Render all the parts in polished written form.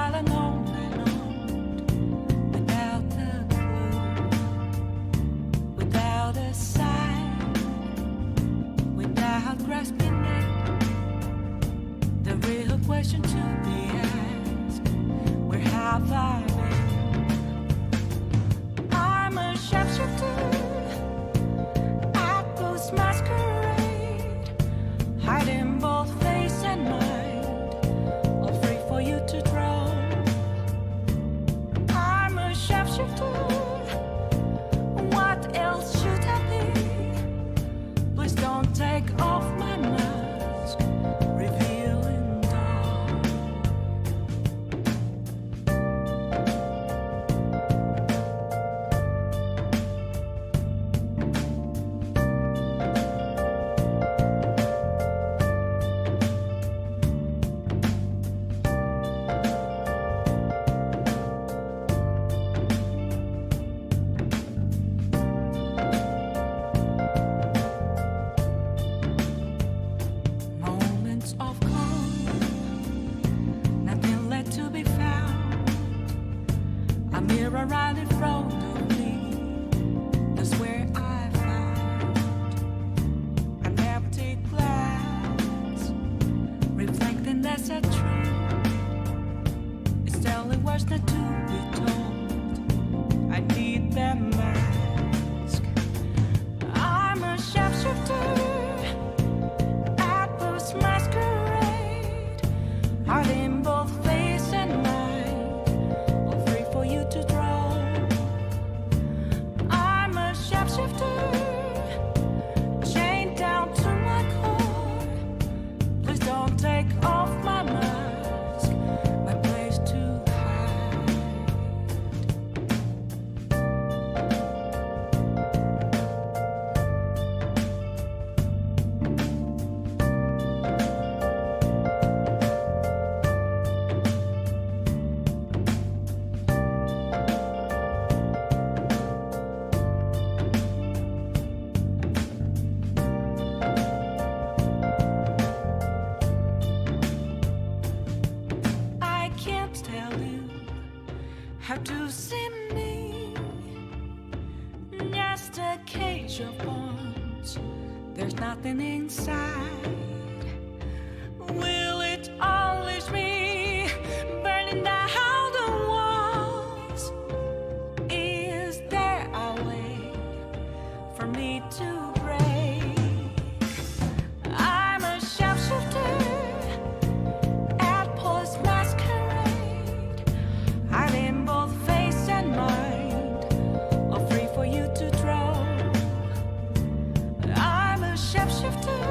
silent on and on, without a clue, without a sign, without grasping it. The real question to be asked: where have I been? I'm a shapeshifter at Post Masquerade, hiding both face and mind, all free for you to draw. I'm a shapeshifter. What else should I be? Please don't take off my mask, revealing dawn. Moments of calm, nothing left to be found. A mirror right in front of me, that's where I found an empty glass, reflecting that's a truth. It's telling words not to be told. I need that mask. I'm a shapeshifter at Post Masquerade, hiding both face and mind, all free for you to draw. I'm a shapeshifter, chained down to my core. Please don't take off my mask, my place to hide. I can't tell you how to see me, just a cage of bones. There's nothing inside. Will it always be burning down the walls? Is there a way for me to break? I'm a shapeshifter at Post Masquerade, hiding both face and mind, all free for you to draw. I'm a shapeshifter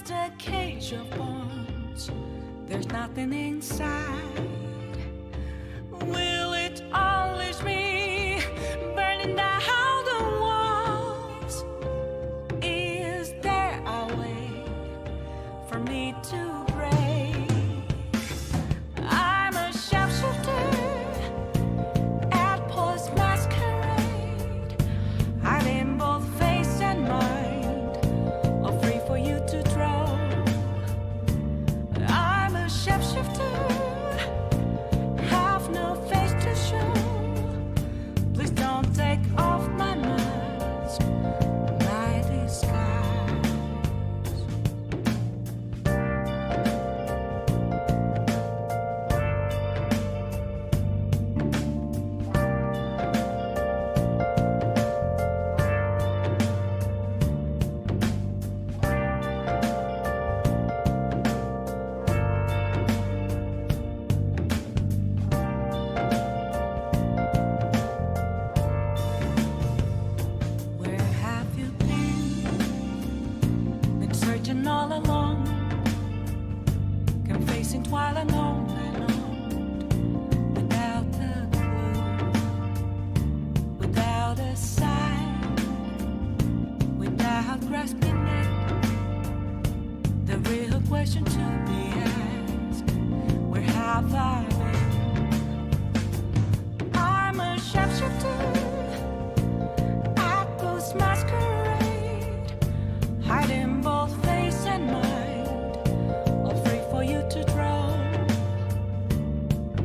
just a cage of bones. There's nothing inside. Will it unleash me, burning down the walls? Is there a way for me to break? I'm a shapeshifter at post masquerade, hiding both face and mind, all free for you to draw. I'm a shapeshifter, have no face to show. Please don't take off my mask, my disguise. Where have you been? Been searching all along, confessing twilight on and on, without a clue, without a sign, without grasping it. The real question to be asked: where have I been? I'm a shapeshifter at post masquerade, hiding both face and mind, all free for you to draw.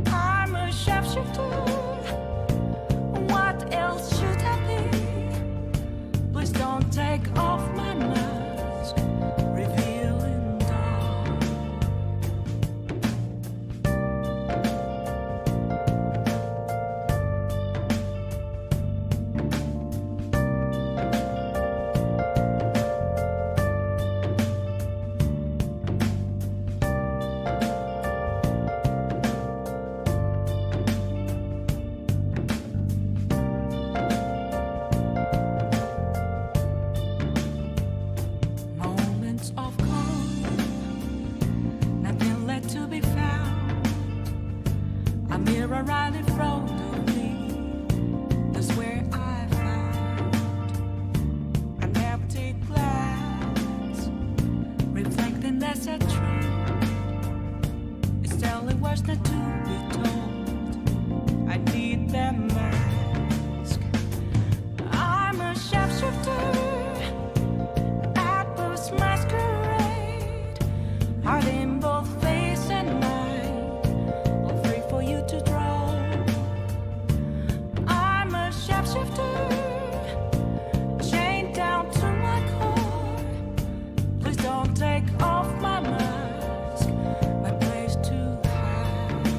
I'm a shapeshifter, what else should I be? Please don't take off my mask, revealing dawn. Moments of calm, nothing left to be found. A mirror right in front of me, that's where I found an empty glass, reflecting that's a truth. It's telling words not to be told. I need that mask. I'm a shapeshifter at post masquerade, hiding both face and mind, all free for you to draw. I'm a shapeshifter, chained down to my core. Please don't take off my mask, my place to hide.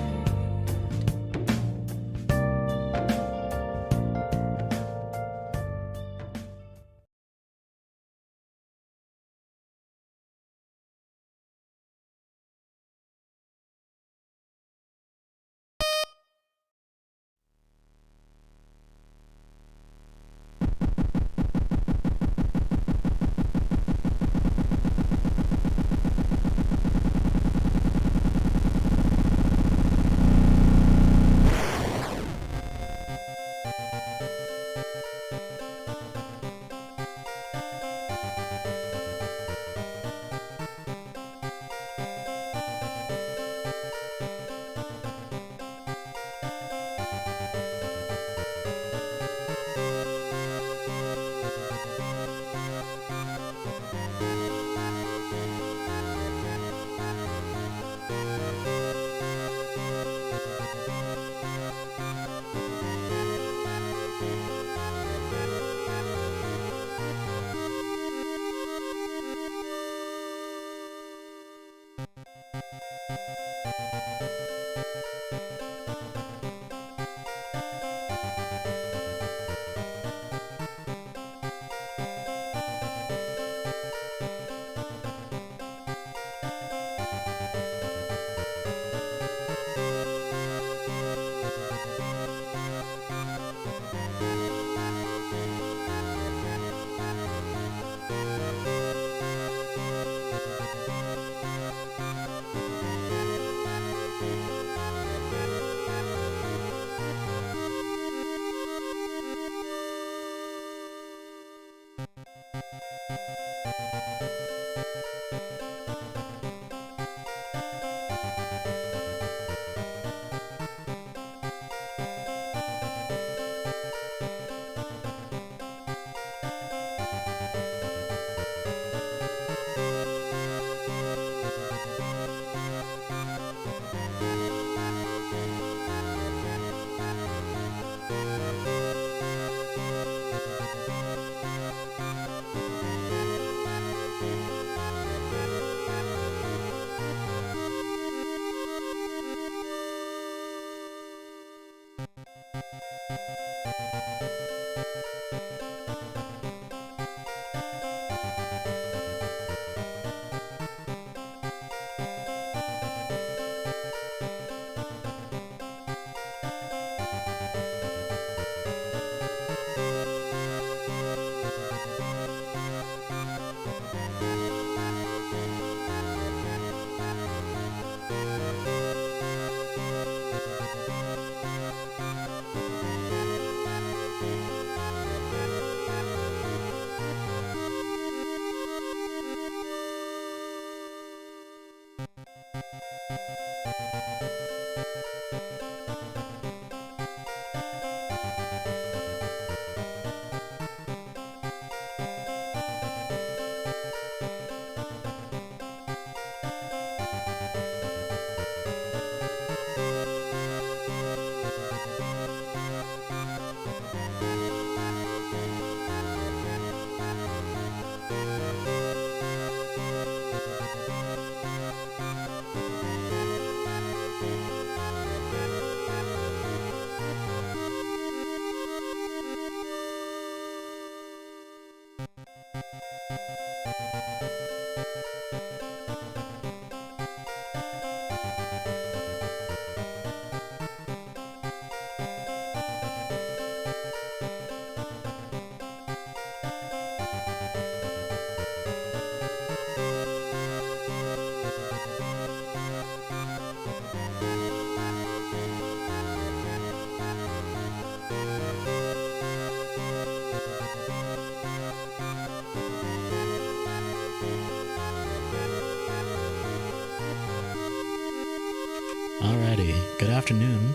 Alrighty, good afternoon,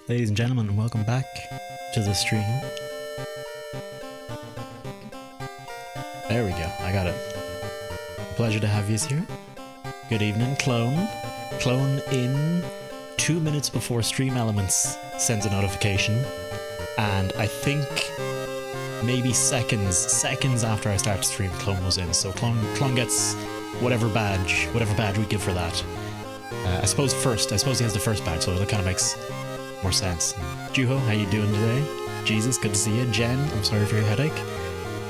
ladies and gentlemen, and welcome back to the stream. There we go, I got it. Pleasure to have you here. Good evening, Clone. Clone in 2 minutes before Stream Elements sends a notification, and I think maybe seconds after I start to stream, Clone was in. So Clone gets whatever badge we give for that. I suppose he has the first badge, so that kind of makes more sense. Juho, how you doing today? Jesus, good to see you. Jen, I'm sorry for your headache.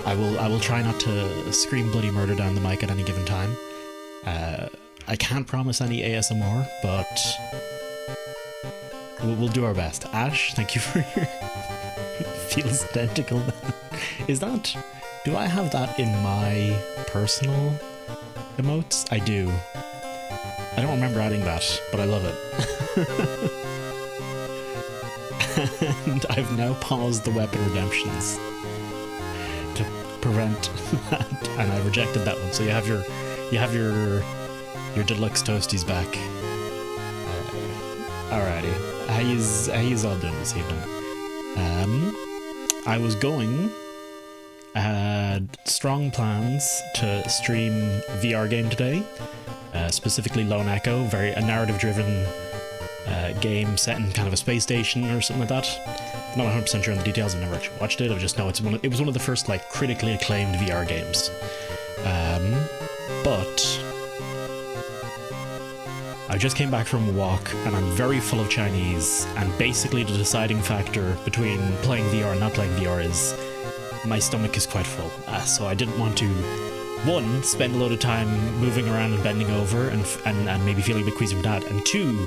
I will try not to scream bloody murder down the mic at any given time. I can't promise any ASMR, but we'll do our best. Ash, thank you for your feels identical. Is that? Do I have that in my personal emotes? I do. I don't remember adding that, but I love it. And I've now paused the weapon redemptions to prevent that, and I rejected that one. So you have your deluxe toasties back. Alrighty, how yous all doing this evening? I had strong plans to stream VR game today, specifically Lone Echo, a narrative-driven game set in kind of a space station or something like that. I'm not 100% sure on the details, I've never actually watched it, I just know it was one of the first like critically acclaimed VR games. But I just came back from a walk and I'm very full of Chinese, and basically the deciding factor between playing VR and not playing VR is my stomach is quite full. So I didn't want to, one, spend a load of time moving around and bending over and maybe feeling a bit queasy from that, and two,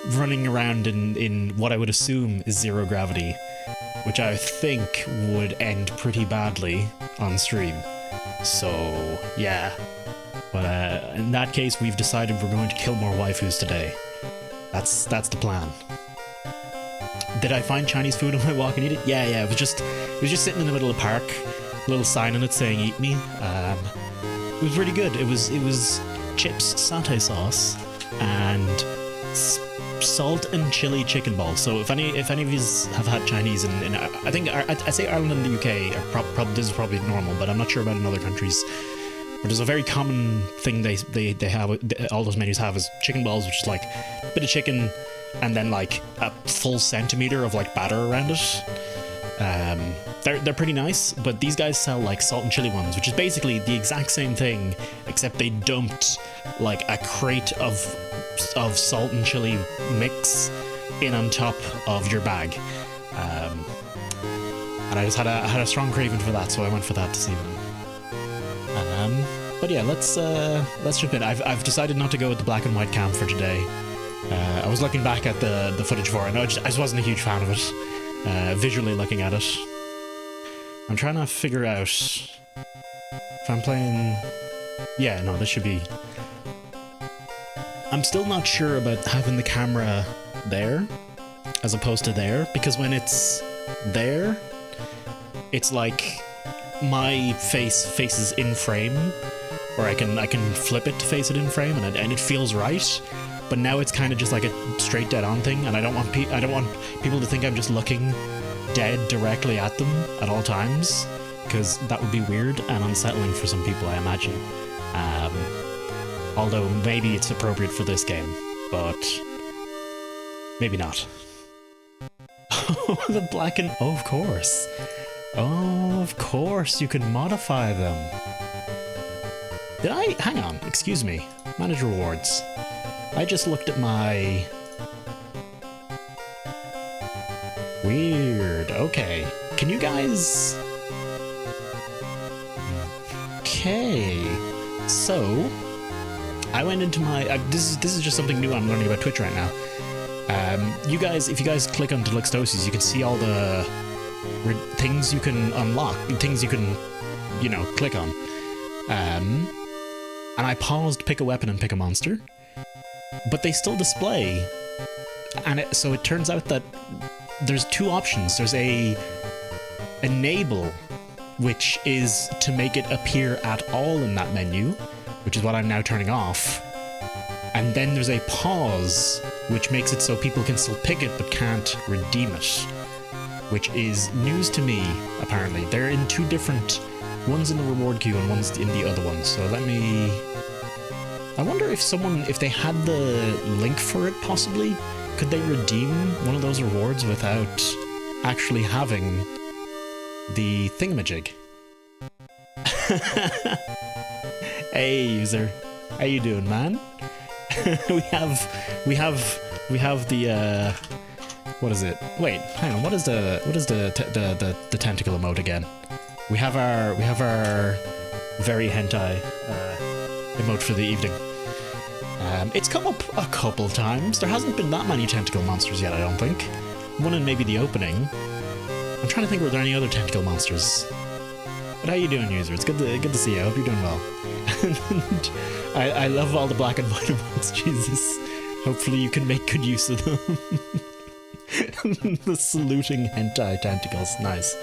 running around in what I would assume is zero gravity, which I think would end pretty badly on stream. So yeah. But in that case, we've decided we're going to kill more waifus today. That's the plan. Did I find Chinese food on my walk and eat it? Yeah, it was just sitting in the middle of the park, a little sign on it saying "Eat me." It was really good. It was chips, satay sauce, and salt and chili chicken balls. So if any of you have had Chinese, and I think I say Ireland and the UK are this is probably normal, but I'm not sure about in other countries. But there's a very common thing they have, all those menus have, is chicken balls, which is like a bit of chicken and then like a full centimeter of like batter around it. They're pretty nice, but these guys sell like salt and chili ones, which is basically the exact same thing, except they dumped like a crate of salt and chili mix in on top of your bag. And I just had a strong craving for that, so I went for that this evening. But yeah, let's jump in. I've decided not to go with the black and white cam for today. I was looking back at the footage for it, and I just wasn't a huge fan of it. Visually looking at it, I'm trying to figure out if I'm playing. Yeah, no, this should be. I'm still not sure about having the camera there as opposed to there, because when it's there, it's like my face faces in frame, or I can flip it to face it in frame, and it feels right. But now it's kind of just like a straight dead on thing, and I don't want people to think I'm just looking dead directly at them at all times, because that would be weird and unsettling for some people, I imagine. Although maybe it's appropriate for this game, but maybe not. The black and oh, of course. Oh, of course, you can modify them. Did I? Hang on, excuse me. Manage rewards. I just looked at my... Weird, okay. Can you guys... Okay. So, I went into my... this is just something new I'm learning about Twitch right now. If you guys click on Deluxe Toasties, you can see all the things you can unlock, things you can, click on. And I paused Pick a Weapon and Pick a Monster, but they still display. And so it turns out that there's two options. There's a enable, which is to make it appear at all in that menu, which is what I'm now turning off. And then there's a pause, which makes it so people can still pick it but can't redeem it. Which is news to me, apparently. They're in two different... One's in the reward queue and one's in the other one. So let me... I wonder if they had the link for it, possibly? Could they redeem one of those rewards without actually having the thingamajig? Hey, user. How you doing, man? we have the what is it? Wait, hang on. What is the tentacle emote again? We have our very hentai emote for the evening. It's come up a couple times. There hasn't been that many tentacle monsters yet, I don't think. One in maybe the opening. I'm trying to think, were there any other tentacle monsters? But how you doing, user? It's good to see you. I hope you're doing well. I love all the black and white emotes, Jesus. Hopefully you can make good use of them. The saluting hentai tentacles, nice.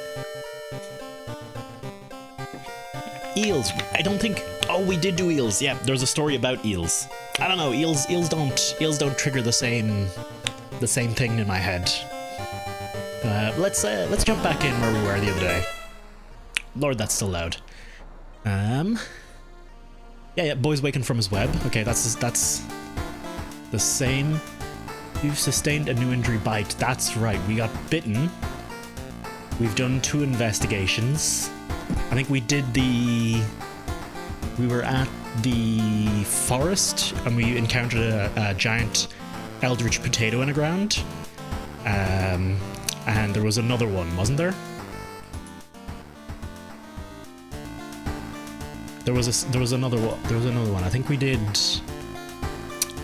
Eels, I don't think... Oh, we did do eels. Yeah, there's a story about eels. I don't know, eels don't trigger the same thing in my head. Let's jump back in where we were the other day. Lord, that's still loud. Yeah, boy's waking from his web. Okay, that's the same. You've sustained a new injury bite. That's right, we got bitten. We've done 2 investigations. I think we were at the forest and we encountered a giant eldritch potato in the ground. And there was another one, wasn't there? There was another one. I think we did...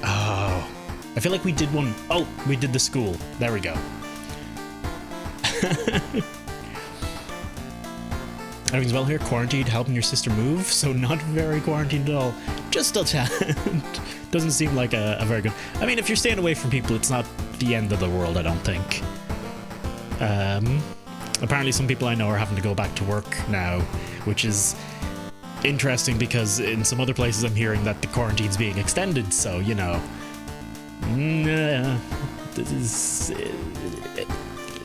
Oh, I feel like we did one. Oh, we did the school. There we go. Everything's well here. Quarantined, helping your sister move, so not very quarantined at all. Just a tad. Doesn't seem like a very good... I mean, if you're staying away from people, it's not the end of the world, I don't think. Apparently some people I know are having to go back to work now, which is interesting because in some other places I'm hearing that the quarantine's being extended, so, you know.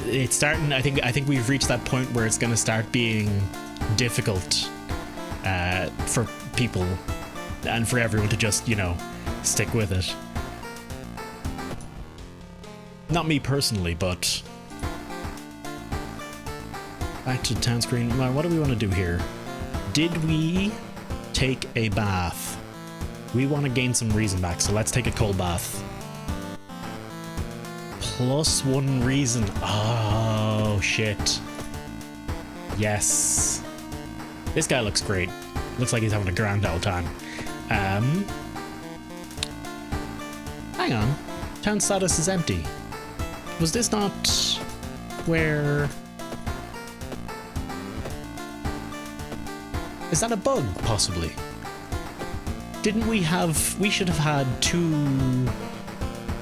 It's starting... I think we've reached that point where it's going to start being difficult for people and for everyone to just, you know, stick with it. Not me personally, but... Back to the town screen. Well, what do we want to do here? Did we take a bath? We want to gain some reason back, so let's take a cold bath. +1 reason. Oh, shit. Yes. This guy looks great. Looks like he's having a grand old time. Hang on. Town status is empty. Was this not where... Is that a bug, possibly? Didn't we have... We should have had 2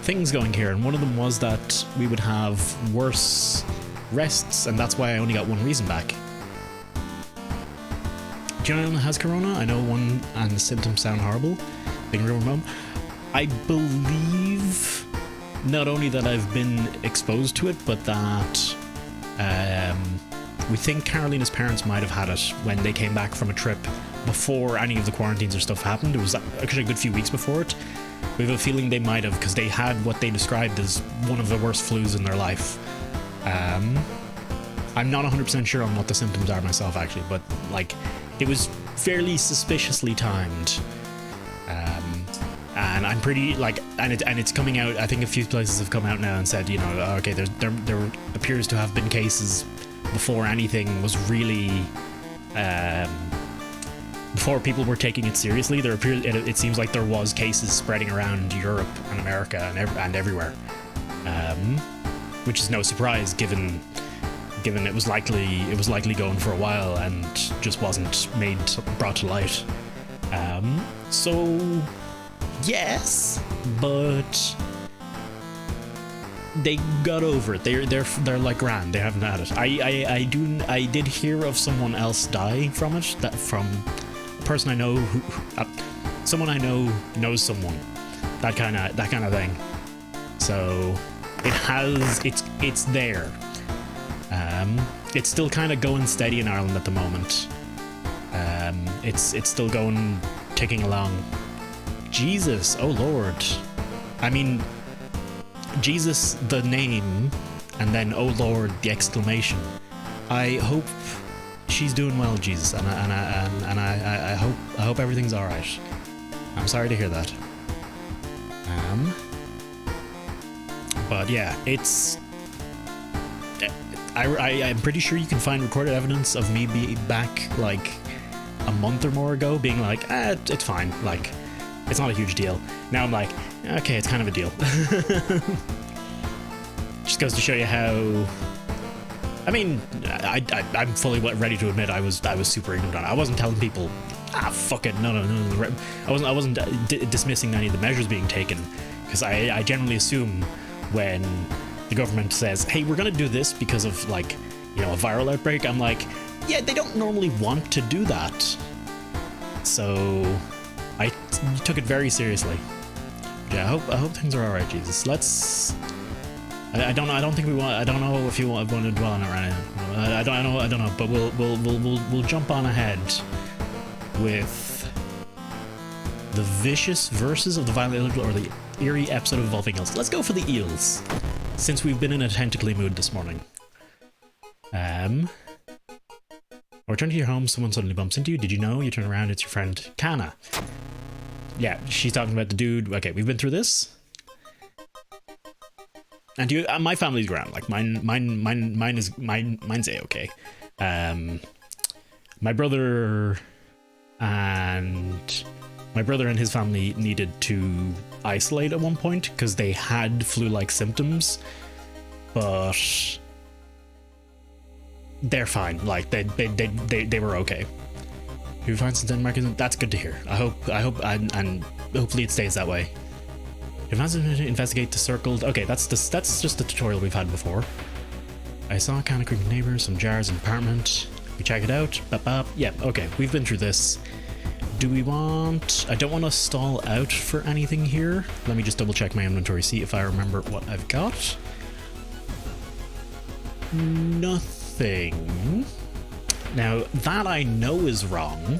things going here, and one of them was that we would have worse rests, and that's why I only got 1 reason back. Do you know anyone that has corona? I know one, and the symptoms sound horrible. Being real mum. I believe not only that I've been exposed to it, but that we think Carolina's parents might have had it when they came back from a trip before any of the quarantines or stuff happened. It was actually a good few weeks before it. We have a feeling they might have, because they had what they described as one of the worst flus in their life. I'm not 100% sure on what the symptoms are myself, actually, but, like, it was fairly suspiciously timed. And I'm pretty, like, and it's coming out. I think a few places have come out now and said, you know, okay, there appears to have been cases before anything was really, before people were taking it seriously. It seems like there was cases spreading around Europe and America and everywhere, which is no surprise given it was likely going for a while and just wasn't brought to light. So yes, but they got over it. They're like grand. They haven't had it. I did hear of someone else die from it. That from a person I know someone I know knows someone that kind of thing. So it's there. It's still kind of going steady in Ireland at the moment. It's still going, ticking along. Jesus, oh Lord. I mean, Jesus, the name, and then oh Lord, the exclamation. I hope she's doing well, Jesus, and I hope everything's all right. I'm sorry to hear that. But yeah, it's. I'm pretty sure you can find recorded evidence of me being back like a month or more ago, being like, it's fine, like, it's not a huge deal. Now I'm like, okay, it's kind of a deal. Just goes to show you how. I mean, I'm fully ready to admit I was super ignorant on it. I wasn't telling people, fuck it, no. I wasn't dismissing any of the measures being taken, because I generally assume when the government says, hey, we're gonna do this because of, like, you know, a viral outbreak, I'm like, yeah, they don't normally want to do that. So I took it very seriously. Yeah, I hope things are all right, Jesus. Let's. I don't know. I don't think we want. I don't know if you want to dwell on it right now. I don't know. But we'll jump on ahead with the vicious verses of the violent or the eerie episode of Evolving Eels. Let's go for the eels, since we've been in a tentacly mood this morning. Return to your home. Someone suddenly bumps into you. Did you know? You turn around. It's your friend Kana. Yeah, she's talking about the dude. Okay, we've been through this. And you, my family's grand. Like mine's a-okay. My brother and his family needed to isolate at one point because they had flu-like symptoms, but they're fine. Like they were okay. You find some Denmark? That's good to hear. I hope, and hopefully it stays that way. Investigate the circled. Okay, that's just the tutorial we've had before. I saw a kind of creepy neighbor, some jars in the apartment. We check it out. Yeah, okay, we've been through this. Do we want? I don't want to stall out for anything here. Let me just double check my inventory, see if I remember what I've got. Nothing. Now that I know is wrong,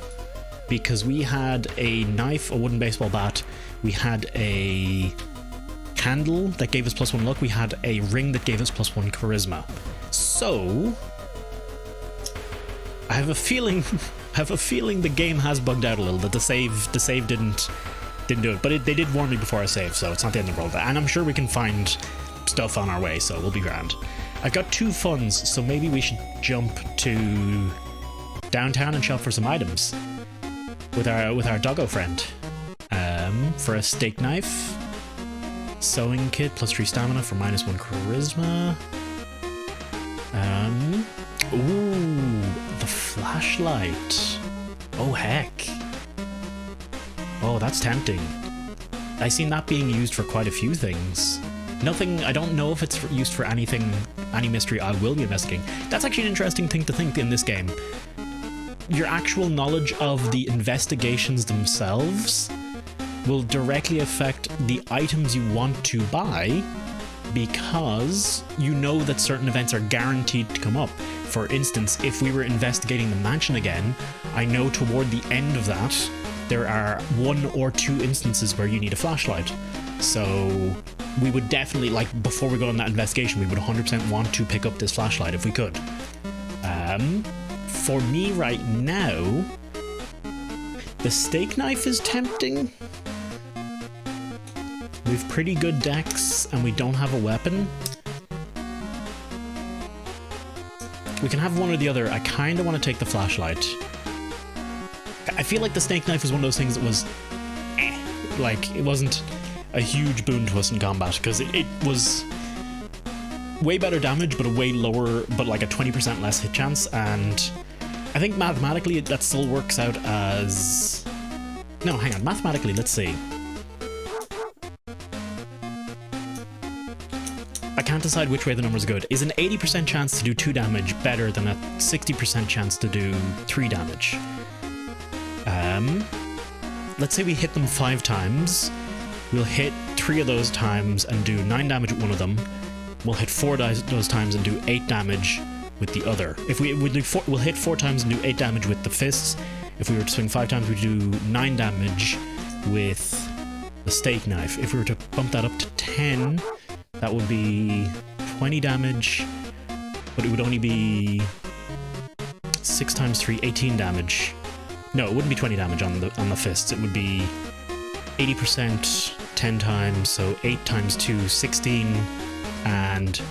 because we had a knife, a wooden baseball bat. We had a candle that gave us +1 luck. We had a ring that gave us +1 charisma. So I have a feeling the game has bugged out a little. That the save didn't do it. But they did warn me before I saved, so it's not the end of the world. And I'm sure we can find stuff on our way, so we'll be grand. I've got 2 funds, so maybe we should jump to downtown and shop for some items with our doggo friend. For a steak knife, sewing kit, +3 stamina for -1 charisma. Ooh, the flashlight. Oh heck. Oh, that's tempting. I've seen that being used for quite a few things. Nothing, I don't know if it's used for anything, any mystery I will be investigating. That's actually an interesting thing to think in this game. Your actual knowledge of the investigations themselves will directly affect the items you want to buy, because you know that certain events are guaranteed to come up. For instance, if we were investigating the mansion again, I know toward the end of that, there are 1 or 2 instances where you need a flashlight. So we would definitely, like, before we go on that investigation, we would 100% want to pick up this flashlight if we could. For me right now, the steak knife is tempting. We've pretty good decks, and we don't have a weapon. We can have one or the other. I kind of want to take the flashlight. I feel like the steak knife was one of those things that was... like, it wasn't a huge boon to us in combat, because it was way better damage, but a way lower, but like a 20% less hit chance, and I think mathematically that still works out as... No, hang on, mathematically, let's see. I can't decide which way the numbers are good. Is an 80% chance to do 2 damage better than a 60% chance to do 3 damage? Let's say we hit them 5 times. We'll hit 3 of those times and do 9 damage with one of them. We'll hit 4 those times and do 8 damage with the other. If we'll hit 4 times and do 8 damage with the fists. If we were to swing 5 times, we do 9 damage with the steak knife. If we were to bump that up to 10, that would be 20 damage, but it would only be 6 times 3, 18 damage. No, it wouldn't be 20 damage on the fists. It would be 80%, 10 times, so 8 times 2, 16, and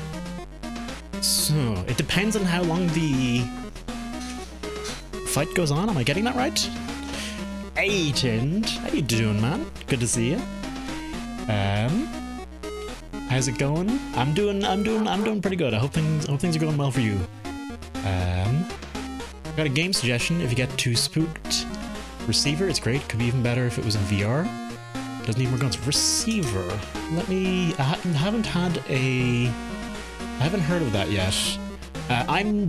so it depends on how long the fight goes on. Am I getting that right? Agent, how you doing, man? Good to see you. How's it going? I'm doing pretty good. I hope things are going well for you. Got a game suggestion. If you get too spooked, Receiver, it's great. Could be even better if it was in VR. Doesn't need more guns. Receiver. I haven't heard of that yet.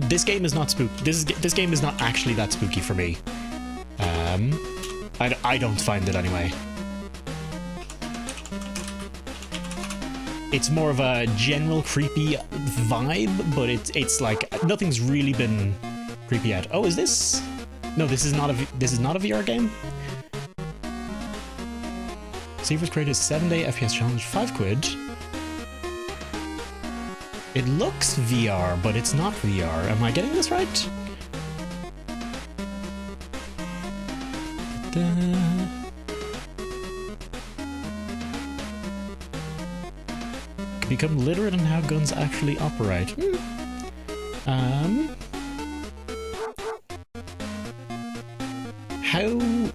This game is not spook. This game is not actually that spooky for me. I don't find it anyway. It's more of a general creepy vibe, but it's like nothing's really been creepy yet. Oh, is this? No, this is not a VR game. Receiver's created 7-day FPS challenge, 5 quid. It looks VR, but it's not VR. Am I getting this right? Become literate on how guns actually operate.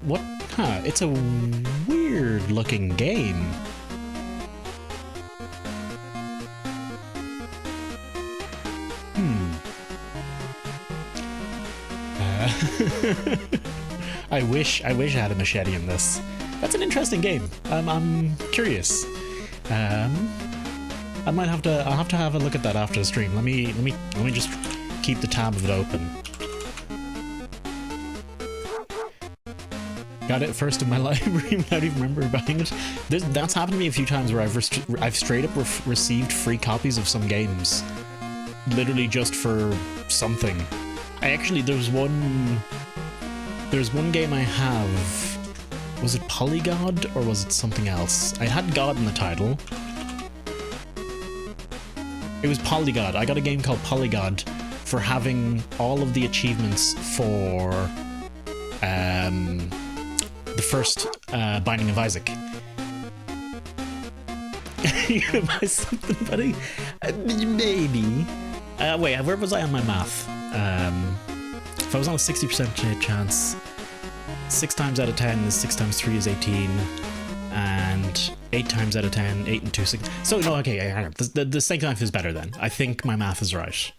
What? Huh, it's a weird looking game. I wish I had a machete in this. That's an interesting game. I'm curious. I'll have to have a look at that after the stream. Let me just keep the tab of it open. Got it first in my library without even remember buying it. That's happened to me a few times where I've straight up received free copies of some games, literally just for something. There's one game I have. Was it Polygod or was it something else? I had God in the title. It was Polygod. I got a game called Polygod for having all of the achievements for the first Binding of Isaac. You gonna buy something, buddy? Maybe. Wait, where was I on my math? If I was on a 60% chance, 6 times out of 10 is 6 times 3 is 18, and 8 times out of 10, 8 and 2, 6. So, no, okay, the steak knife is better then. I think my math is right.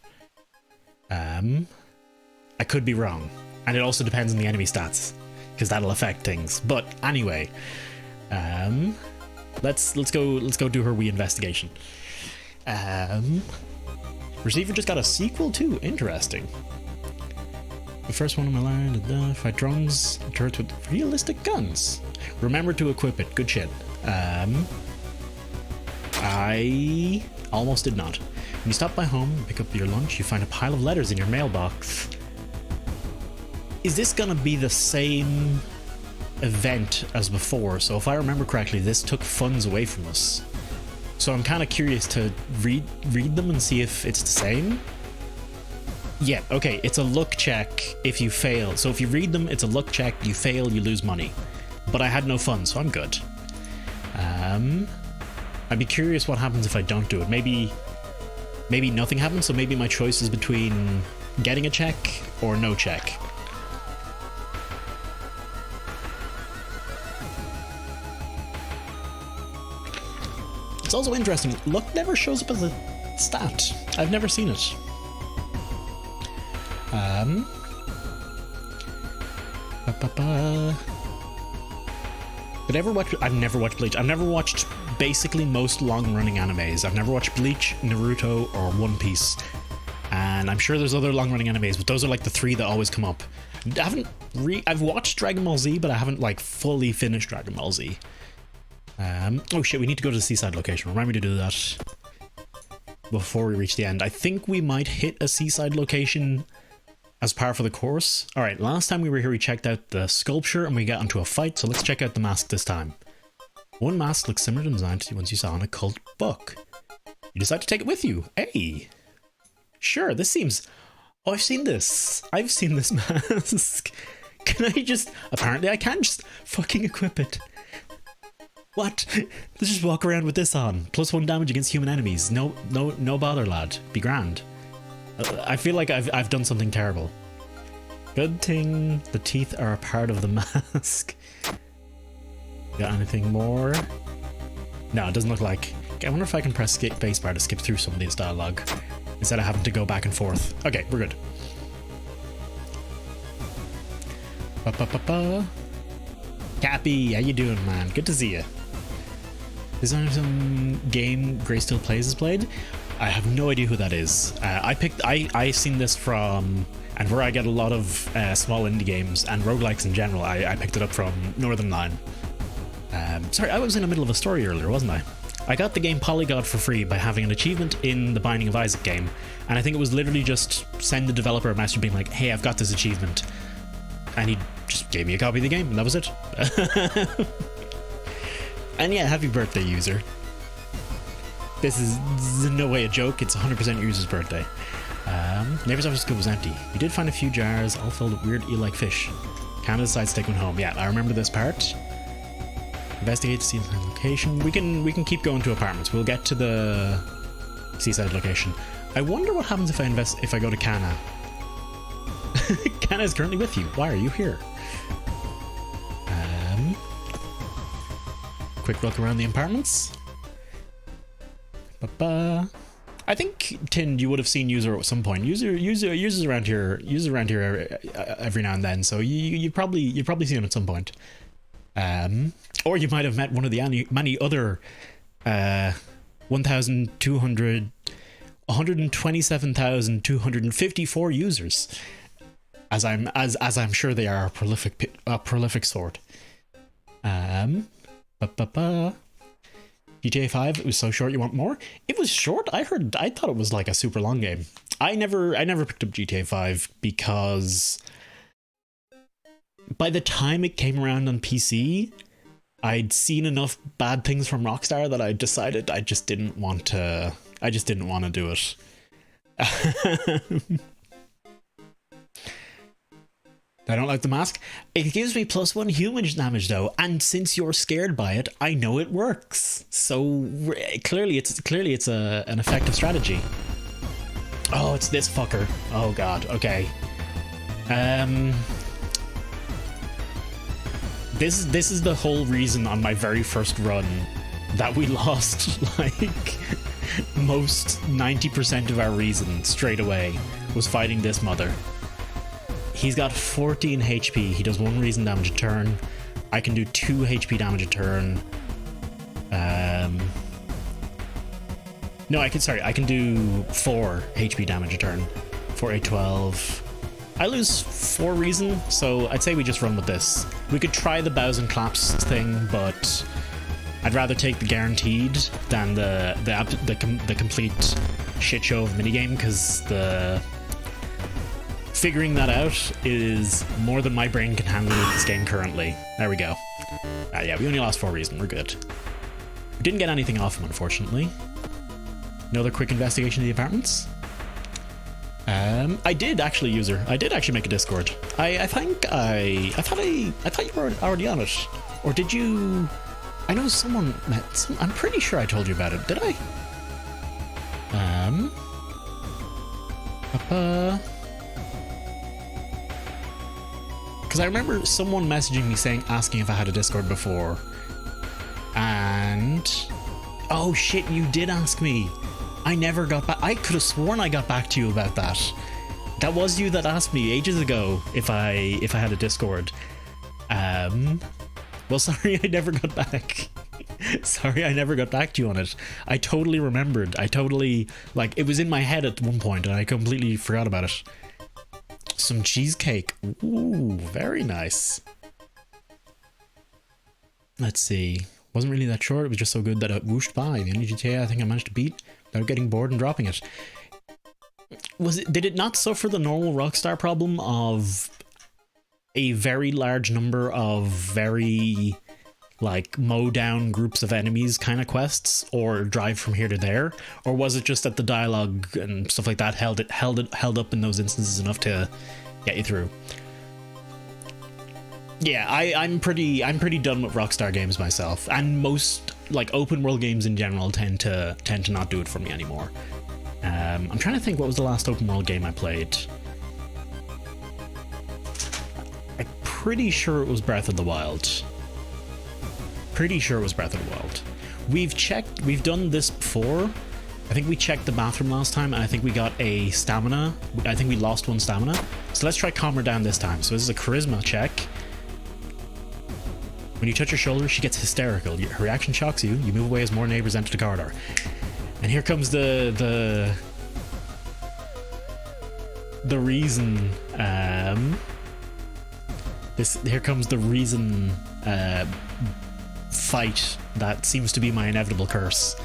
I could be wrong. And it also depends on the enemy stats, because that'll affect things. But anyway, let's go do her wee investigation. Receiver just got a sequel too. Interesting. The first one on my line, fight drones, turrets with realistic guns. Remember to equip it. Good shit. I almost did not. When you stop by home and pick up your lunch, you find a pile of letters in your mailbox. Is this gonna be the same event as before? So if I remember correctly, this took funds away from us. So I'm kind of curious to read them and see if it's the same. Yeah, okay, it's a luck check if you fail. So if you read them, it's a luck check. You fail, you lose money. But I had no fun, so I'm good. I'd be curious what happens if I don't do it. Maybe nothing happens, so maybe my choice is between getting a check or no check. It's also interesting, luck never shows up as a stat. I've never seen it. Did I ever watch? I've never watched Bleach. I've never watched basically most long-running animes. I've never watched Bleach, Naruto, or One Piece. And I'm sure there's other long-running animes, but those are like the 3 that always come up. I've watched Dragon Ball Z, but I haven't like fully finished Dragon Ball Z. Oh shit, we need to go to the seaside location. Remind me to do that before we reach the end. I think we might hit a seaside location as par for the course. Alright, last time we were here we checked out the sculpture and we got into a fight, so let's check out the mask this time. One mask looks similar in design to the ones you saw in a cult book. You decide to take it with you. Hey! Sure, this seems... Oh, I've seen this. I've seen this mask. Can I just... Apparently I can just fucking equip it. What? Let's just walk around with this on. +1 damage against human enemies. No bother, lad. Be grand. I feel like I've done something terrible. Good thing the teeth are a part of the mask. Got anything more? No, it doesn't look like. Okay, I wonder if I can press spacebar to skip through some of these dialogue instead of having to go back and forth. Okay, we're good. Cappy, how you doing, man? Good to see you. Is there some game Grace Still Plays has played? I have no idea who that is. I seen this from, and where I get a lot of small indie games and roguelikes in general, I picked it up from Northernlion. Sorry, I was in the middle of a story earlier, wasn't I? I got the game Polygod for free by having an achievement in the Binding of Isaac game, and I think it was literally just send the developer a message being like, hey, I've got this achievement. And he just gave me a copy of the game, and that was it. And yeah, happy birthday, user. This is in no way a joke, it's 100% your user's birthday. Neighbor's office scoop was empty. You did find a few jars, all filled with weird eel-like fish. Canada decides to take one home. Yeah, I remember this part. Investigate the seaside location. We can keep going to apartments. We'll get to the seaside location. I wonder what happens if I go to Cana. Cana is currently with you. Why are you here? Quick look around the apartments. I think Tin, you would have seen user at some point. Users around here every now and then. So you've probably seen him at some point. Or you might have met one of the many other 127,254 users, as I'm sure they are a prolific sort. GTA 5, it was so short you want more? It was short? I thought it was like a super long game. I never picked up GTA 5 because by the time it came around on PC, I'd seen enough bad things from Rockstar that I decided I just didn't want to do it. I don't like the mask. It gives me +1 human damage though, and since you're scared by it, I know it works. So clearly it's an effective strategy. Oh, it's this fucker. Oh god. Okay. This is the whole reason on my very first run that we lost like most 90% of our reason straight away was fighting this mother. He's got 14 HP. He does 1 reason damage a turn. I can do 2 HP damage a turn. No, I can do 4 HP damage a turn. 4, 8, 12. I lose 4 reason, so I'd say we just run with this. We could try the bows and claps thing, but I'd rather take the guaranteed than the complete shit show of minigame, because figuring that out is more than my brain can handle in this game currently. There we go. Yeah, we only lost 4 reason. We're good. We didn't get anything off him, unfortunately. Another quick investigation of the apartments. I did actually, user. I did actually make a Discord. I thought you were already on it, or did you? I know someone met. I'm pretty sure I told you about it. Did I? Because I remember someone messaging me asking if I had a Discord before, and oh shit, you did ask me. I never got back. I could have sworn I got back to you about that. That was you that asked me ages ago if I had a Discord. Well, sorry, I never got back. Sorry, I never got back to you on it. I totally remembered. I totally, like, it was in my head at one point and I completely forgot about it. Some cheesecake. Ooh, very nice. Let's see. Wasn't really that short, it was just so good that it whooshed by. The only GTA I think I managed to beat without getting bored and dropping it. Did it not suffer the normal Rockstar problem of a very large number of very like mow down groups of enemies kind of quests, or drive from here to there? Or was it just that the dialogue and stuff like that held up in those instances enough to get you through? Yeah, I'm pretty done with Rockstar games myself, and most like open world games in general tend to not do it for me anymore. I'm trying to think, what was the last open world game I played? I'm pretty sure it was Breath of the Wild. Pretty sure it was Breath of the Wild. We've done this before. I think we checked the bathroom last time, and I think we got a stamina. I think we lost 1 stamina. So let's try calm her down this time. So this is a charisma check. When you touch her shoulder, she gets hysterical. Her reaction shocks you. You move away as more neighbors enter the corridor. And here comes the reason. Here comes the reason fight that seems to be my inevitable curse.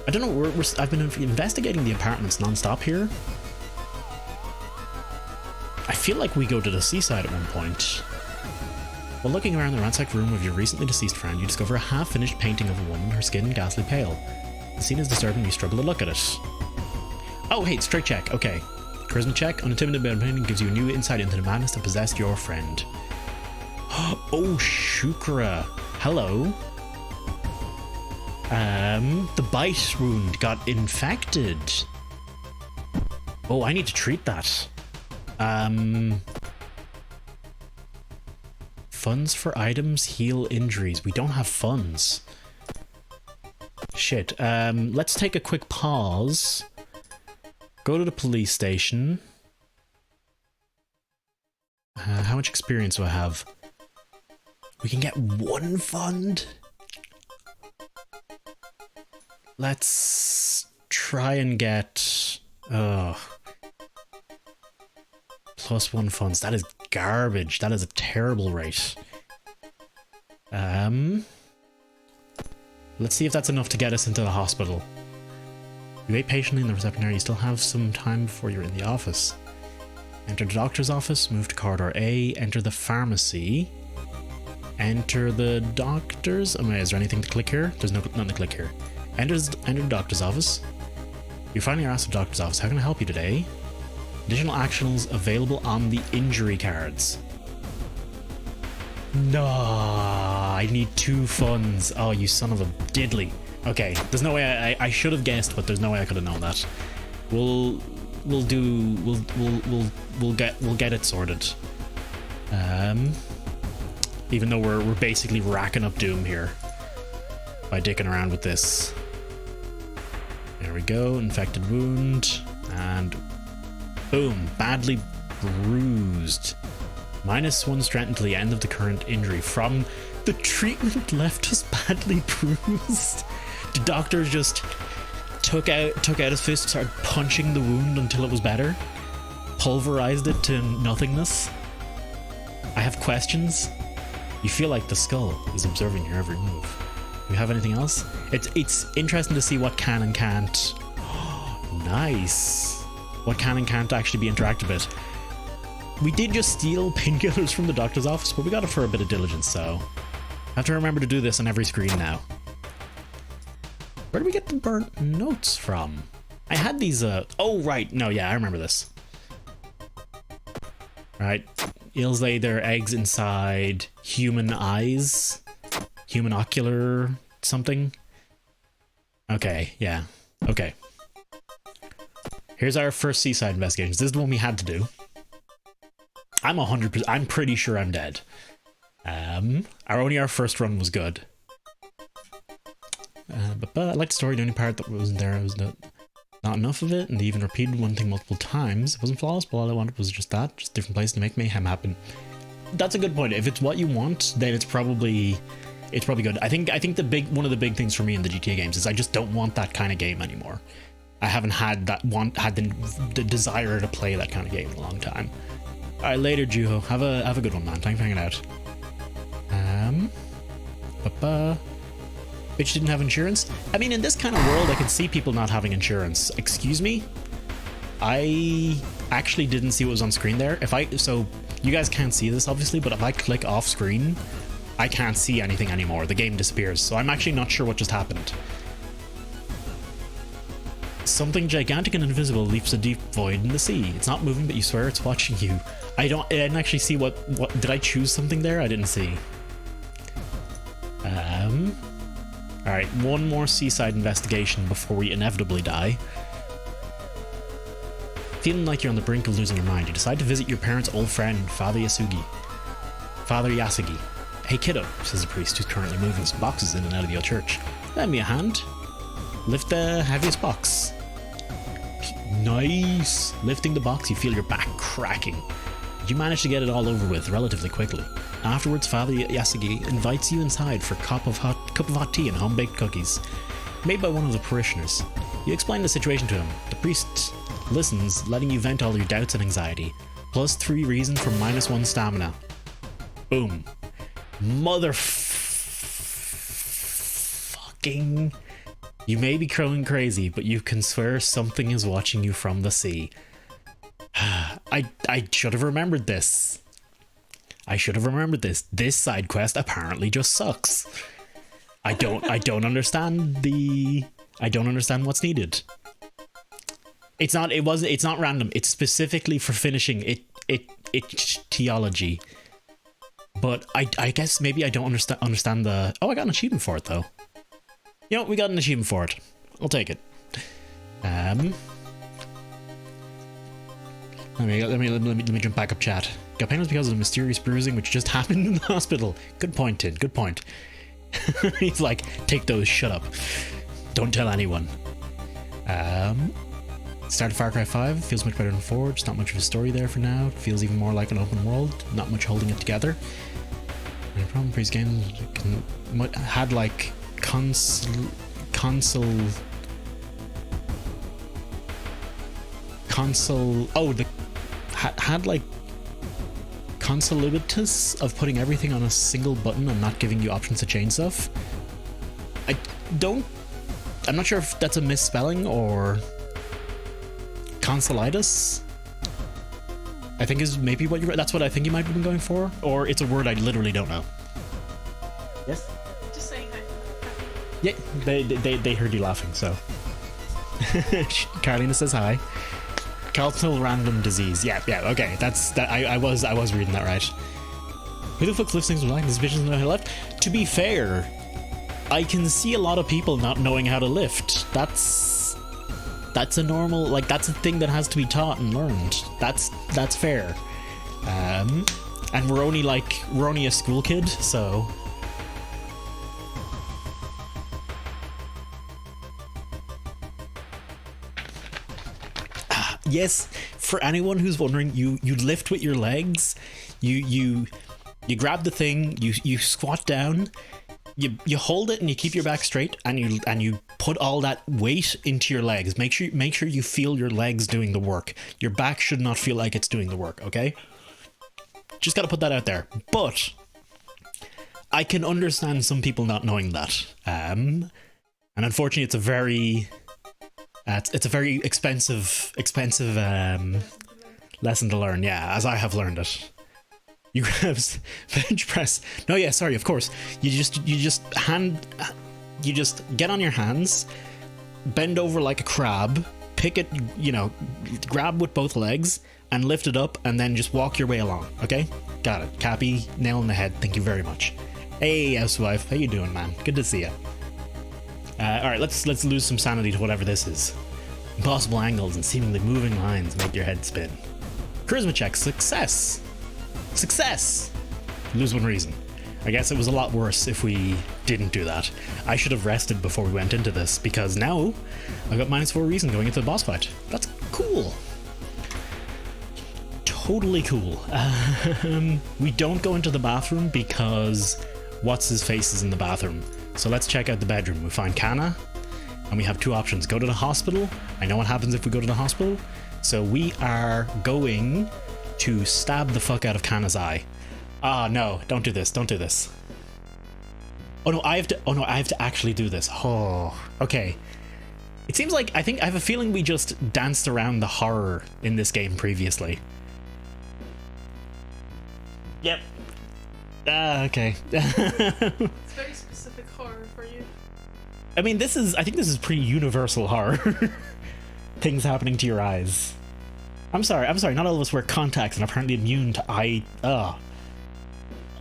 I don't know. I've been investigating the apartments non-stop here. I feel like we go to the seaside at one point. While looking around the ransacked room of your recently deceased friend, you discover a half-finished painting of a woman, her skin ghastly pale. The scene is disturbing, you struggle to look at it. Oh, hey, straight check. Okay. Charisma check. Unintimidated by painting gives you a new insight into the madness that possessed your friend. Oh, Shukra. Hello. The bite wound got infected. Oh, I need to treat that. Funds for items heal injuries. We don't have funds. Shit. Let's take a quick pause. Go to the police station. How much experience do I have? We can get 1 fund? Let's try and get... plus 1 funds. That is garbage. That is a terrible rate. Let's see if that's enough to get us into the hospital. You wait patiently in the reception area. You still have some time before you're in the office. Enter the doctor's office. Move to corridor A. Enter the pharmacy. Enter the doctor's... Oh, is there anything to click here? There's nothing to click here. Enter the doctor's office. You finally are asked the doctor's office. How can I help you today? Additional actions available on the injury cards. No, I need 2 funds. Oh, you son of a diddly. Okay, there's no way I should have guessed, but there's no way I could have known that. We'll get it sorted. Even though we're basically racking up doom here by dicking around with this. There we go, infected wound, and boom, badly bruised. -1 strength until the end of the current injury. From the treatment left us badly bruised. The doctor just took out his fist, started punching the wound until it was better, pulverized it to nothingness. I have questions. You feel like the skull is observing your every move. Do you have anything else? It's interesting to see what can and can't. Nice. What can and can't actually be interacted with. We did just steal painkillers from the doctor's office, but we got it for a bit of diligence, so I have to remember to do this on every screen now. Where do we get the burnt notes from? I had these, oh, right. No, yeah, I remember this. Right. Eels lay their eggs inside human eyes. Human ocular something. Okay, yeah. Okay. Here's our first seaside investigations. This is the one we had to do. I'm 100%. I'm pretty sure I'm dead. Our first run was good. But I like the story. The only part that wasn't there was not enough of it, and they even repeated one thing multiple times. It wasn't flawless, but all I wanted was just that, just a different place to make mayhem happen. That's a good point. If it's what you want, then it's probably good. I think one of the big things for me in the GTA games is I just don't want that kind of game anymore. I haven't had the desire to play that kind of game in a long time. All right, later, Juho. Have a good one, man. Thanks for hanging out. Bitch didn't have insurance? I mean, in this kind of world, I can see people not having insurance. Excuse me? I actually didn't see what was on screen there. So you guys can't see this obviously, but if I click off screen, I can't see anything anymore. The game disappears. So I'm actually not sure what just happened. Something gigantic and invisible leaps a deep void in the sea. It's not moving, but you swear it's watching you. I didn't actually see what did I choose something there? I didn't see. Alright, one more seaside investigation before we inevitably die. Feeling like you're on the brink of losing your mind, you decide to visit your parents' old friend, Father Yasugi. Hey kiddo, says the priest who's currently moving some boxes in and out of the old church. Lend me a hand. Lift the heaviest box. Nice! Lifting the box, you feel your back cracking. You manage to get it all over with relatively quickly. Afterwards, Father Yasugi invites you inside for a cup of hot tea and home-baked cookies, made by one of the parishioners. You explain the situation to him. The priest listens, letting you vent all your doubts and anxiety. Plus 3 reason for -1 stamina. Boom. Fucking. You may be going crazy, but you can swear something is watching you from the sea. I should have remembered this. This side quest apparently just sucks. I don't understand what's needed. It's not random. It's specifically for finishing it theology. But I guess maybe I don't understand the. Oh, I got an achievement for it though. You know, we got an achievement for it. I'll take it. Let me jump back up chat. Got pain because of the mysterious bruising which just happened in the hospital. Good point, Tid. Good point. He's like, take those, shut up. Don't tell anyone. Started Far Cry 5, feels much better than 4, just not much of a story there for now. It feels even more like an open world, not much holding it together. The problem for these games had like console had like consolidatus of putting everything on a single button and not giving you options to change stuff. I'm not sure if that's a misspelling or consolitis. I think is maybe that's what I think you might have been going for, or it's a word I literally don't know. Yes. Just saying hi. Yeah, they heard you laughing, so. Carolina says hi. Cultural random disease. Yeah, okay. I was reading that right. Who the fuck lifts things with this vision on the left? To be fair, I can see a lot of people not knowing how to lift. That's a normal, like, that's a thing that has to be taught and learned. That's fair. And we're only a school kid, so. Yes, for anyone who's wondering, you lift with your legs, you grab the thing, you squat down, you hold it and you keep your back straight, and you put all that weight into your legs. Make sure you feel your legs doing the work. Your back should not feel like it's doing the work, okay? Just gotta put that out there. But I can understand some people not knowing that. And unfortunately it's a very expensive lesson to learn, yeah, as I have learned it. You grab bench press. No, yeah, sorry, of course. You just get on your hands, bend over like a crab, pick it, grab with both legs and lift it up, and then just walk your way along, okay? Got it. Cappy, nail in the head. Thank you very much. Hey, housewife, how you doing, man? Good to see you. Alright, let's lose some sanity to whatever this is. Impossible angles and seemingly moving lines make your head spin. Charisma check, success! Success! Lose 1 reason. I guess it was a lot worse if we didn't do that. I should have rested before we went into this, because now I've got -4 reason going into the boss fight. That's cool. Totally cool. We don't go into the bathroom because what's-his-face is in the bathroom. So let's check out the bedroom. We find Kana, and we have 2 options. Go to the hospital. I know what happens if we go to the hospital. So we are going to stab the fuck out of Kana's eye. Ah, no, don't do this. Don't do this. Oh no, I have to. Oh no, I have to actually do this. Oh, okay. It seems like I have a feeling we just danced around the horror in this game previously. Yep. Okay. It's very specific horror for you. I mean, I think this is pretty universal horror. Things happening to your eyes. I'm sorry, not all of us wear contacts and are apparently immune to eye.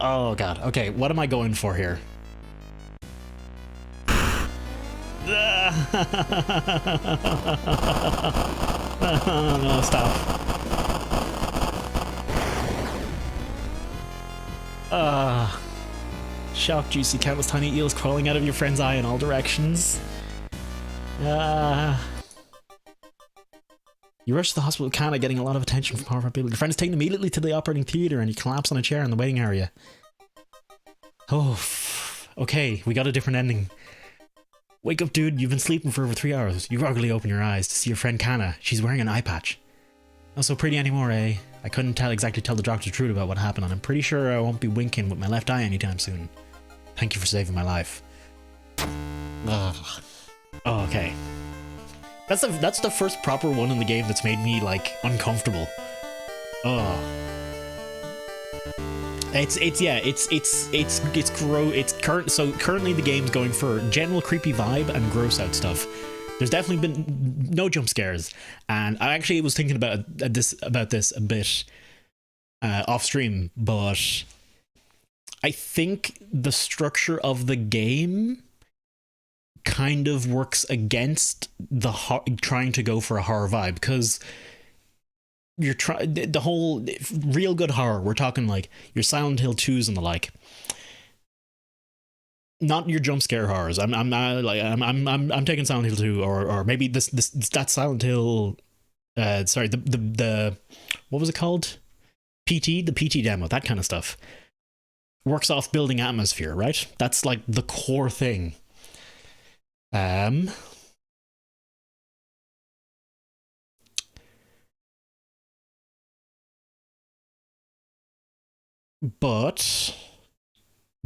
Oh god, okay, what am I going for here? No, stop. Shocked, juicy, countless tiny eels crawling out of your friend's eye in all directions. You rush to the hospital with Kana, getting a lot of attention from horrified people. Your friend is taken immediately to the operating theater and you collapse on a chair in the waiting area. Oh, okay, we got a different ending. Wake up, dude, you've been sleeping for over 3 hours. You groggily open your eyes to see your friend Kana. She's wearing an eye patch. Not so pretty anymore, eh? I couldn't exactly tell the doctor the truth about what happened, and I'm pretty sure I won't be winking with my left eye anytime soon. Thank you for saving my life. Ugh. Oh, okay. That's the first proper one in the game that's made me, like, uncomfortable. Oh. So currently the game's going for general creepy vibe and gross out stuff. There's definitely been no jump scares, and I actually was thinking about this a bit off stream, but I think the structure of the game kind of works against the trying to go for a horror vibe, because you're the whole real good horror. We're talking like your Silent Hill 2s and the like. Not your jump scare horrors. I'm taking Silent Hill 2 or maybe that Silent Hill. Sorry, the what was it called? PT, the PT demo, that kind of stuff. Works off building atmosphere, right? That's like the core thing. But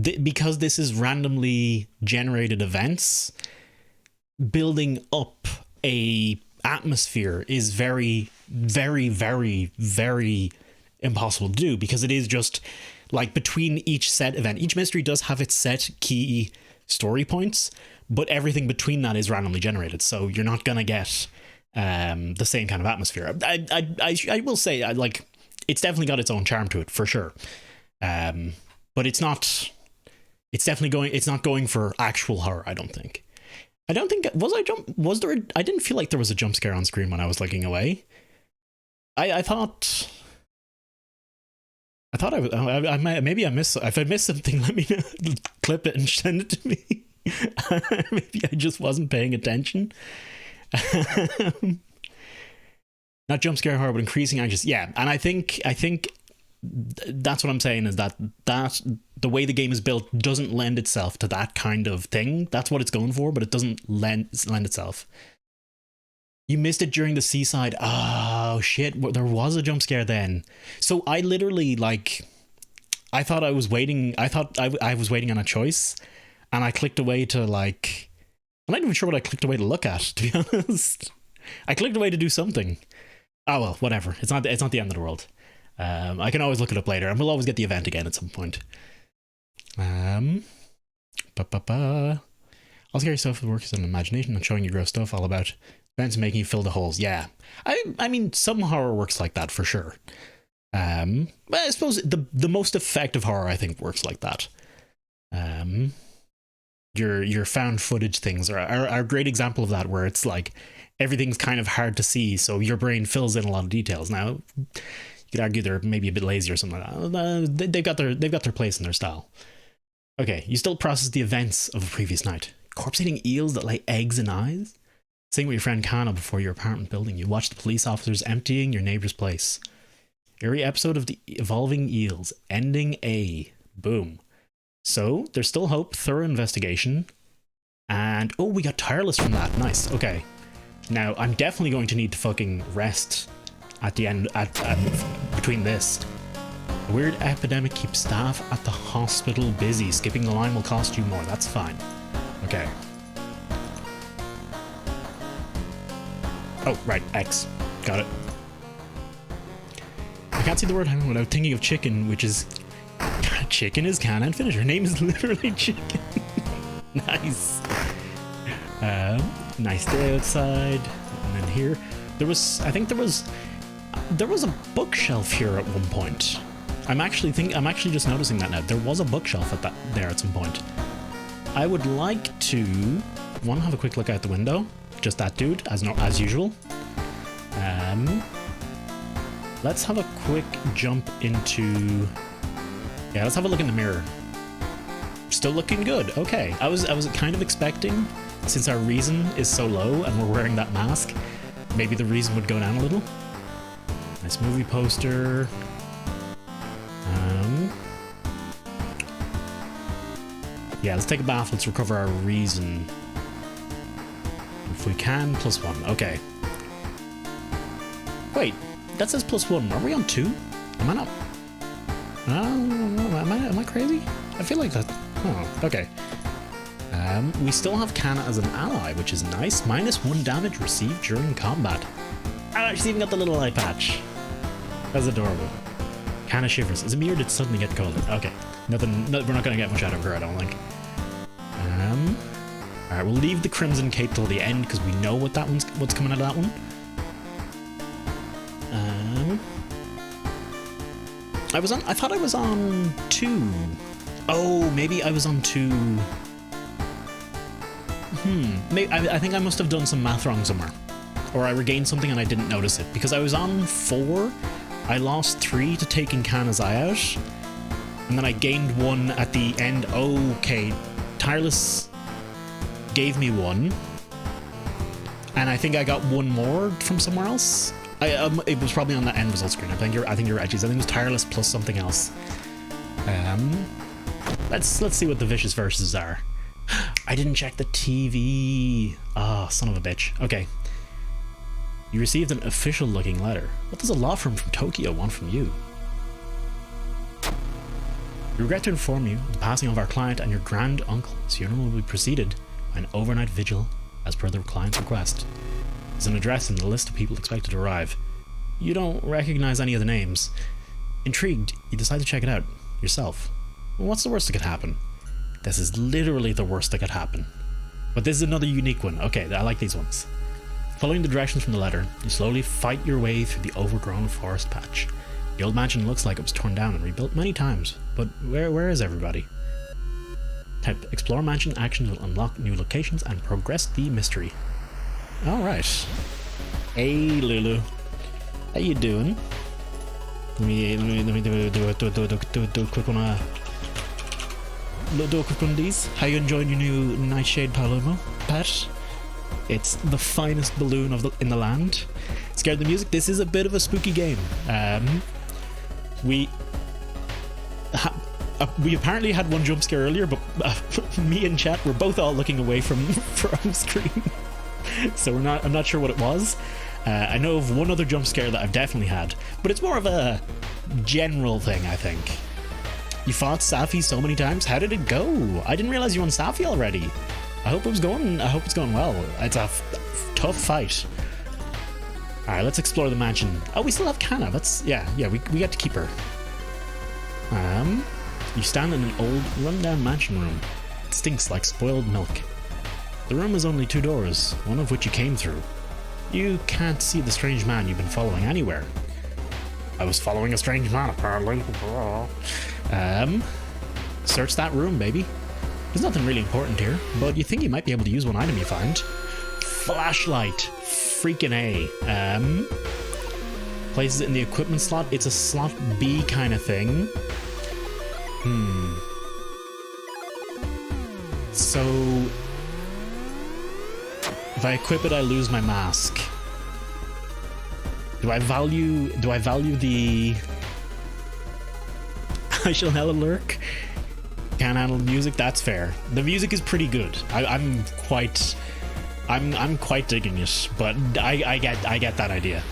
because this is randomly generated events, building up a atmosphere is very, very, very, very impossible to do, because it is just like between each set event. Each mystery does have its set key story points, but everything between that is randomly generated, so you're not gonna get the same kind of atmosphere. I will say, like, it's definitely got its own charm to it for sure, but it's not. It's definitely going. It's not going for actual horror. I don't think. Was there? I didn't feel like there was a jump scare on screen when I was looking away. I thought. Maybe I missed. If I missed something, let me know. Clip it and send it to me. Maybe I just wasn't paying attention. Not jump scare horror, but increasing anxious. Yeah, and I think that's what I'm saying, is that the way the game is built doesn't lend itself to that kind of thing. That's what it's going for, but it doesn't lend itself. You missed it during the seaside. Oh shit, there was a jump scare then. So I literally, like, I thought I was waiting. I thought I was waiting on a choice, and I clicked away to, like, I'm not even sure what I clicked away to look at, to be honest. I clicked away to do something. Oh well, whatever. It's not the end of the world. I can always look it up later, and we'll always get the event again at some point. I'll scare yourself with works in imagination and showing you gross stuff all about events making you fill the holes. Yeah, I mean, some horror works like that for sure. But I suppose the most effective horror, I think, works like that. Your found footage things are a great example of that, where it's like everything's kind of hard to see, so your brain fills in a lot of details. Now, you could argue they're maybe a bit lazy or something like that. They've got their place in their style. Okay, you still process the events of a previous night. Corpse-eating eels that lay eggs in eyes? Sitting with your friend Kana before your apartment building, you watch the police officers emptying your neighbor's place. Eerie episode of the evolving eels. Ending A. Boom. So, there's still hope, thorough investigation, and oh, we got tireless from that. Nice, okay. Now, I'm definitely going to need to fucking rest at the end, between this. A weird epidemic keeps staff at the hospital busy. Skipping the line will cost you more. That's fine. Okay. Oh, right. X. Got it. I can't see the word hang without thinking of chicken, which is... Chicken is can and finish. Her name is literally Chicken. Nice. Nice day outside. And then here, there was... I think there was a bookshelf here at one point. I'm actually just noticing that now. There was a bookshelf there at some point. I would like to have a quick look out the window. Just that dude, as usual. Let's have a quick jump into... Yeah, let's have a look in the mirror. Still looking good. Okay. I was kind of expecting, since our reason is so low and we're wearing that mask, maybe the reason would go down a little. Nice movie poster. Yeah, let's take a bath. Let's recover our reason. If we can, +1. Okay. Wait, that says +1. Are we on 2? Am I not? Am I crazy? I feel like that. Oh, okay. We still have Kana as an ally, which is nice. -1 damage received during combat. Ah, she's even got the little eye patch. That's adorable. Kana shivers. Is it me or did it suddenly get colder? Okay. Nothing. No, we're not going to get much out of her, I don't think. Alright, we'll leave the Crimson Cape till the end because we know what's coming out of that one. I thought I was on 2. Oh, maybe I was on 2. Maybe I think I must have done some math wrong somewhere. Or I regained something and I didn't notice it. Because I was on 4, I lost 3 to taking Kana's eye out. And then I gained 1 at the end. Okay, Tireless gave me 1. And I think I got 1 more from somewhere else. It was probably on the end result screen. I think you're right, Jeez. I think it was Tireless plus something else. Let's see what the vicious verses are. I didn't check the TV. Ah, son of a bitch. Okay. You received an official looking letter. What does a law firm from Tokyo want from you? We regret to inform you of the passing of our client and your grand uncle's funeral will be preceded by an overnight vigil as per the client's request. There's an address in the list of people expected to arrive. You don't recognize any of the names. Intrigued, you decide to check it out yourself. Well, what's the worst that could happen? This is literally the worst that could happen. But this is another unique one. Okay, I like these ones. Following the directions from the letter, you slowly fight your way through the overgrown forest patch. The old mansion looks like it was torn down and rebuilt many times, but where is everybody? Type Explore Mansion actions will unlock new locations and progress the mystery. Alright. Hey Lulu. How you doing? Let me do a quick one. Do a quick one of these. How you enjoying your new Nightshade Palomo pet? It's the finest balloon in the land. Scared the music. This is a bit of a spooky game. We apparently had one jump scare earlier, but me and chat were both all looking away from screen. So I'm not sure what it was. I know of one other jump scare that I've definitely had, but it's more of a general thing, I think. You fought Safi so many times. How did it go? I didn't realize you won Safi already. I hope it's going well. It's a tough fight. Alright, let's explore the mansion. Oh, we still have Kana. We get to keep her. You stand in an old, run-down mansion room. It stinks like spoiled milk. The room has only 2 doors, one of which you came through. You can't see the strange man you've been following anywhere. I was following a strange man, apparently. Search that room, baby. There's nothing really important here, but you think you might be able to use one item you find. Flashlight. Freaking A. Places it in the equipment slot. It's a slot B kind of thing. So if I equip it, I lose my mask. Do I value the I shall hella lurk? Can't handle music? That's fair. The music is pretty good. I'm quite digging it, but I get that idea.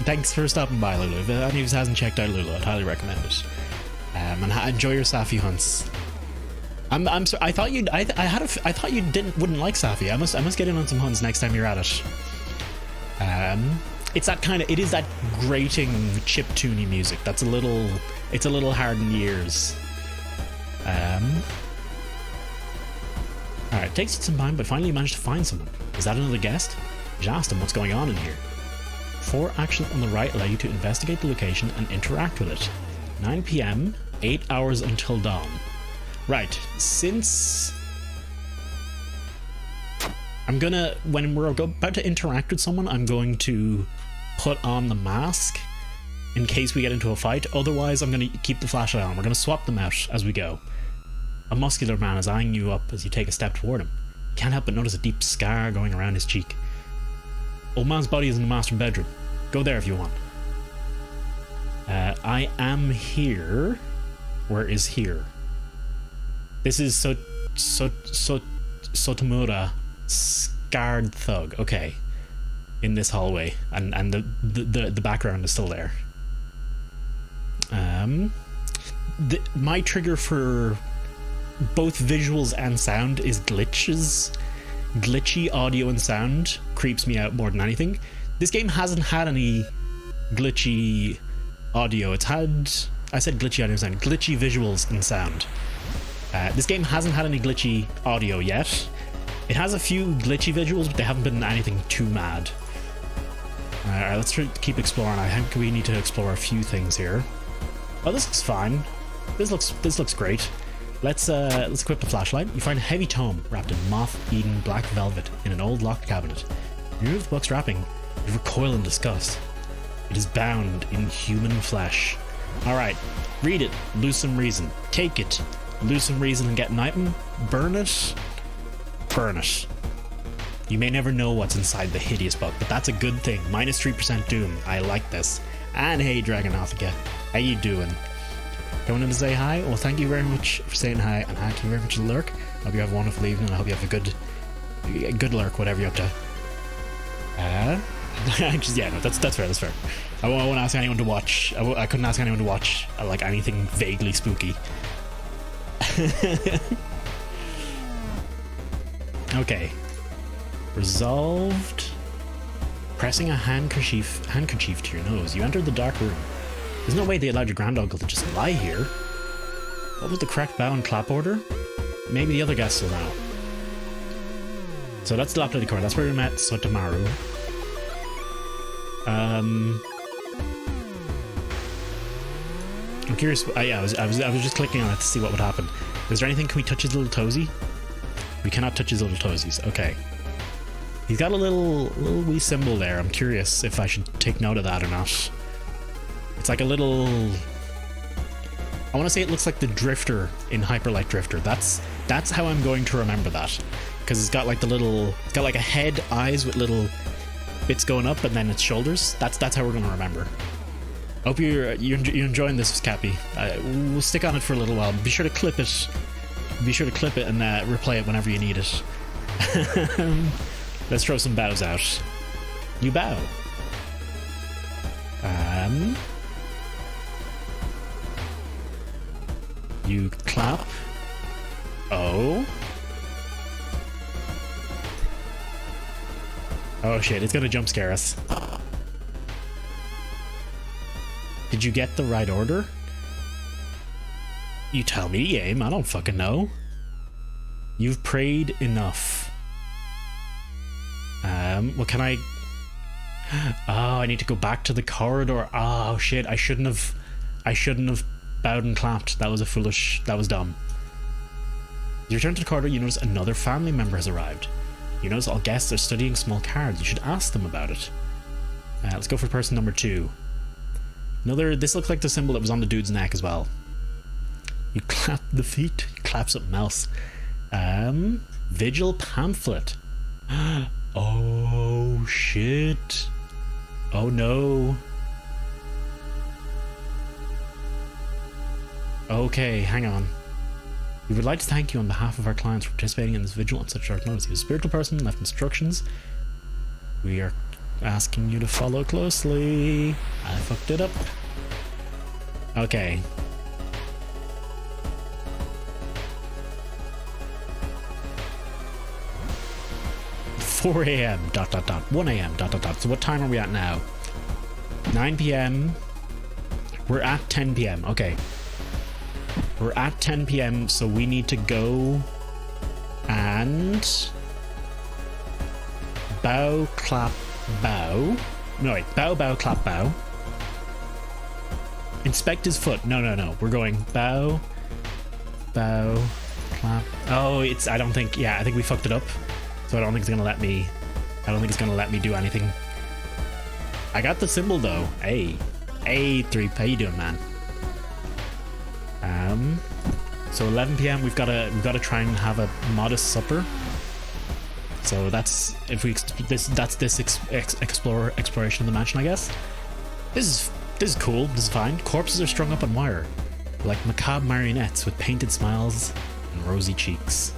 Thanks for stopping by, Lulu. If any of you hasn't checked out Lulu, I'd highly recommend it. And enjoy your Safi hunts. I'm sorry. I thought I thought you wouldn't like Safi. I must get in on some hunts next time you're at it. It's that kind of, it is that grating chiptune music. That's it's a little hard in the ears. Alright, it takes some time, but finally you managed to find someone. Is that another guest? You should ask them what's going on in here. 4 actions on the right allow you to investigate the location and interact with it. 9 PM, 8 hours until dawn. Right, since I'm gonna, when we're about to interact with someone, I'm going to put on the mask in case we get into a fight. Otherwise, I'm gonna keep the flashlight on. We're gonna swap them out as we go. A muscular man is eyeing you up as you take a step toward him. You can't help but notice a deep scar going around his cheek. Old man's body is in the master bedroom. Go there if you want. I am here. Where is here? This is Sotomura, scarred thug. Okay, in this hallway, and the background is still there. My trigger for both visuals and sound is glitches. Glitchy audio and sound creeps me out more than anything. This game hasn't had any glitchy audio. It's had, I said glitchy audio and sound, glitchy visuals and sound. This game hasn't had any glitchy audio yet. It has a few glitchy visuals, but they haven't been anything too mad. Alright, let's keep exploring. I think we need to explore a few things here. Oh, this looks fine. This looks great. Let's equip the flashlight. You find a heavy tome wrapped in moth-eaten black velvet in an old locked cabinet. You remove the book's wrapping. You recoil in disgust. It is bound in human flesh. Alright, read it. Lose some reason. Take it. Lose some reason and get an item. Burn it. Burn it. You may never know what's inside the hideous book, but that's a good thing. Minus 3% doom. I like this. And hey, Dragonautica. How you doing? Going in to say hi? Well, thank you very much for saying hi, and thank you very much for the lurk. I hope you have a wonderful evening, and I hope you have a good lurk, whatever you're up to. Just, yeah, no, that's fair, that's fair. I won't ask anyone to watch. I couldn't ask anyone to watch like anything vaguely spooky. Okay. Resolved. Pressing a handkerchief to your nose, you enter the dark room. There's no way they allowed your granduncle to just lie here. What was the correct bow and clap order? Maybe the other guests will know. So that's the Dilapidated Court. That's where we met Sotomaru. I'm curious. Yeah, I was just clicking on it to see what would happen. Is there anything? Can we touch his little toesy? We cannot touch his little toesies. Okay. He's got a little wee symbol there. I'm curious if I should take note of that or not. It's like a little... I want to say it looks like the Drifter in Hyper Light Drifter. That's how I'm going to remember that. Because it's got like the little... It's got like a head, eyes with little bits going up, and then its shoulders. That's how we're going to remember. I hope you're enjoying this, Cappy. We'll stick on it for a little while. Be sure to clip it. Be sure to clip it and replay it whenever you need it. Let's throw some bows out. You bow. You clap. Oh. Oh shit, it's gonna jump scare us. Did you get the right order? You tell me, Aim. I don't fucking know. You've prayed enough. What can I... Oh, I need to go back to the corridor. Oh shit, I shouldn't have bowed and clapped. That was dumb. You return to the corridor, you notice another family member has arrived. You notice all guests are studying small cards. You should ask them about it. Let's go for person number 2. This looks like the symbol that was on the dude's neck as well. You clap the feet. You clap something else. Vigil pamphlet. Oh shit. Oh no. Okay, hang on. We would like to thank you on behalf of our clients for participating in this vigil on such short notice. He was a spiritual person, left instructions. We are asking you to follow closely. I fucked it up. Okay. "4 a.m. ... 1 a.m. ... So what time are we at now? 9 p.m. We're at 10 p.m. Okay. We're at 10 p.m. So we need to go and bow, clap, bow. No, wait. Bow, bow, clap, bow. Inspect his foot. No. We're going bow, bow, clap. Oh, it's, I don't think, yeah, I think we fucked it up. So I don't think it's gonna let me, do anything. I got the symbol though. Hey, 3, how you doing, man? So 11 p.m. we've got to try and have a modest supper. So that's exploration of the mansion, I guess. This is cool. This is fine. Corpses are strung up on wire, like macabre marionettes with painted smiles and rosy cheeks.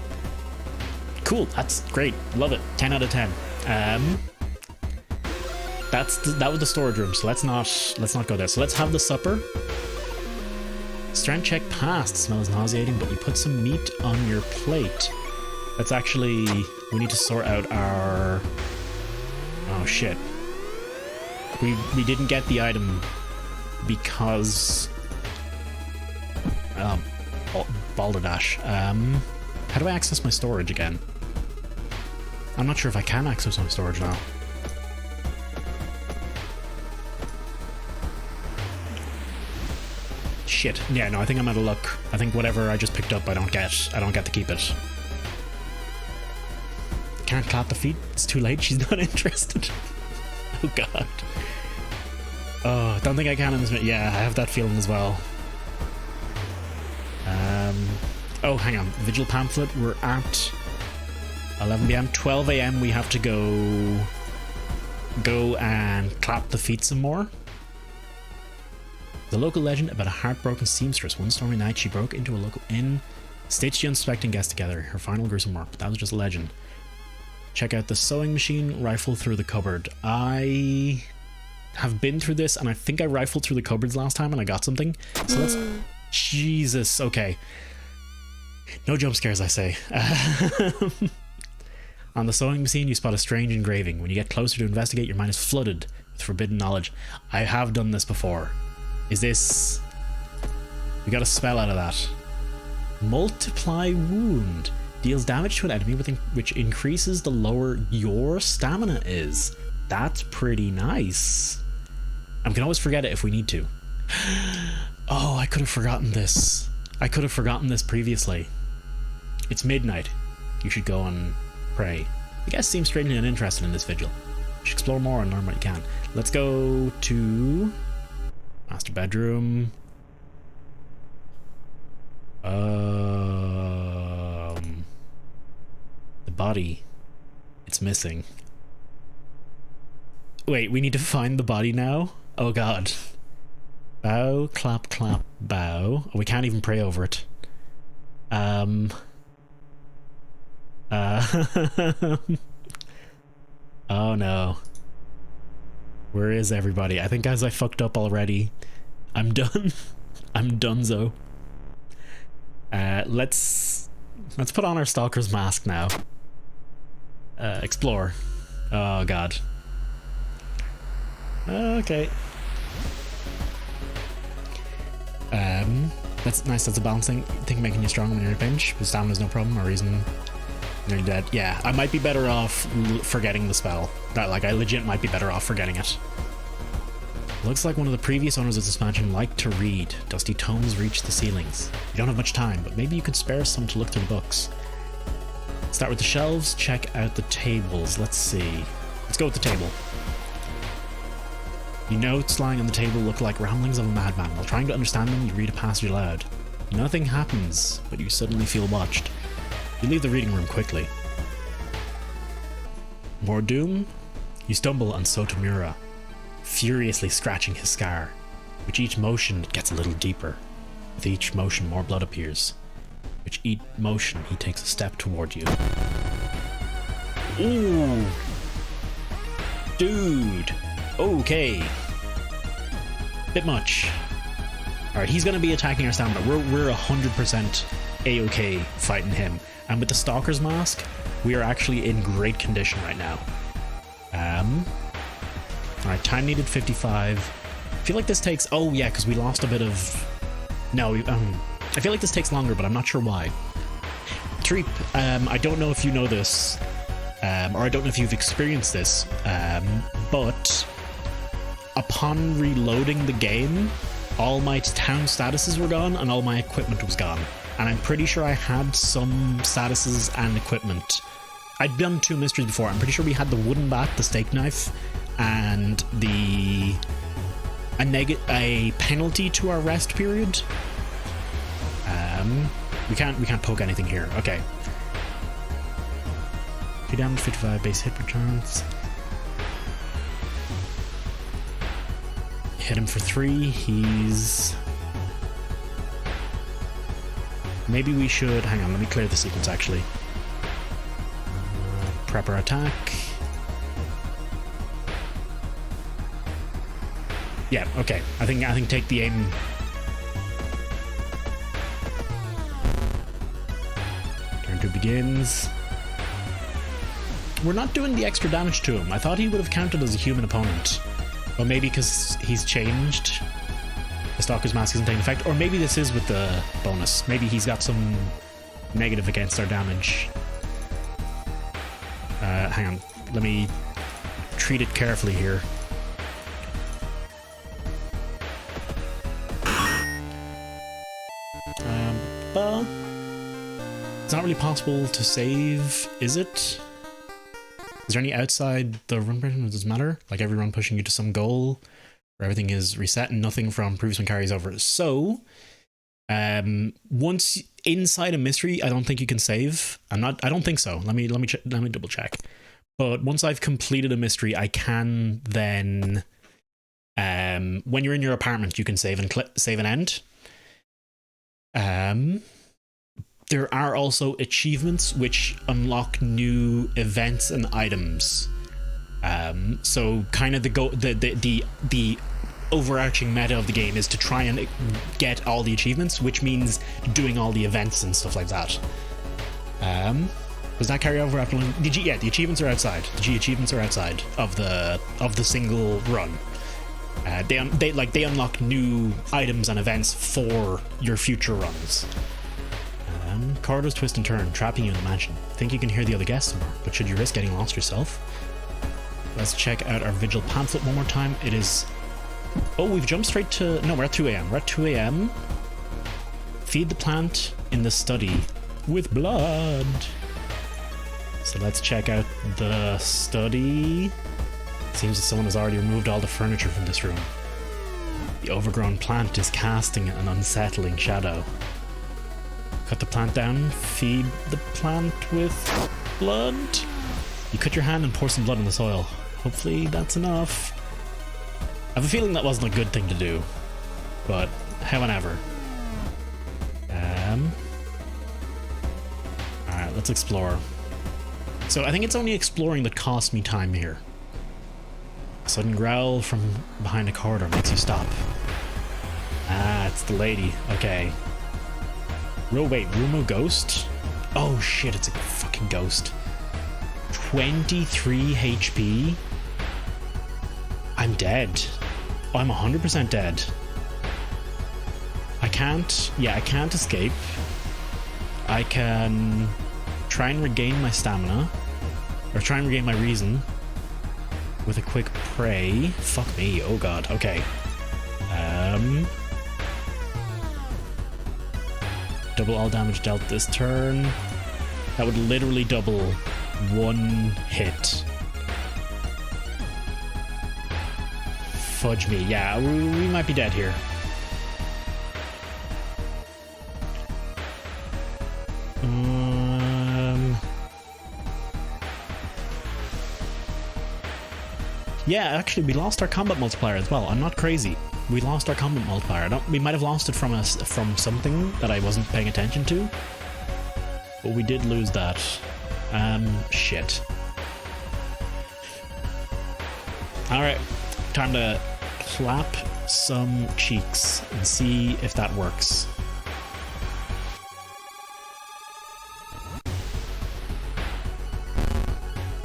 Cool. That's great. Love it. 10 out of 10. That was the storage room. So let's not go there. So let's have the supper. Strength check passed. Smells nauseating, but you put some meat on your plate. That's actually, we need to sort out our, oh shit. We didn't get the item because Balderdash. How do I access my storage again? I'm not sure if I can access my storage now. Shit. Yeah, no, I think I'm out of luck. I think whatever I just picked up, I don't get to keep it. Can't clap the feet. It's too late. She's not interested. Oh god. Oh, don't think I can in this minute. Yeah, I have that feeling as well. Oh, hang on. Vigil pamphlet. We're at 11 p.m. 12 a.m. we have to go and clap the feet some more. The local legend about a heartbroken seamstress. One stormy night, she broke into a local inn, stitched the unsuspecting guests together. Her final gruesome work, but that was just a legend. Check out the sewing machine, rifle through the cupboard. I have been through this, and I think I rifled through the cupboards last time and I got something. So let's... Jesus, okay. No jump scares, I say. On the sewing machine, you spot a strange engraving. When you get closer to investigate, your mind is flooded with forbidden knowledge. I have done this before. Is this... We got a spell out of that. Multiply wound. Deals damage to an enemy which increases the lower your stamina is. That's pretty nice. I can always forget it if we need to. Oh, I could have forgotten this. I could have forgotten this previously. It's midnight. You should go and pray. The guests seem strangely uninterested in this vigil. You should explore more and learn what you can. Let's go to... master bedroom. The body. It's missing. Wait, we need to find the body now? Oh god. Bow, clap, clap, bow. Oh, we can't even pray over it. Oh no. Where is everybody? I think guys I fucked up already. I'm done. I'm donezo. Let's put on our stalker's mask now. Explore. Oh god. Okay. That's nice. That's a balancing thing, making you strong when you're in a pinch. But stamina's no problem or reason you're dead. Yeah, I might be better off forgetting the spell. That, like, I legit might be better off forgetting it. Looks like one of the previous owners of this mansion liked to read. Dusty tomes reach the ceilings. You don't have much time, but maybe you could spare some to look through the books. Start with the shelves, check out the tables. Let's see. Let's go with the table. The notes lying on the table look like ramblings of a madman. While trying to understand them, you read a passage aloud. Nothing happens, but you suddenly feel watched. You leave the reading room quickly. More doom? You stumble on Sotomura, furiously scratching his scar. With each motion, it gets a little deeper. With each motion, more blood appears. With each motion, he takes a step toward you. Ooh! Dude. Okay. Bit much. Alright, he's gonna be attacking our stamina. We're 100% A-okay fighting him. And with the Stalker's Mask, we are actually in great condition right now. Alright, time needed 55. I feel like this takes... Oh, yeah, because we lost a bit of... No, I feel like this takes longer, but I'm not sure why. Treep, I don't know if you know this, or I don't know if you've experienced this, but upon reloading the game, all my town statuses were gone and all my equipment was gone. And I'm pretty sure I had some statuses and equipment. I'd done 2 mysteries before. I'm pretty sure we had the wooden bat, the steak knife, and a penalty to our rest period. We can't poke anything here. Okay. 2 damage, 55 base hit returns. Hit him for 3. He's... Maybe we should... Hang on, let me clear the sequence actually. Prep our attack. Yeah, okay. I think take the aim. Turn 2 begins. We're not doing the extra damage to him. I thought he would have counted as a human opponent. But maybe because he's changed, the Stalker's Mask isn't taking effect. Or maybe this is with the bonus. Maybe he's got some negative against our damage. Hang on. Let me treat it carefully here. But it's not really possible to save, is it? Is there any outside the run version? Does it matter? Like every run pushing you to some goal where everything is reset and nothing from previous one carries over. So, once inside a mystery, I don't think you can save. I don't think so. Let me double check. But once I've completed a mystery, I can then, when you're in your apartment, you can save and end. There are also achievements which unlock new events and items. So kind of the overarching meta of the game is to try and get all the achievements, which means doing all the events and stuff like that. Does that carry over after? Yeah, the achievements are outside. The achievements are outside of the single run. They unlock new items and events for your future runs. Corridors twist and turn, trapping you in the mansion. Think you can hear the other guests more, but should you risk getting lost yourself? Let's check out our Vigil pamphlet one more time. It is... Oh, we've jumped straight to... No, we're at 2 a.m. We're at 2 a.m. Feed the plant in the study with blood. So let's check out the study. Seems that someone has already removed all the furniture from this room. The overgrown plant is casting an unsettling shadow. Cut the plant down, feed the plant with blood. You cut your hand and pour some blood in the soil. Hopefully that's enough. I have a feeling that wasn't a good thing to do, but however. Alright, let's explore. So I think it's only exploring that costs me time here. A sudden growl from behind a corridor makes you stop. Ah, it's the lady. Okay. Wait, Rumo Ghost? Oh shit, it's a fucking ghost. 23 HP? I'm dead. Oh, I'm 100% dead. I can't escape. I can try and regain my stamina. Or try and regain my reason. With a quick pray. Fuck me, oh god, okay. Double all damage dealt this turn. That would literally double 1 hit. Fudge me. Yeah, we might be dead here. Yeah, actually, we lost our combat multiplier as well. I'm not crazy. We lost our combat multiplier. We might have lost it from something that I wasn't paying attention to, but we did lose that. Shit. Alright, time to clap some cheeks and see if that works.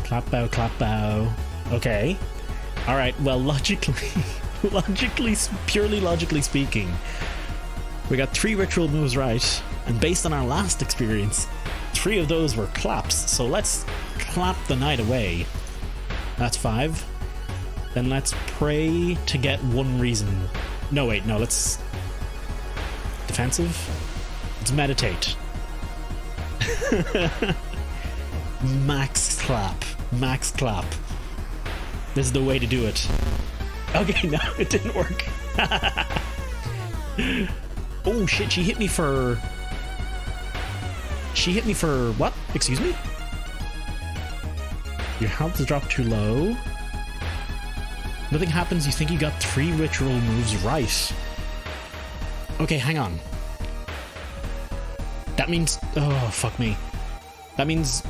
Clap bow. Okay. Alright, well, purely logically speaking, we got 3 ritual moves right, and based on our last experience, 3 of those were claps, so let's clap the night away. That's 5. Then let's pray to get 1 reason. No, wait, no, let's... Defensive? Let's meditate. Max clap. Max clap. This is the way to do it. Okay, no, it didn't work. Oh shit, she hit me for what? Excuse me? Your health has dropped too low. Nothing happens, you think you got 3 ritual moves right. Okay, hang on. That means... Oh, fuck me. That means...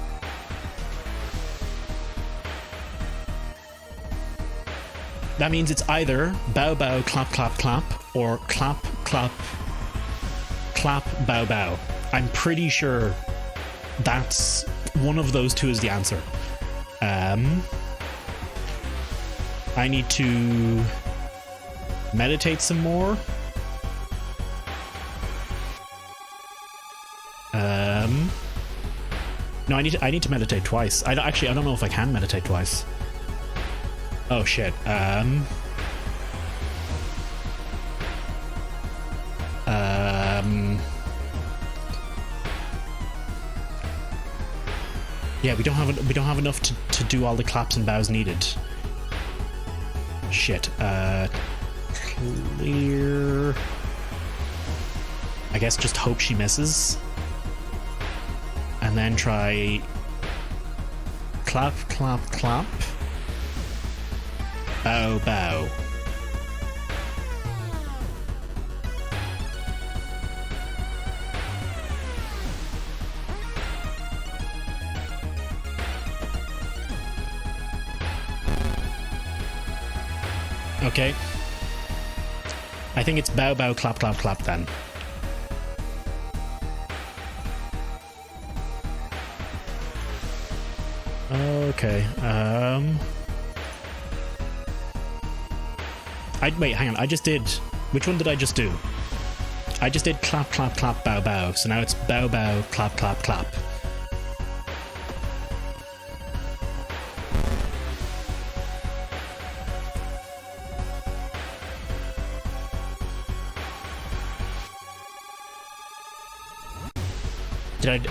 That means it's either bow bow clap clap clap or clap clap clap bow bow. I'm pretty sure that's one of those 2 is the answer. I need to meditate some more. No, I need to meditate twice. I don't know if I can meditate twice. Oh shit. Yeah, we don't have enough to do all the claps and bows needed. Shit. Clear. I guess just hope she misses. And then try clap, clap, clap. Bow, bow. Okay. I think it's bow, bow, clap, clap, clap then. Okay, wait, hang on, I just did... Which one did I just do? I just did clap, clap, clap, bow, bow, so now it's bow, bow, clap, clap, clap.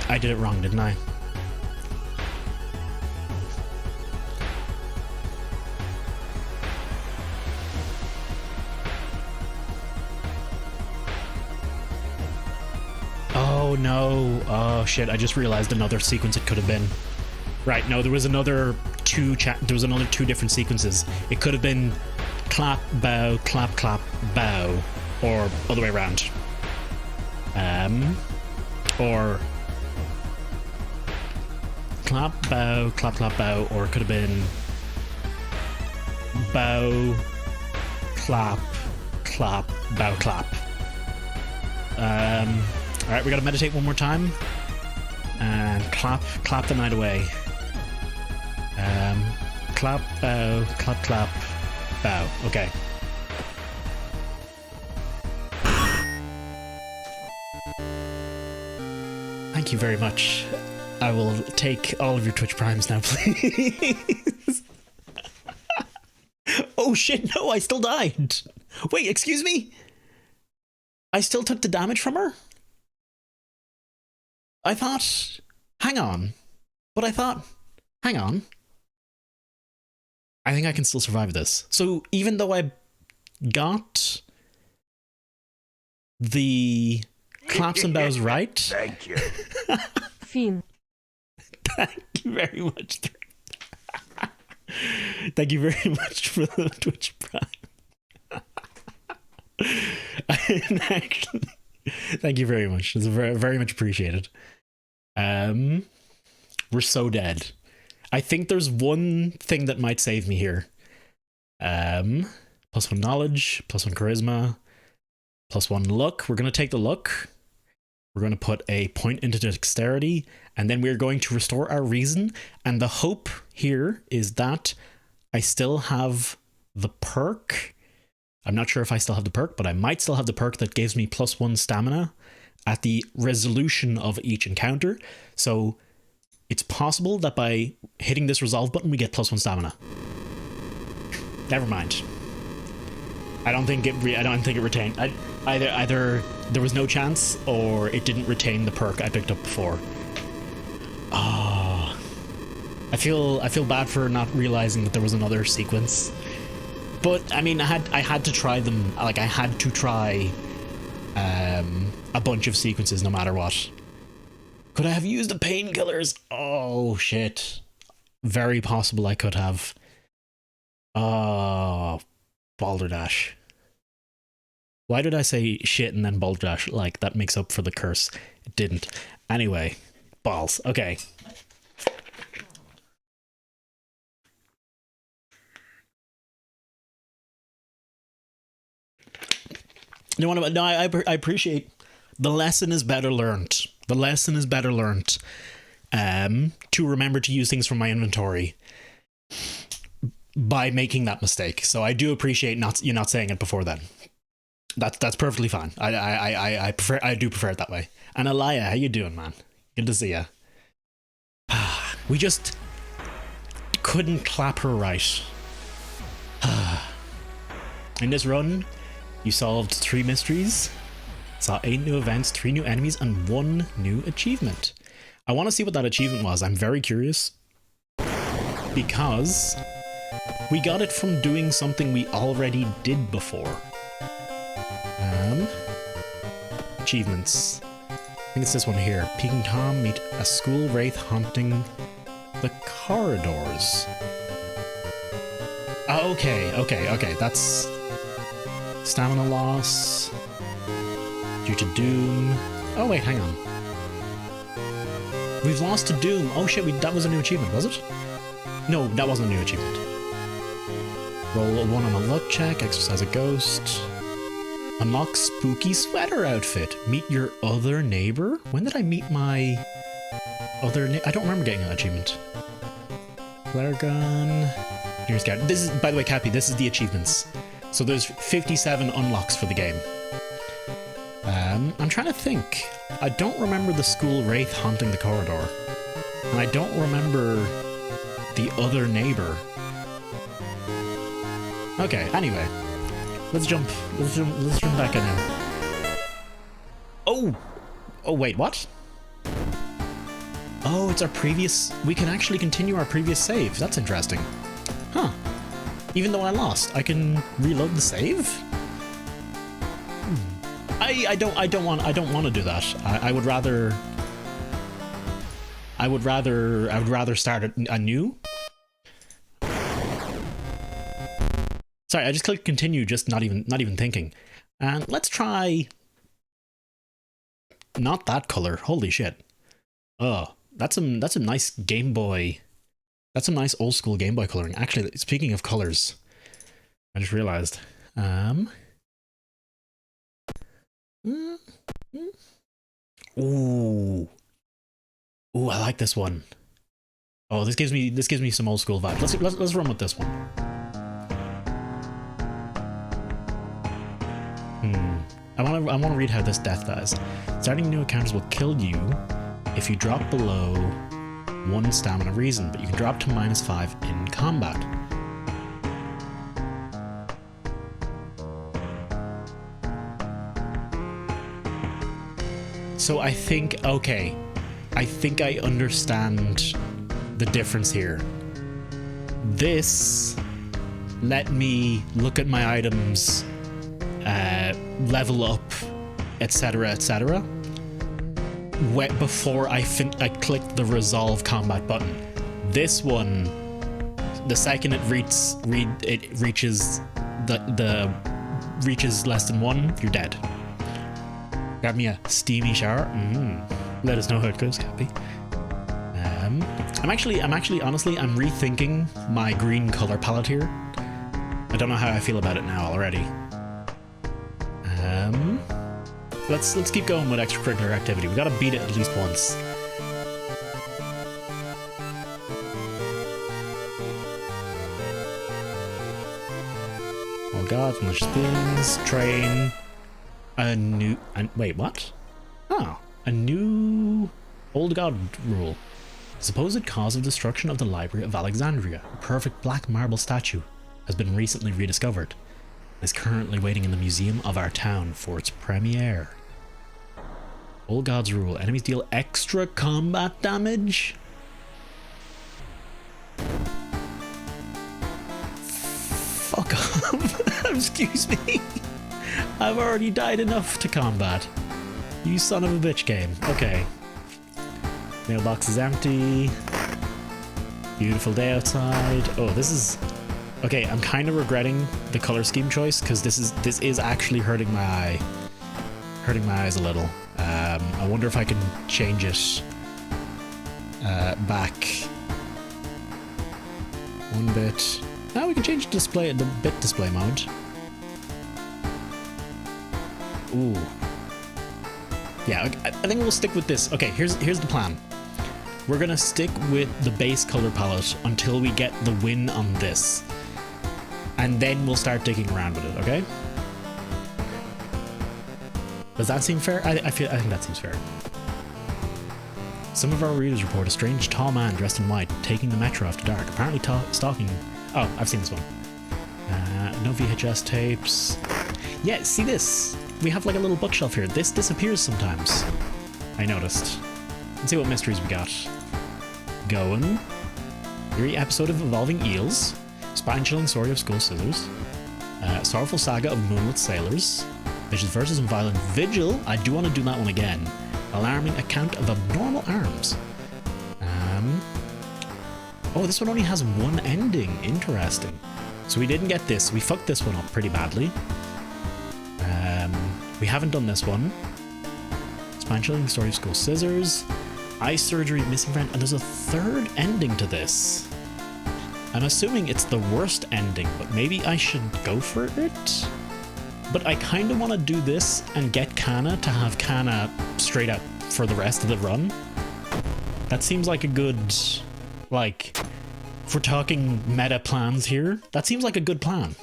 I did it wrong, didn't I? Oh no. Oh shit, I just realized another sequence it could have been. Right, no, there was another 2 different sequences. It could have been clap, bow, clap, clap, bow, or other way around. Or clap, bow, clap, clap, bow, or it could have been bow, clap, clap, bow, clap. Alright, we gotta meditate one more time. And clap the night away. Clap, bow, clap, clap, bow. Okay. Thank you very much. I will take all of your Twitch Primes now, please. Oh shit, no, I still died. Wait, excuse me? I still took the damage from her? I thought... Hang on. But I thought... Hang on. I think I can still survive this. So even though I got the claps and bows right... Thank you. Finn. Thank you very much. Thank you very much for the Twitch Prime. Actually, thank you very much. It's very, very much appreciated. We're so dead. I think there's one thing that might save me here. +1 knowledge, +1 charisma, +1 luck. We're going to take the luck. We're going to put a point into dexterity, and then we're going to restore our reason. And the hope here is that I still have the perk. I'm not sure if I still have the perk, but I might still have the perk that gives me +1 stamina at the resolution of each encounter. So it's possible that by hitting this resolve button, we get +1 stamina. Never mind. I don't think it retained. Either there was no chance, or it didn't retain the perk I picked up before. Oh, I feel bad for not realizing that there was another sequence. But I mean, I had to try them. Like, I had to try a bunch of sequences, no matter what. Could I have used the painkillers? Oh shit! Very possible I could have. Oh, Balderdash. Why did I say shit and then Balderdash? Like, that makes up for the curse. It didn't. Anyway, balls. Okay. No, I appreciate the lesson is better learned. The lesson is better learned. To remember to use things from my inventory by making that mistake. So I do appreciate you not saying it before then. That's perfectly fine. I do prefer it that way. And Elia, how you doing, man? Good to see you. We just couldn't clap her right. In this run, you solved 3 mysteries, saw 8 new events, 3 new enemies, and 1 new achievement. I want to see what that achievement was. I'm very curious, because we got it from doing something we already did before. Achievements. I think it's this one here. Peking Tom meet a school wraith haunting the corridors. Oh, okay. That's stamina loss due to Doom. Oh wait, hang on. We've lost to Doom. Oh shit, that was a new achievement, was it? No, that wasn't a new achievement. Roll a 1 on a luck check, exercise a ghost. Unlock spooky sweater outfit. Meet your other neighbor? When did I meet my other neighbor? I don't remember getting an achievement. Flare gun. Near scout. This is, by the way, Cappy, this is the achievements. So there's 57 unlocks for the game. I'm trying to think. I don't remember the school wraith haunting the corridor. And I don't remember the other neighbor. Okay, anyway. Let's jump back in now. Oh, wait, what? Oh, it's our previous... We can actually continue our previous save. That's interesting. Huh. Even though I lost, I can reload the save? I don't want to do that. I would rather start anew. Sorry, I just clicked continue, just not even thinking. And let's try not that color. Holy shit. Oh, that's some nice Game Boy. That's some nice old school Game Boy coloring. Actually, speaking of colors, I just realized. Ooh, I like this one. Oh, this gives me some old school vibes. Let's run with this one. I want to read how this death dies. Starting new encounters will kill you if you drop below 1 stamina reason, but you can drop to -5 in combat. So I think I understand the difference here. This let me look at my items, level up, etc., etc. Before I clicked the resolve combat button. This one, the second it reaches reaches less than 1, you're dead. Grab me a steamy shower. Let us know how it goes, Cappy. I'm actually honestly, I'm rethinking my green color palette here. I don't know how I feel about it now already. Let's keep going with extracurricular activity. We gotta beat it at least once. Oh god, much spins, train. Wait, what? Oh, a new old god rule. Supposed cause of destruction of the Library of Alexandria, a perfect black marble statue, has been recently rediscovered and is currently waiting in the museum of our town for its premiere. Old God's rule. Enemies deal extra combat damage? Fuck off. Excuse me. I've already died enough to combat. You son of a bitch game. Okay. Mailbox is empty. Beautiful day outside. Oh, this is... Okay, I'm kind of regretting the color scheme choice because this is actually hurting my eye. Hurting my eyes a little. I wonder if I can change it back one bit. Now we can change the bit display mode. Ooh. Yeah, I think we'll stick with this. Okay, here's the plan. We're gonna stick with the base color palette until we get the win on this. And then we'll start digging around with it, okay? Does that seem fair? I think that seems fair. Some of our readers report a strange tall man dressed in white taking the metro after dark, apparently stalking... Oh, I've seen this one. No VHS tapes. Yeah, see this? We have like a little bookshelf here. This disappears sometimes. I noticed. Let's see what mysteries we got. Going. Eerie episode of Evolving Eels. Spine-chilling story of School Scissors. Sorrowful saga of Moonlit Sailors. Vicious versus and Violent Vigil. I do want to do that one again. Alarming account of abnormal arms. Oh, this one only has one ending. Interesting. So we didn't get this. We fucked this one up pretty badly. We haven't done this one. Spine-chilling story of School Scissors. Eye surgery, missing friend. And there's a third ending to this. I'm assuming it's the worst ending, but maybe I should go for it? But I kind of want to do this and get Kana to have Kana straight up for the rest of the run. That seems like a good, like, if we're talking meta plans here, that seems like a good plan.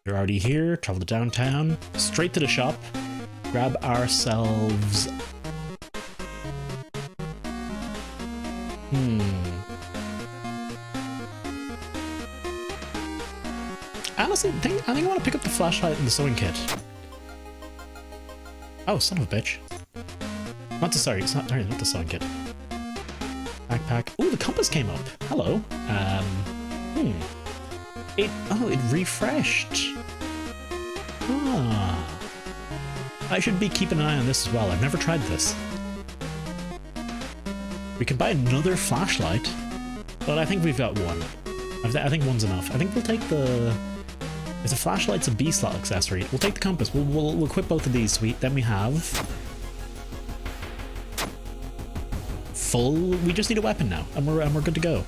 You're already here, travel to downtown, straight to the shop, grab ourselves... Honestly, I think I want to pick up the flashlight and the sewing kit. Oh, son of a bitch. Not the sewing kit. Backpack. Ooh, the compass came up. Hello. It refreshed. Ah. I should be keeping an eye on this as well. I've never tried this. We can buy another flashlight, but I think we've got one. I think one's enough. I think we'll take the... If the flashlight's a B-slot accessory, we'll take the compass. We'll equip both of these. Then we have... full... We just need a weapon now, and we're good to go.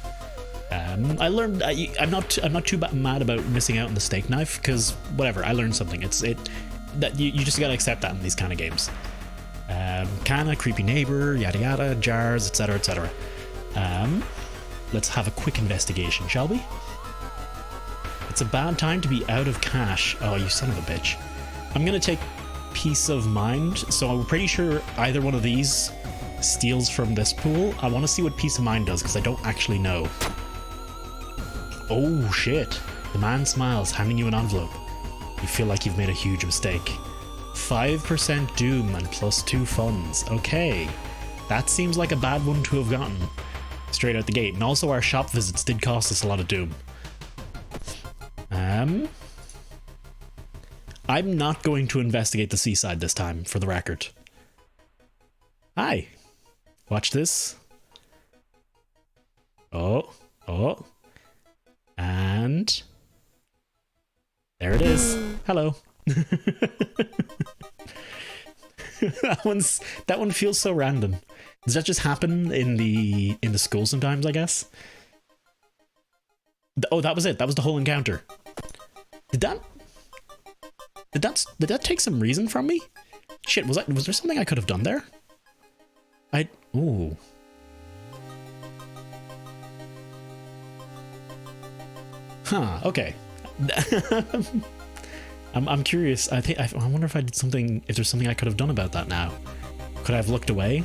I learned... I'm not too mad about missing out on the steak knife, because whatever, I learned something. That you just gotta accept that in these kind of games. Kana, creepy neighbor, yada yada, jars, etc, etc. Let's have a quick investigation, shall we? It's a bad time to be out of cash. Oh, you son of a bitch. I'm gonna take Peace of Mind, so I'm pretty sure either one of these steals from this pool. I want to see what Peace of Mind does, because I don't actually know. Oh shit. The man smiles, handing you an envelope. You feel like you've made a huge mistake. 5% doom and +2 funds. Okay. That seems like a bad one to have gotten straight out the gate. And also our shop visits did cost us a lot of doom. I'm not going to investigate the seaside this time, for the record. Hi. Watch this. Oh. And... there it is. Hello. That one feels so random. Does that just happen in the school sometimes, I guess? Oh, that was it. That was the whole encounter. Did that take some reason from me? Shit, was there something I could have done there? Ooh. Huh, okay. I'm curious. I wonder if I did something, if there's something I could have done about that now. Could I have looked away?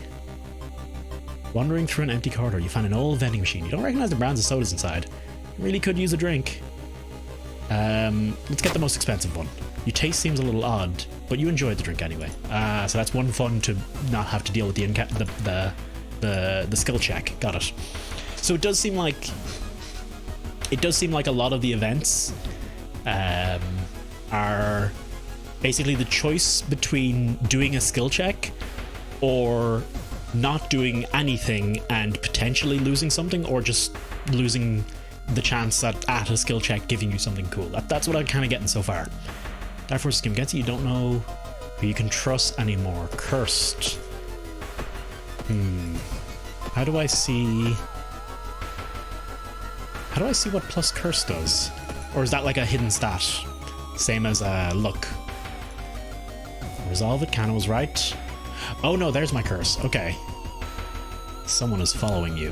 Wandering through an empty corridor, you find an old vending machine. You don't recognize the brands of sodas inside. You really could use a drink. Let's get the most expensive one. Your taste seems a little odd, but you enjoyed the drink anyway. So that's one fun to not have to deal with the skill check. Got it. So it does seem like a lot of the events are basically the choice between doing a skill check or not doing anything and potentially losing something, or just losing the chance at a skill check giving you something cool. That's what I'm kind of getting so far. Dark Forces Skim gets you don't know who you can trust anymore. Cursed. How do I see what plus curse does? Or is that like a hidden stat? Same as luck. Resolve it, Kana was right. Oh no, there's my curse. Okay. Someone is following you.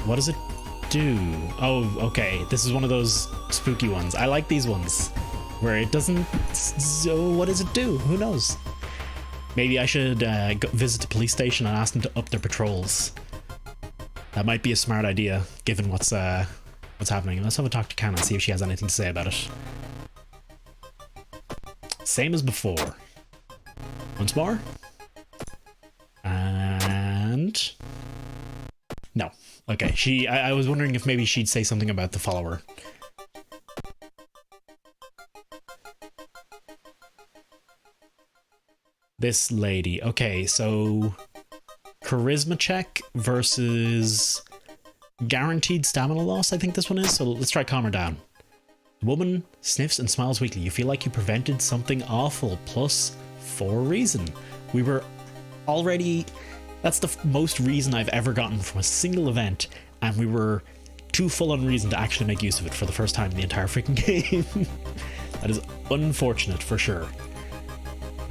What does it do? Oh, okay. This is one of those spooky ones. I like these ones where it doesn't... So what does it do? Who knows? Maybe I should go visit the police station and ask them to up their patrols. That might be a smart idea, given what's happening. Let's have a talk to Kana and see if she has anything to say about it. Same as before. Once more. And... no. Okay, I was wondering if maybe she'd say something about the follower. This lady. Okay, so... charisma check versus guaranteed stamina loss, I think this one is. So let's try calm her down. The woman sniffs and smiles weakly. You feel like you prevented something awful, plus 4 reason. We were already... that's the most reason I've ever gotten from a single event, and we were too full on reason to actually make use of it for the first time in the entire freaking game. That is unfortunate for sure.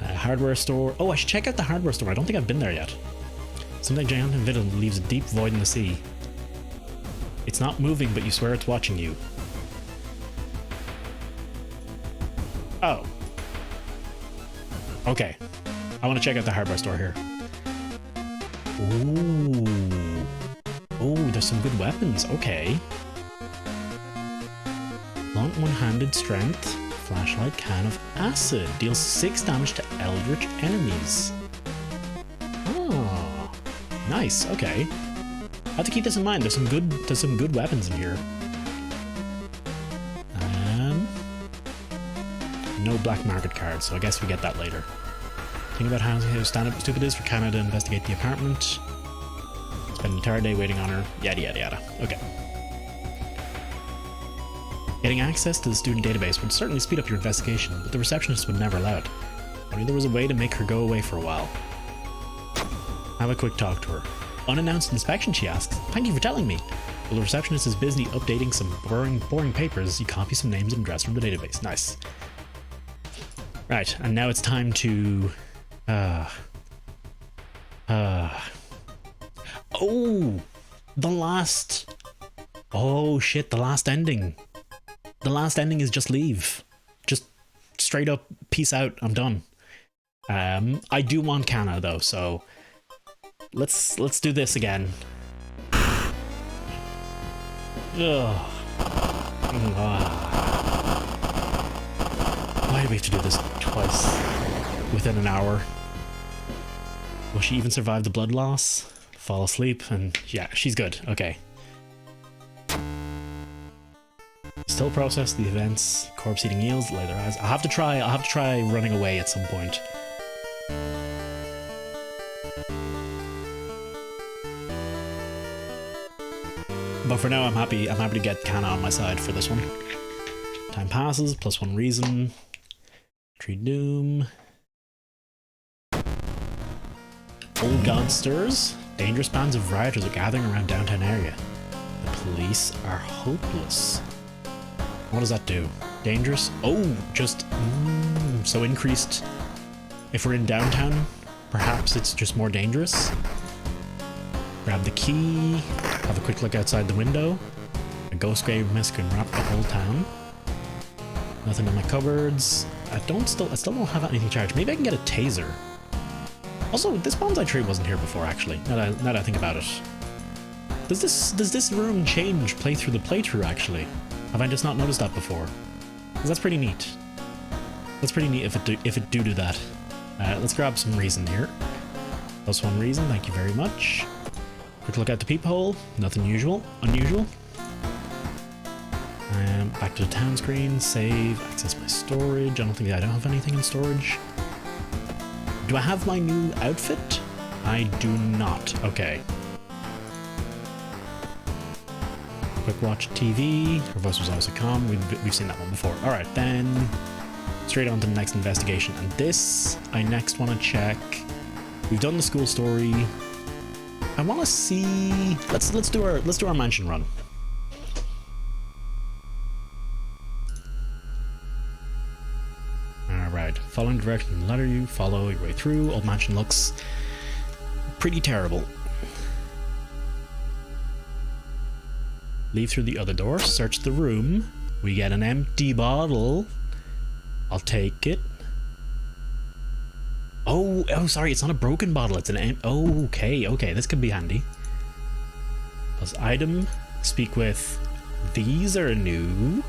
Hardware store. Oh, I should check out the hardware store. I don't think I've been there yet. Something giant and villain leaves a deep void in the sea. It's not moving, but you swear it's watching you. Oh. Okay. I want to check out the hardware store here. Ooh. Oh, there's some good weapons. Okay. Long one-handed strength. Flashlight can of acid. Deals 6 damage to eldritch enemies. Oh. Nice. Okay. I have to keep this in mind. There's some good weapons in here. No black market cards, so I guess we get that later. Think about how stupid it is for Kana to investigate the apartment. Spend an entire day waiting on her. Yada yada yada. Okay. Getting access to the student database would certainly speed up your investigation, but the receptionist would never allow it. Only there was a way to make her go away for a while. Have a quick talk to her. Unannounced inspection, she asks. Thank you for telling me. While the receptionist is busy updating some boring papers, you copy some names and address from the database. Nice. Right, and now it's time to... Oh, the last... Oh shit, the last ending. The last ending is just leave. Just straight up, peace out, I'm done. I do want Kana though, so... Let's do this again. Ugh. Why do we have to do this twice within an hour? Will she even survive the blood loss? Fall asleep, and yeah, she's good. Okay. Still process the events. Corpse eating eels, lay their eyes. I'll have to try running away at some point. But for now, I'm happy to get Kana on my side for this one. Time passes, plus 1 reason. Tree Doom. Old God stirs. Dangerous bands of rioters are gathering around downtown area. The police are hopeless. What does that do? Dangerous? Oh, just... so increased... If we're in downtown, perhaps it's just more dangerous. Grab the key. Have a quick look outside the window. A ghost grave mist can wrap the whole town. Nothing in my cupboards. I still don't have anything charged. Maybe I can get a taser. Also, this bonsai tree wasn't here before, actually. Now that I think about it. Does this room change playthrough the playthrough, actually? Have I just not noticed that before? Because that's pretty neat. That's pretty neat if it do that. Let's grab some reason here. +1 reason, thank you very much. Quick look at the peephole. Nothing unusual. Back to the town screen. Save. Access my storage. I don't have anything in storage. Do I have my new outfit? I do not. Okay. Quick watch TV. Her voice was always a calm. We've seen that one before. Alright, then straight on to the next investigation. And this, I next want to check. We've done the school story. I want to see... Let's do our mansion run. Alright, following direction in the letter you follow your way through. Old mansion looks pretty terrible. Leave through the other door, search the room. We get an empty bottle. I'll take it. Oh, sorry, it's not a broken bottle, it's an okay, this could be handy. Plus item, speak with, these are new.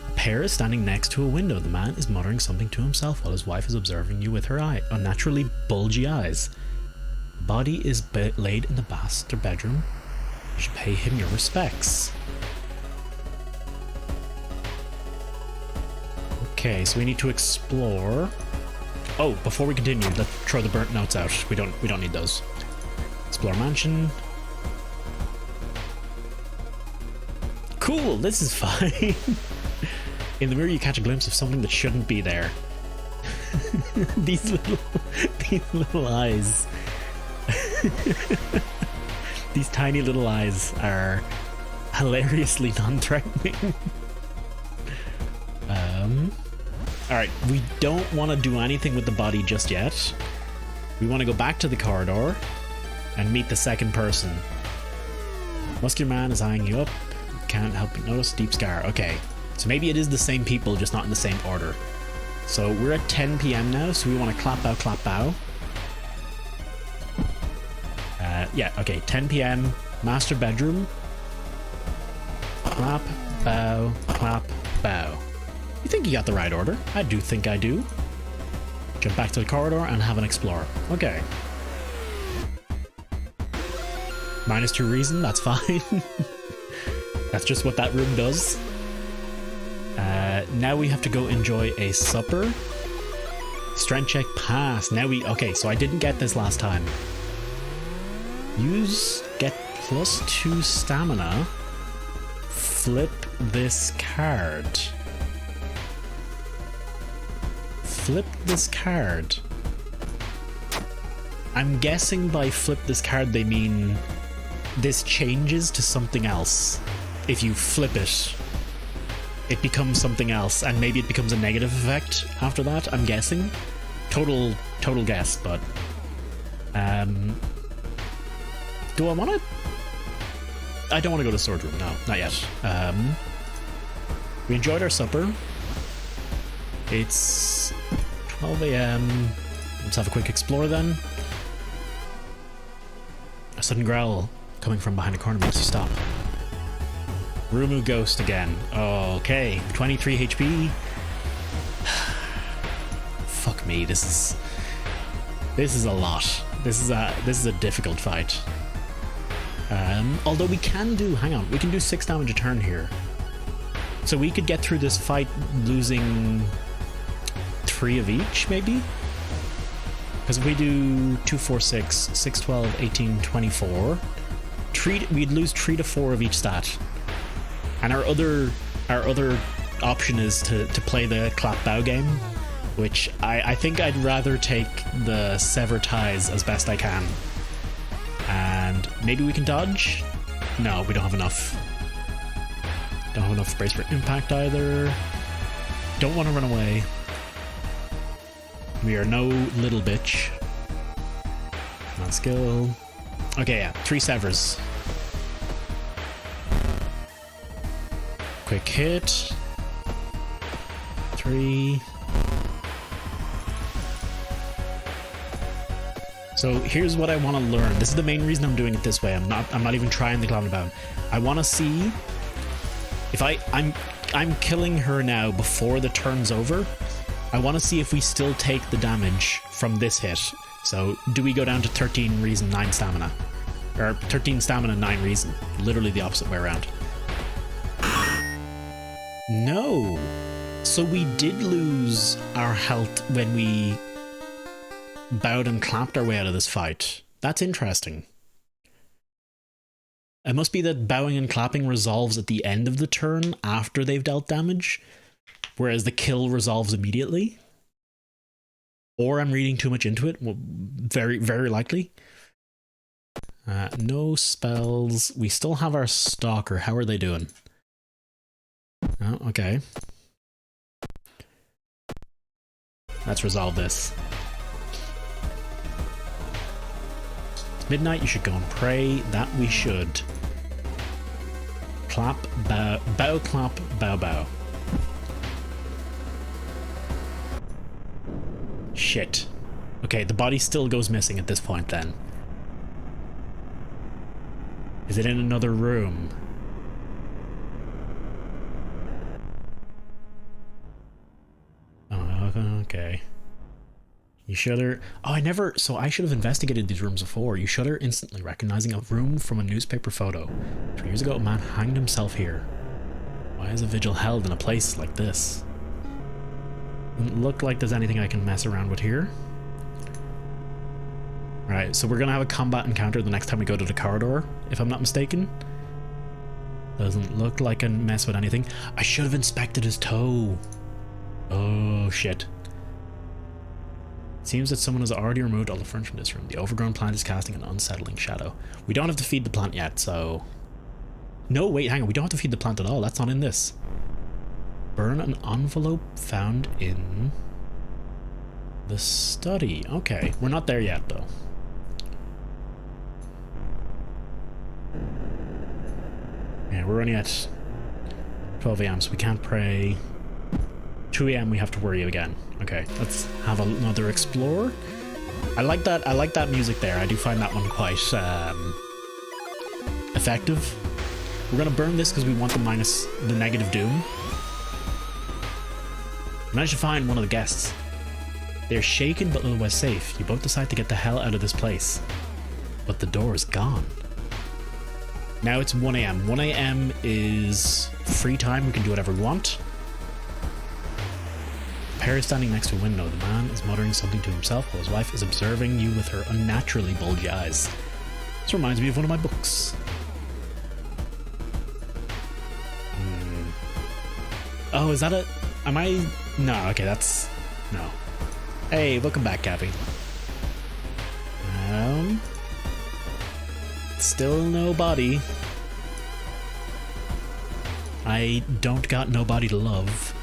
A pair is standing next to a window. The man is muttering something to himself while his wife is observing you with her unnaturally bulgy eyes. The body is laid in the master bedroom. You should pay him your respects. Okay, so we need to explore. Oh, before we continue, let's throw the burnt notes out. We don't need those. Explore mansion. Cool, this is fine. In the mirror you catch a glimpse of something that shouldn't be there. these little eyes. These tiny little eyes are hilariously non-threatening. Alright, we don't want to do anything with the body just yet. We want to go back to the corridor and meet the second person. Muscular man is eyeing you up. Can't help but notice deep scar. Okay, so maybe it is the same people, just not in the same order. So we're at 10 PM now, so we want to clap bow. Yeah, okay, 10 PM, master bedroom. Clap, bow, clap, bow. You think you got the right order? I do think I do. Jump back to the corridor and have an explore. Okay. -2 reason, that's fine. That's just what that room does. Now we have to go enjoy a supper. Strength check pass. Okay, so I didn't get this last time. Get +2 stamina. Flip this card. Flip this card. I'm guessing by flip this card they mean this changes to something else. If you flip it, it becomes something else, and maybe it becomes a negative effect after that, I'm guessing. Total guess, but do I want to? I don't want to go to the sword room, no, not yet. We enjoyed our supper. It's 12 AM. Let's have a quick explore then. A sudden growl coming from behind a corner makes you stop. Rumu ghost again. Okay, 23 HP. Fuck me, this is a lot. This is a difficult fight. Although we can do, we can do 6 damage a turn here. So we could get through this fight losing 3 of each, maybe? Because if we do 2, 4, 6, 6, 12, 18, 24, we'd lose 3 to 4 of each stat. And our other option is to play the clap bow game, which I think I'd rather take the sever ties as best I can. And maybe we can dodge? No, we don't have enough. Don't have enough brace for impact either. Don't want to run away. We are no little bitch. Come on, skill. Okay, yeah, 3 severs. Quick hit. 3. So here's what I want to learn. This is the main reason I'm doing it this way. I'm not even trying the clown about. I want to see if I'm killing her now before the turn's over. I want to see if we still take the damage from this hit. So do we go down to 13 reason, 9 stamina? Or 13 stamina, 9 reason. Literally the opposite way around. No. So we did lose our health when we bowed and clapped our way out of this fight. That's interesting. It must be that bowing and clapping resolves at the end of the turn after they've dealt damage, whereas the kill resolves immediately. Or I'm reading too much into it. Well, very, very likely. No spells. We still have our stalker. How are they doing? Oh, okay. Let's resolve this. Midnight, you should go and pray. That we should. Clap, bow, bow, clap, bow, bow. Shit. Okay, the body still goes missing at this point then. Is it in another room? Oh, okay. You shudder. Oh, so I should have investigated these rooms before. You shudder instantly, recognizing a room from a newspaper photo. 3 years ago, a man hanged himself here. Why is a vigil held in a place like this? Doesn't look like there's anything I can mess around with here. Alright, so we're gonna have a combat encounter the next time we go to the corridor, if I'm not mistaken. Doesn't look like I can mess with anything. I should have inspected his toe. Oh, shit. Seems that someone has already removed all the furniture from this room. The overgrown plant is casting an unsettling shadow. We don't have to feed the plant yet, so... No, wait, hang on. We don't have to feed the plant at all. That's not in this. Burn an envelope found in the study. Okay, we're not there yet, though. Yeah, we're only at 12 AM, so we can't pray. 2 AM we have to worry again. Okay, let's have another explore. I like that music there. I do find that one quite effective. We're gonna burn this because we want the negative doom. We managed to find one of the guests. They're shaken but otherwise safe. You both decide to get the hell out of this place. But the door is gone. Now it's 1 AM. 1 AM is free time. We can do whatever we want. The pair is standing next to a window. The man is muttering something to himself while his wife is observing you with her unnaturally bulgy eyes. This reminds me of one of my books. Oh, is that a... Am I... No, okay, that's... No. Hey, welcome back, Cappy. Still no body. I don't got nobody to love.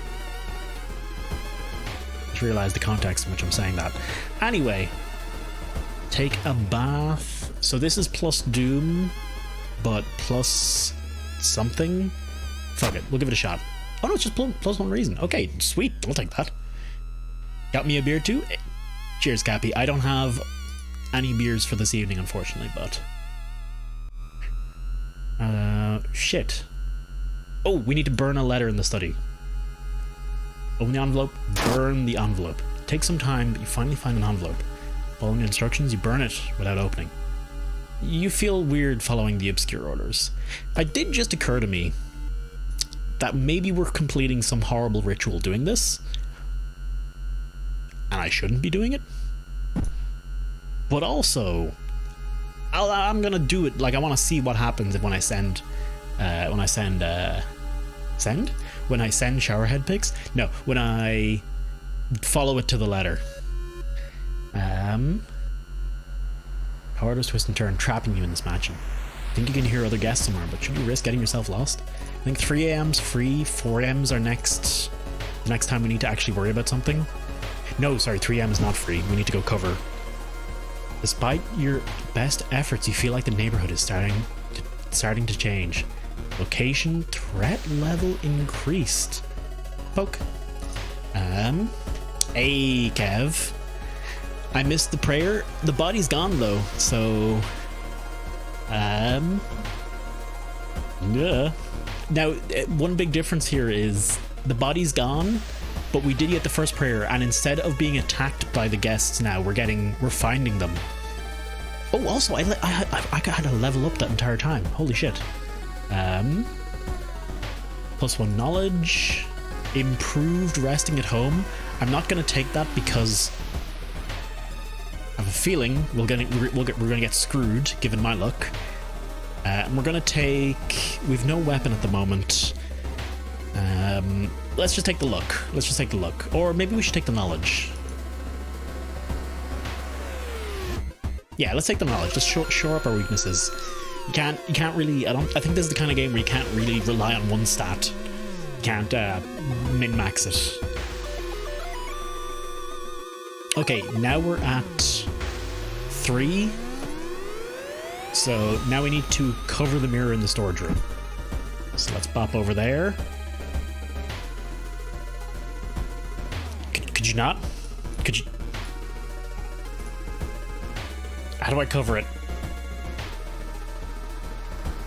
Just realized the context in which I'm saying that. Anyway, take a bath. So this is plus doom, but plus something. Fuck it, we'll give it a shot. Oh no, it's just plus 1 reason. Okay, sweet, I'll take that. Got me a beer too? Cheers, Cappy. I don't have any beers for this evening, unfortunately, but... shit. Oh, we need to burn a letter in the study. Open the envelope, burn the envelope. Take some time, but you finally find an envelope. Following the instructions, you burn it without opening. You feel weird following the obscure orders. It did just occur to me that maybe we're completing some horrible ritual doing this, and I shouldn't be doing it. But also, I'm gonna do it. Like, I want to see what happens if when I send showerhead pics. No, when I follow it to the letter. Howard was twist and turn, trapping you in this mansion. think you can hear other guests somewhere, but should you risk getting yourself lost? I think 3 a.m.'s free, 4 a.m.'s our next time we need to actually worry about something. No, sorry, 3 a.m. is not free. We need to go cover. Despite your best efforts, you feel like the neighborhood is starting to change. Location, threat level increased. Poke. Hey, Kev. I missed the prayer. The body's gone though, so yeah. Now, one big difference here is the body's gone, but we did get the first prayer, and instead of being attacked by the guests now, we're finding them. Oh, also, I had to level up that entire time. Holy shit. +1 knowledge. Improved resting at home. I'm not going to take that because I have a feeling we're going to get screwed, given my luck. We're going to take... We've no weapon at the moment. Let's just take the luck. Or maybe we should take the knowledge. Yeah, let's take the knowledge. Let's shore up our weaknesses. You can't really... I think this is the kind of game where you can't really rely on one stat. You can't min-max it. Okay, now we're at 3. So now we need to cover the mirror in the storage room. So let's bop over there. Could you not? Could you... How do I cover it?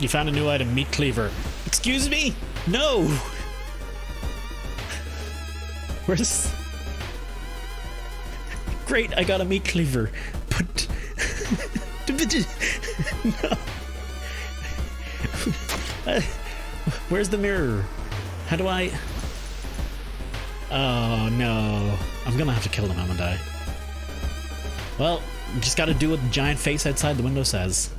You found a new item, meat cleaver. Excuse me? No! Where's... Great, I got a meat cleaver, but... No. Where's the mirror? How do I... Oh no. I'm gonna have to kill them, haven't I? Well, you just gotta do what the giant face outside the window says.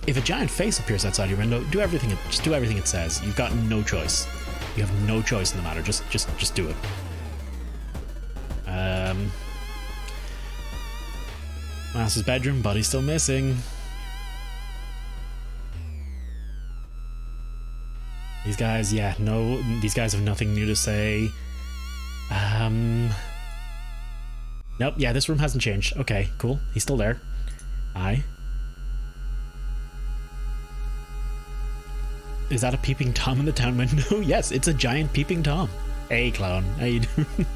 If a giant face appears outside your window, do everything it says. You've got no choice. You have no choice in the matter. Just do it. Master's bedroom, body's still missing. These guys, yeah, no, these guys have nothing new to say. Nope, yeah, this room hasn't changed. Okay, cool. He's still there. Aye. Is that a peeping Tom in the town window? Yes, it's a giant peeping Tom. Hey, clown. How you doing?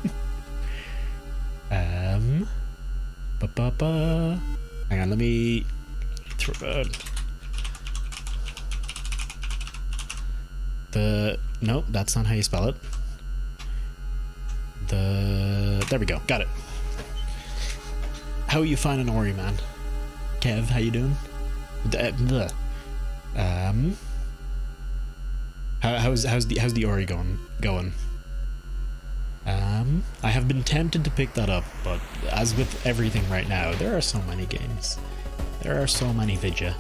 Hang on, let me... Nope, that's not how you spell it. There we go, got it. How are you finding Ori, man? Kev, how you doing? How's the Ori going? I have been tempted to pick that up, but as with everything right now, there are so many games. There are so many vidya.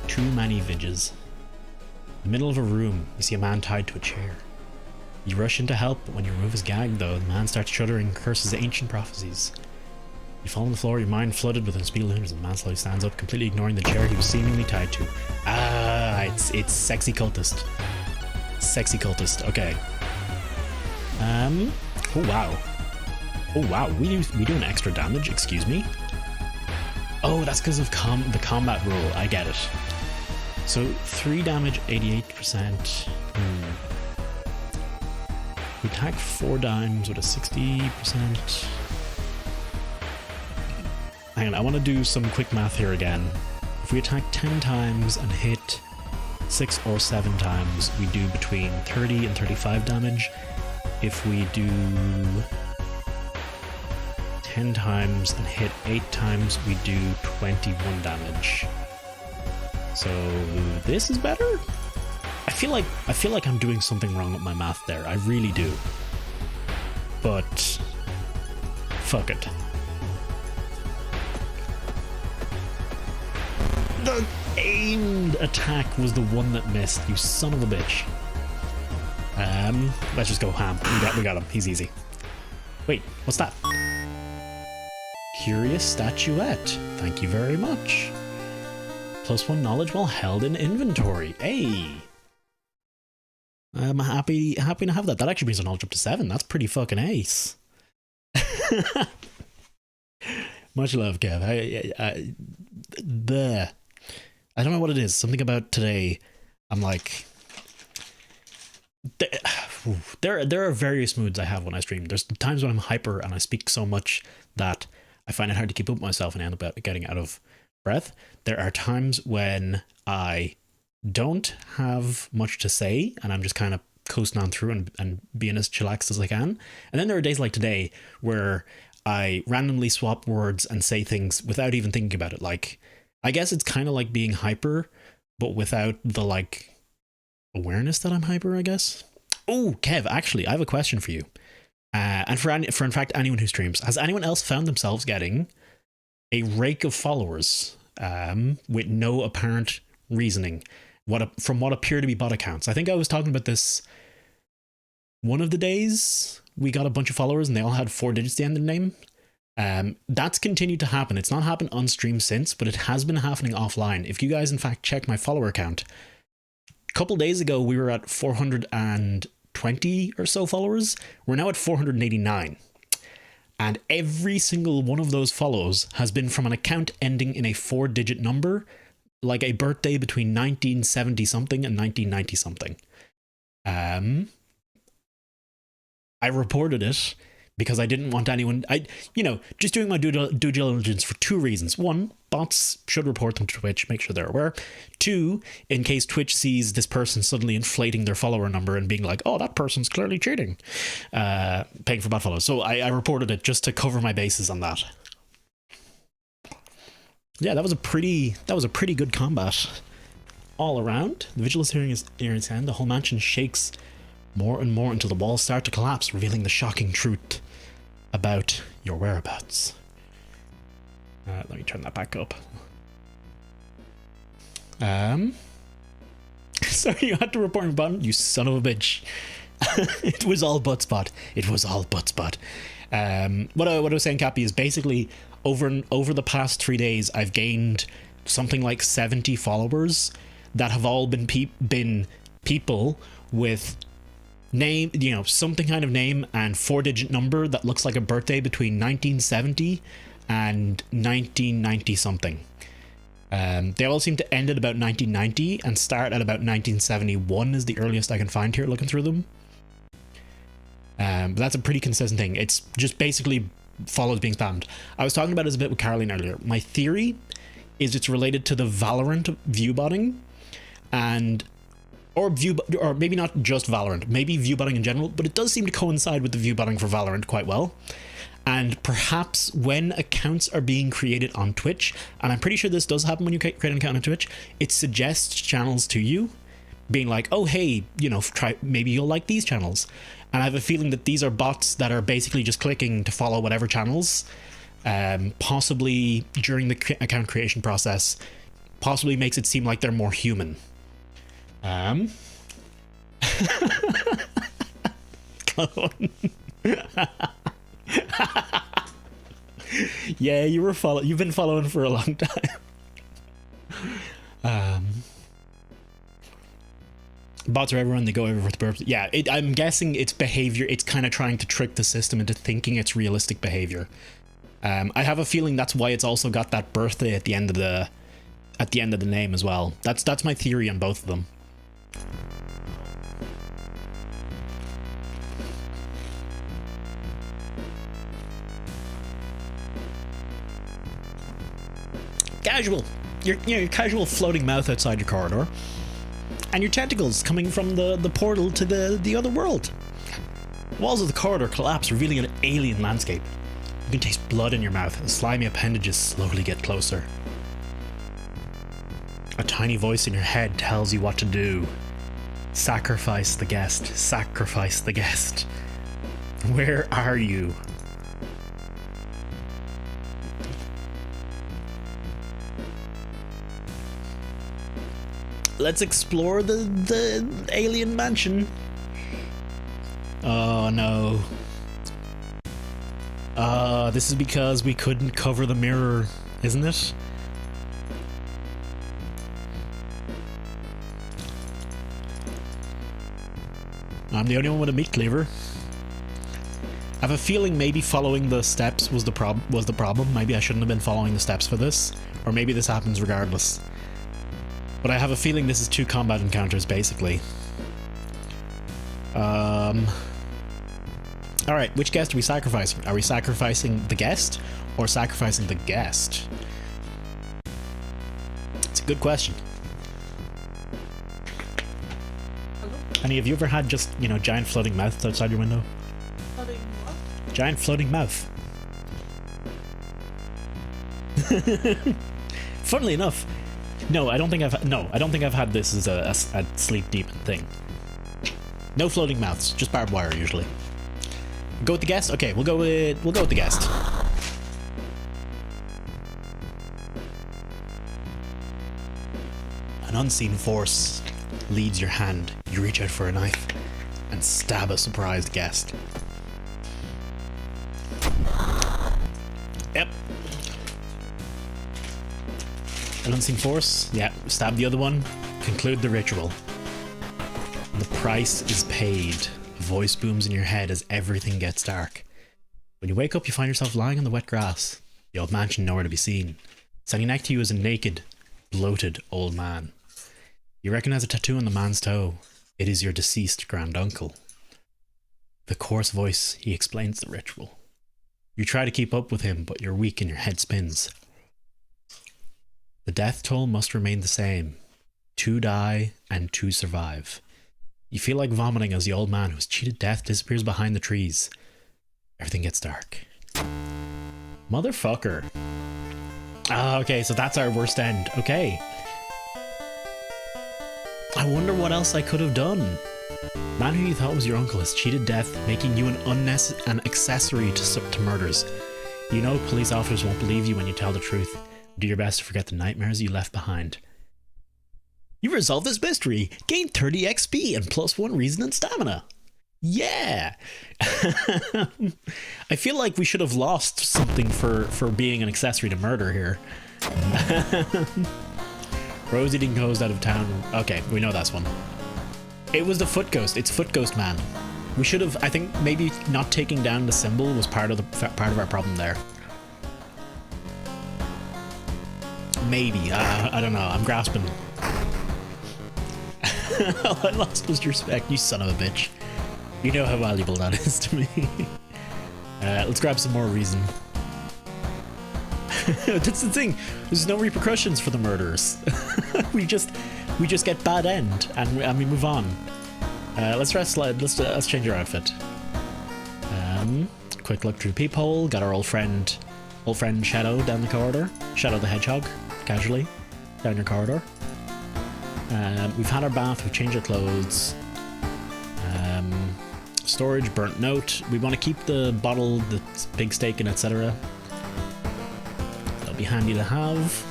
Too many vidjas. In the middle of a room, you see a man tied to a chair. You rush in to help, but when your move is gagged though, the man starts shuddering and curses ancient prophecies. You fall on the floor, your mind flooded with unspeakable images, and the man slowly stands up, completely ignoring the chair he was seemingly tied to. Ah, it's Sexy Cultist. Sexy Cultist, okay. Oh wow. Oh wow, we do an extra damage, excuse me? Oh, that's because of the combat rule, I get it. So 3 damage, 88%. We attack 4 times with a 60%. Hang on, I want to do some quick math here again. If we attack 10 times and hit 6 or 7 times, we do between 30 and 35 damage. If we do 10 times and hit 8 times, we do 21 damage. So this is better? I feel like I'm doing something wrong with my math there. I really do. But fuck it. The aimed attack was the one that missed, you son of a bitch. Let's just go ham. We got him. He's easy. Wait, what's that? Curious statuette. Thank you very much. +1 knowledge while held in inventory. Hey! I'm happy to have that. That actually brings our knowledge up to 7. That's pretty fucking ace. Much love, Kev. I don't know what it is. Something about today. I'm like, there are various moods I have when I stream. There's times when I'm hyper and I speak so much that I find it hard to keep up with myself and end up getting out of breath. There are times when I don't have much to say and I'm just kind of coasting on through and being as chillaxed as I can. And then there are days like today where I randomly swap words and say things without even thinking about it. Like, I guess it's kind of like being hyper, but without the like awareness that I'm hyper, I guess. Oh, Kev, actually, I have a question for you. And for in fact anyone who streams, has anyone else found themselves getting a rake of followers with no apparent reasoning from what appear to be bot accounts? I think I was talking about this one of the days we got a bunch of followers and they all had 4 digits at the end of their name. That's continued to happen. It's not happened on stream since, but it has been happening offline. If you guys in fact check my follower account, a couple days ago we were at 420 or so followers. We're now at 489. And every single one of those follows has been from an account ending in a 4-digit number, like a birthday between 1970 something and 1990 something. I reported it because I didn't want anyone, just doing my due diligence for 2 reasons. 1, bots should report them to Twitch, make sure they're aware. 2, in case Twitch sees this person suddenly inflating their follower number and being like, oh, that person's clearly cheating, paying for bot follows. So I reported it just to cover my bases on that. Yeah, that was a pretty good combat all around. The vigil is nearing its end. The whole mansion shakes more and more until the walls start to collapse, revealing the shocking truth about your whereabouts. Let me turn that back up. Sorry, you had to report your button, you son of a bitch. It was all Buttspot. It was all Buttspot. What I was saying, Cappy, is basically over the past 3 days, I've gained something like 70 followers that have all been people with name, something kind of name and 4-digit number that looks like a birthday between 1970 and 1990 something. They all seem to end at about 1990 and start at about 1971 is the earliest I can find here looking through them. But that's a pretty consistent thing. It's just basically follows being spammed. I was talking about this a bit with Caroline earlier. My theory is it's related to the Valorant viewbotting or maybe not just Valorant, maybe viewbotting in general, but it does seem to coincide with the viewbotting for Valorant quite well. And perhaps when accounts are being created on Twitch, and I'm pretty sure this does happen when you create an account on Twitch, it suggests channels to you, being like, oh, hey, maybe you'll like these channels. And I have a feeling that these are bots that are basically just clicking to follow whatever channels, possibly during the account creation process, possibly makes it seem like they're more human. Yeah, you've been following for a long time. Bots are everyone, they go everywhere with purpose. Yeah, I'm guessing it's behavior. It's kind of trying to trick the system into thinking it's realistic behavior. I have a feeling that's why it's also got that birthday at the end of the name as well. That's my theory on both of them. Casual. Your casual floating mouth outside your corridor. And your tentacles coming from the portal to the other world. Walls of the corridor collapse, revealing an alien landscape. You can taste blood in your mouth as slimy appendages slowly get closer. A tiny voice in your head tells you what to do. Sacrifice the guest. Sacrifice the guest. Where are you? Let's explore the alien mansion. Oh no. This is because we couldn't cover the mirror, isn't it? I'm the only one with a meat cleaver. I have a feeling maybe following the steps was the problem. Maybe I shouldn't have been following the steps for this, or maybe this happens regardless. But I have a feeling this is 2 combat encounters, basically. Alright, which guest are we sacrificing? Are we sacrificing the guest, or sacrificing the guest? It's a good question. Honey, have you ever had just, you know, giant floating mouths outside your window? Floating what? Giant floating mouth. Funnily enough, no, I don't think I've had this as a sleep demon thing. No floating mouths, just barbed wire usually. Go with the guest? Okay, we'll go with the guest. An unseen force leads your hand. You reach out for a knife and stab a surprised guest. Yep. An unseen force. Yeah, stab the other one. Conclude the ritual. The price is paid. A voice booms in your head as everything gets dark. When you wake up, you find yourself lying on the wet grass. The old mansion nowhere to be seen. Standing next to you is a naked, bloated old man. You recognize a tattoo on the man's toe. It is your deceased granduncle. The coarse voice, he explains the ritual. You try to keep up with him, but you're weak and your head spins. The death toll must remain the same. 2 die and 2 survive. You feel like vomiting as the old man who's cheated death disappears behind the trees. Everything gets dark. Motherfucker. Ah, okay, so that's our worst end. Okay. I wonder what else I could have done. Man who you thought was your uncle has cheated death, making you an accessory to murders. You know police officers won't believe you when you tell the truth. Do your best to forget the nightmares you left behind. You resolved this mystery. Gain 30 XP and +1 reason and stamina. Yeah. I feel like we should have lost something for being an accessory to murder here. Rosie deposed out of town. Okay, we know that's one. It was the Foot Ghost. It's Foot Ghost Man. We should have. I think maybe not taking down the symbol was part of our problem there. Maybe. I don't know. I'm grasping. All I lost was your respect, you son of a bitch. You know how valuable that is to me. Let's grab some more reason. That's the thing. There's no repercussions for the murderers. we just get bad end and we move on. Let's change our outfit. Quick look through the peephole. Got our old friend Shadow down the corridor. Shadow the Hedgehog, casually down your corridor. We've had our bath. We've changed our clothes. Storage, burnt note. We want to keep the bottle, the big steak, and etc. That'll be handy to have.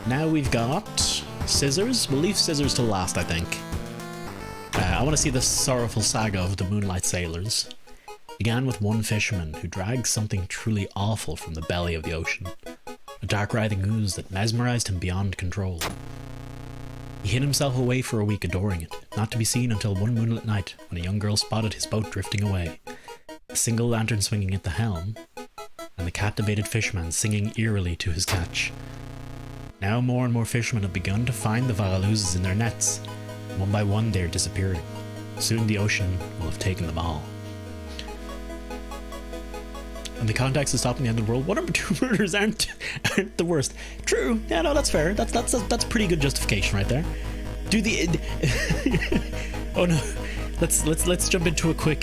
Now we've got scissors. We'll leave scissors to last, I think. I want to see the sorrowful saga of the Moonlight Sailors. Began with one fisherman who dragged something truly awful from the belly of the ocean. A dark writhing ooze that mesmerized him beyond control. He hid himself away for a week adoring it, not to be seen until one moonlit night when a young girl spotted his boat drifting away, a single lantern swinging at the helm, and the captivated fisherman singing eerily to his catch. Now more and more fishermen have begun to find the vile oozes in their nets. One by one they are disappearing. Soon the ocean will have taken them all. In the context of stopping the end of the world, 1 or 2 murders aren't the worst. True. Yeah, no, that's fair. That's pretty good justification right there. Do the oh no. Let's jump into a quick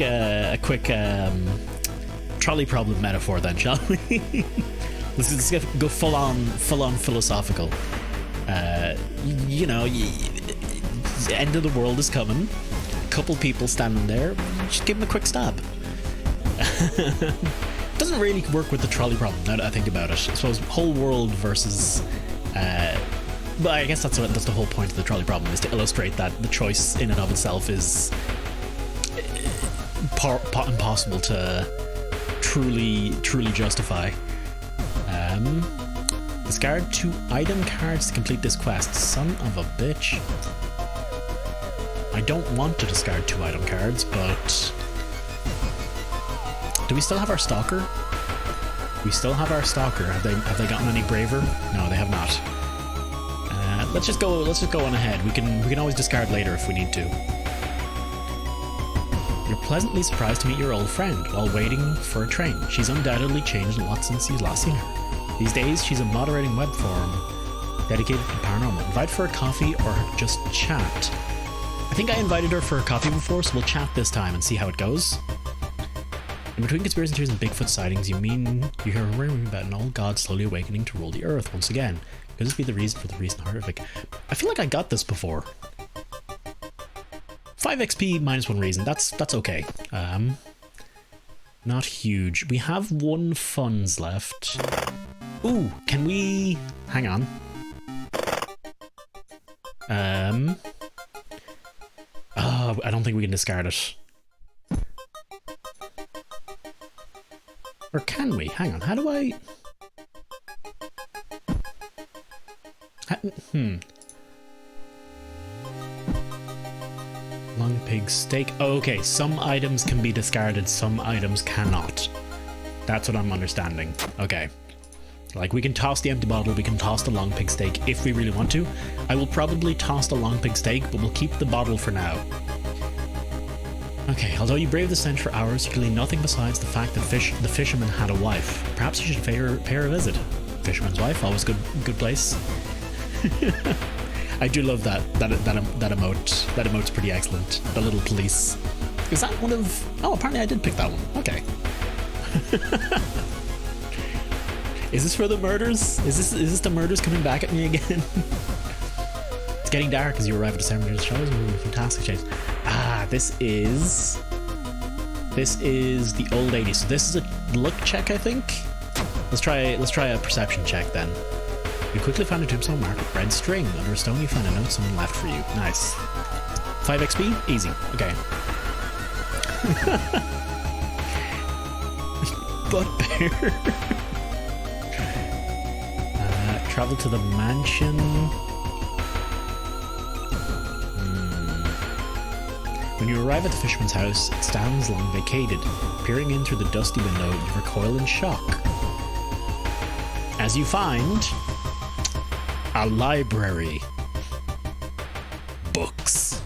trolley problem metaphor then, shall we? let's go full on philosophical. You know, the end of the world is coming. A couple people standing there. Just give them a quick stab. Doesn't really work with the trolley problem now that I think about it. I suppose whole world versus but I guess that's the whole point of the trolley problem, is to illustrate that the choice in and of itself is impossible to truly justify. Discard 2 item cards to complete this quest. Son of a bitch. I don't want to discard 2 item cards, but... Do we still have our Stalker? We still have our Stalker. Have they gotten any braver? No, they have not. Let's just go on ahead. We can always discard later if we need to. You're pleasantly surprised to meet your old friend while waiting for a train. She's undoubtedly changed a lot since you've last seen her. These days, she's a moderating web forum dedicated to paranormal. Invite for a coffee or just chat. I think I invited her for a coffee before, so we'll chat this time and see how it goes. In between conspiracy theories and Bigfoot sightings, you hear a rumor about an old god slowly awakening to rule the earth once again. Could this be the reason for the recent horrific? I feel like I got this before. 5 XP minus 1 reason. That's okay. Not huge. We have 1 funds left. Ooh, can we... Hang on. Oh, I don't think we can discard it. Or can we? Hang on, how do I... Long pig steak. Oh, okay, some items can be discarded, some items cannot. That's what I'm understanding. Okay. Like, we can toss the empty bottle, we can toss the long pig steak if we really want to. I will probably toss the long pig steak, but we'll keep the bottle for now. Okay, although you braved the stench for hours, you can learn nothing besides the fact that the fisherman had a wife. Perhaps you should pay her a visit. Fisherman's wife, always good place. I do love that emote. That emote's pretty excellent. The little police. Is that one of... Oh, apparently I did pick that one. Okay. Is this for the murders? Is this the murders coming back at me again? It's getting dark as you arrive at the ceremony of the shows. Fantastic chase. Ah, this is the old 80s. So this is a luck check, I think. Let's try a perception check then. You quickly find a tombstone marked with red string. Under a stone you find a note someone left for you. Nice. 5 XP? Easy. Okay. Butt bear. Travel to the mansion. When you arrive at the fisherman's house, it stands long vacated. Peering in through the dusty window, you recoil in shock. As you find... a library. Books.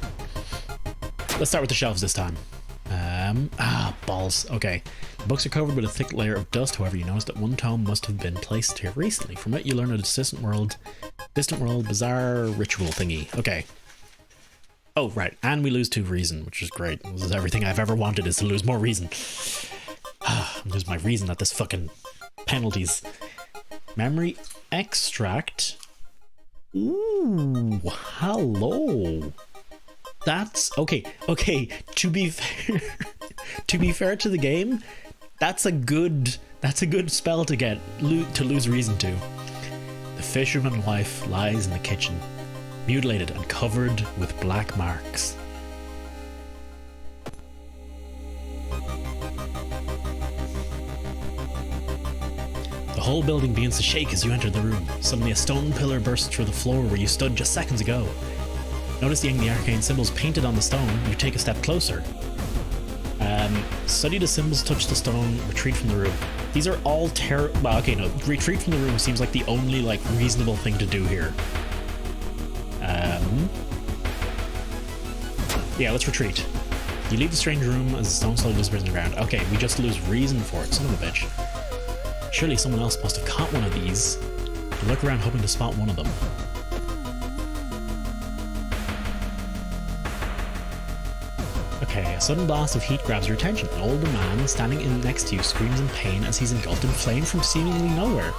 Let's start with the shelves this time. Balls. Okay. The books are covered with a thick layer of dust, however you notice that one tome must have been placed here recently. From it you learn a distant world, bizarre ritual thingy. Okay. Oh, right. And we lose 2 reason, which is great. This is everything I've ever wanted, is to lose more reason. Lose my reason at this fucking penalties. Memory extract. Ooh, hello. That's okay. Okay, to be fair, to the game, that's a good spell to get to lose reason to. The fisherman wife lies in the kitchen, mutilated and covered with black marks. The whole building begins to shake as you enter the room. Suddenly a stone pillar bursts through the floor where you stood just seconds ago. Noticing the arcane symbols painted on the stone, you take a step closer. Study the symbols, touch the stone, retreat from the room. These are all well, okay, no. Retreat from the room seems like the only, reasonable thing to do here. Yeah, let's retreat. You leave the strange room as the stone slowly disappears in the ground. Okay, we just lose reason for it, son of a bitch. Surely someone else must have caught one of these. You look around hoping to spot one of them. Okay, a sudden blast of heat grabs your attention. An older man standing next to you screams in pain as he's engulfed in flame from seemingly nowhere.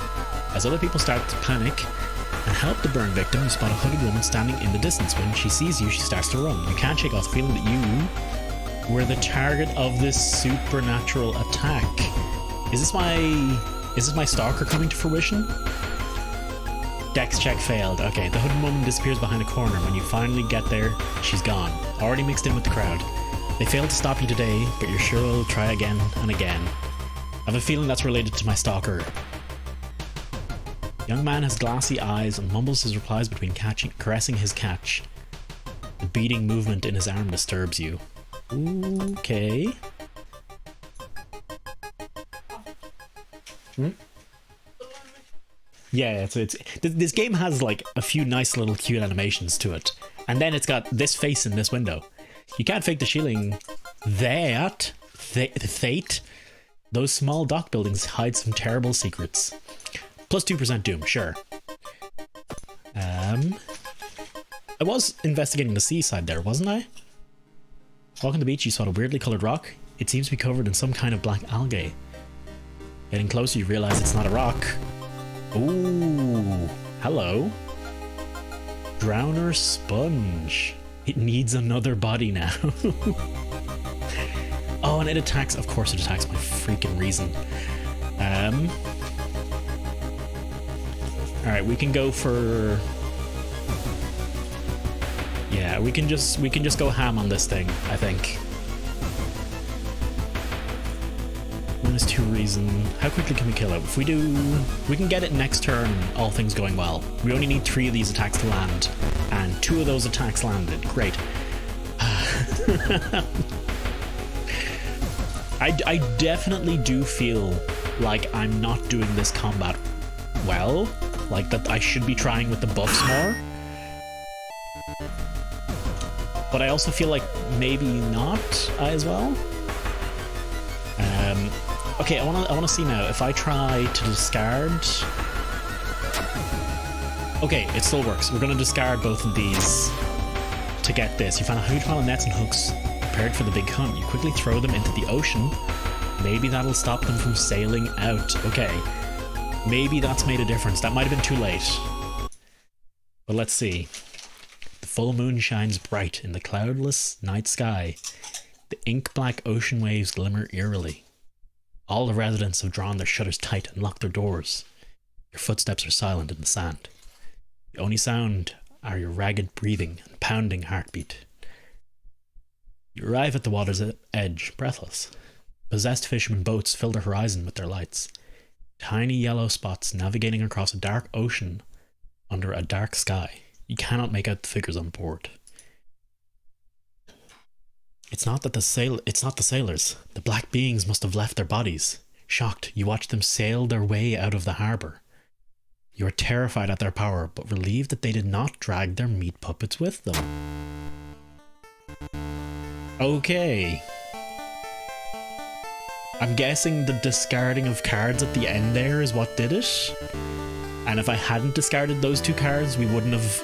As other people start to panic and help the burn victim, you spot a hooded woman standing in the distance. When she sees you, she starts to run. You can't shake off the feeling that you were the target of this supernatural attack. Is this my stalker coming to fruition? Dex check failed. Okay, the hooded woman disappears behind a corner. When you finally get there, she's gone. Already mixed in with the crowd. They failed to stop you today, but you're sure they'll try again and again. I have a feeling that's related to my stalker. Young man has glassy eyes and mumbles his replies between caressing his catch. The beating movement in his arm disturbs you. Okay. Yeah, this game has like a few nice little cute animations to it, and then it's got this face in this window. You can't fake the shielding. Fate. Those small dock buildings hide some terrible secrets. Plus 2% doom, sure. I was investigating the seaside there, wasn't I? Walking the beach, you saw a weirdly colored rock. It seems to be covered in some kind of black algae. Getting closer, you realize it's not a rock. Ooh, hello. Drowner sponge. It needs another body now. Oh, and it attacks. Of course, it attacks my freaking reason. All right, we can go for. Yeah, we can just go ham on this thing, I think. -2 reason. How quickly can we kill it? If we do, we can get it next turn, all things going well. We only need 3 of these attacks to land, and 2 of those attacks landed. Great. I definitely do feel like I'm not doing this combat well. Like that I should be trying with the buffs more. But I also feel like maybe not as well. Okay, I wanna see now if I try to discard. Okay, it still works. We're gonna discard both of these to get this. You found a huge pile of nets and hooks prepared for the big hunt. You quickly throw them into the ocean. Maybe that'll stop them from sailing out. Okay, maybe that's made a difference. That might have been too late. But let's see. The full moon shines bright in the cloudless night sky. The ink-black ocean waves glimmer eerily. All the residents have drawn their shutters tight and locked their doors. Your footsteps are silent in the sand. The only sound are your ragged breathing and pounding heartbeat. You arrive at the water's edge, breathless. Possessed fishermen boats fill the horizon with their lights. Tiny yellow spots navigating across a dark ocean under a dark sky. You cannot make out the figures on board. It's not the sailors. The black beings must have left their bodies. Shocked, you watch them sail their way out of the harbour. You are terrified at their power, but relieved that they did not drag their meat puppets with them. Okay. I'm guessing the discarding of cards at the end there is what did it. And if I hadn't discarded those 2 cards, we wouldn't have...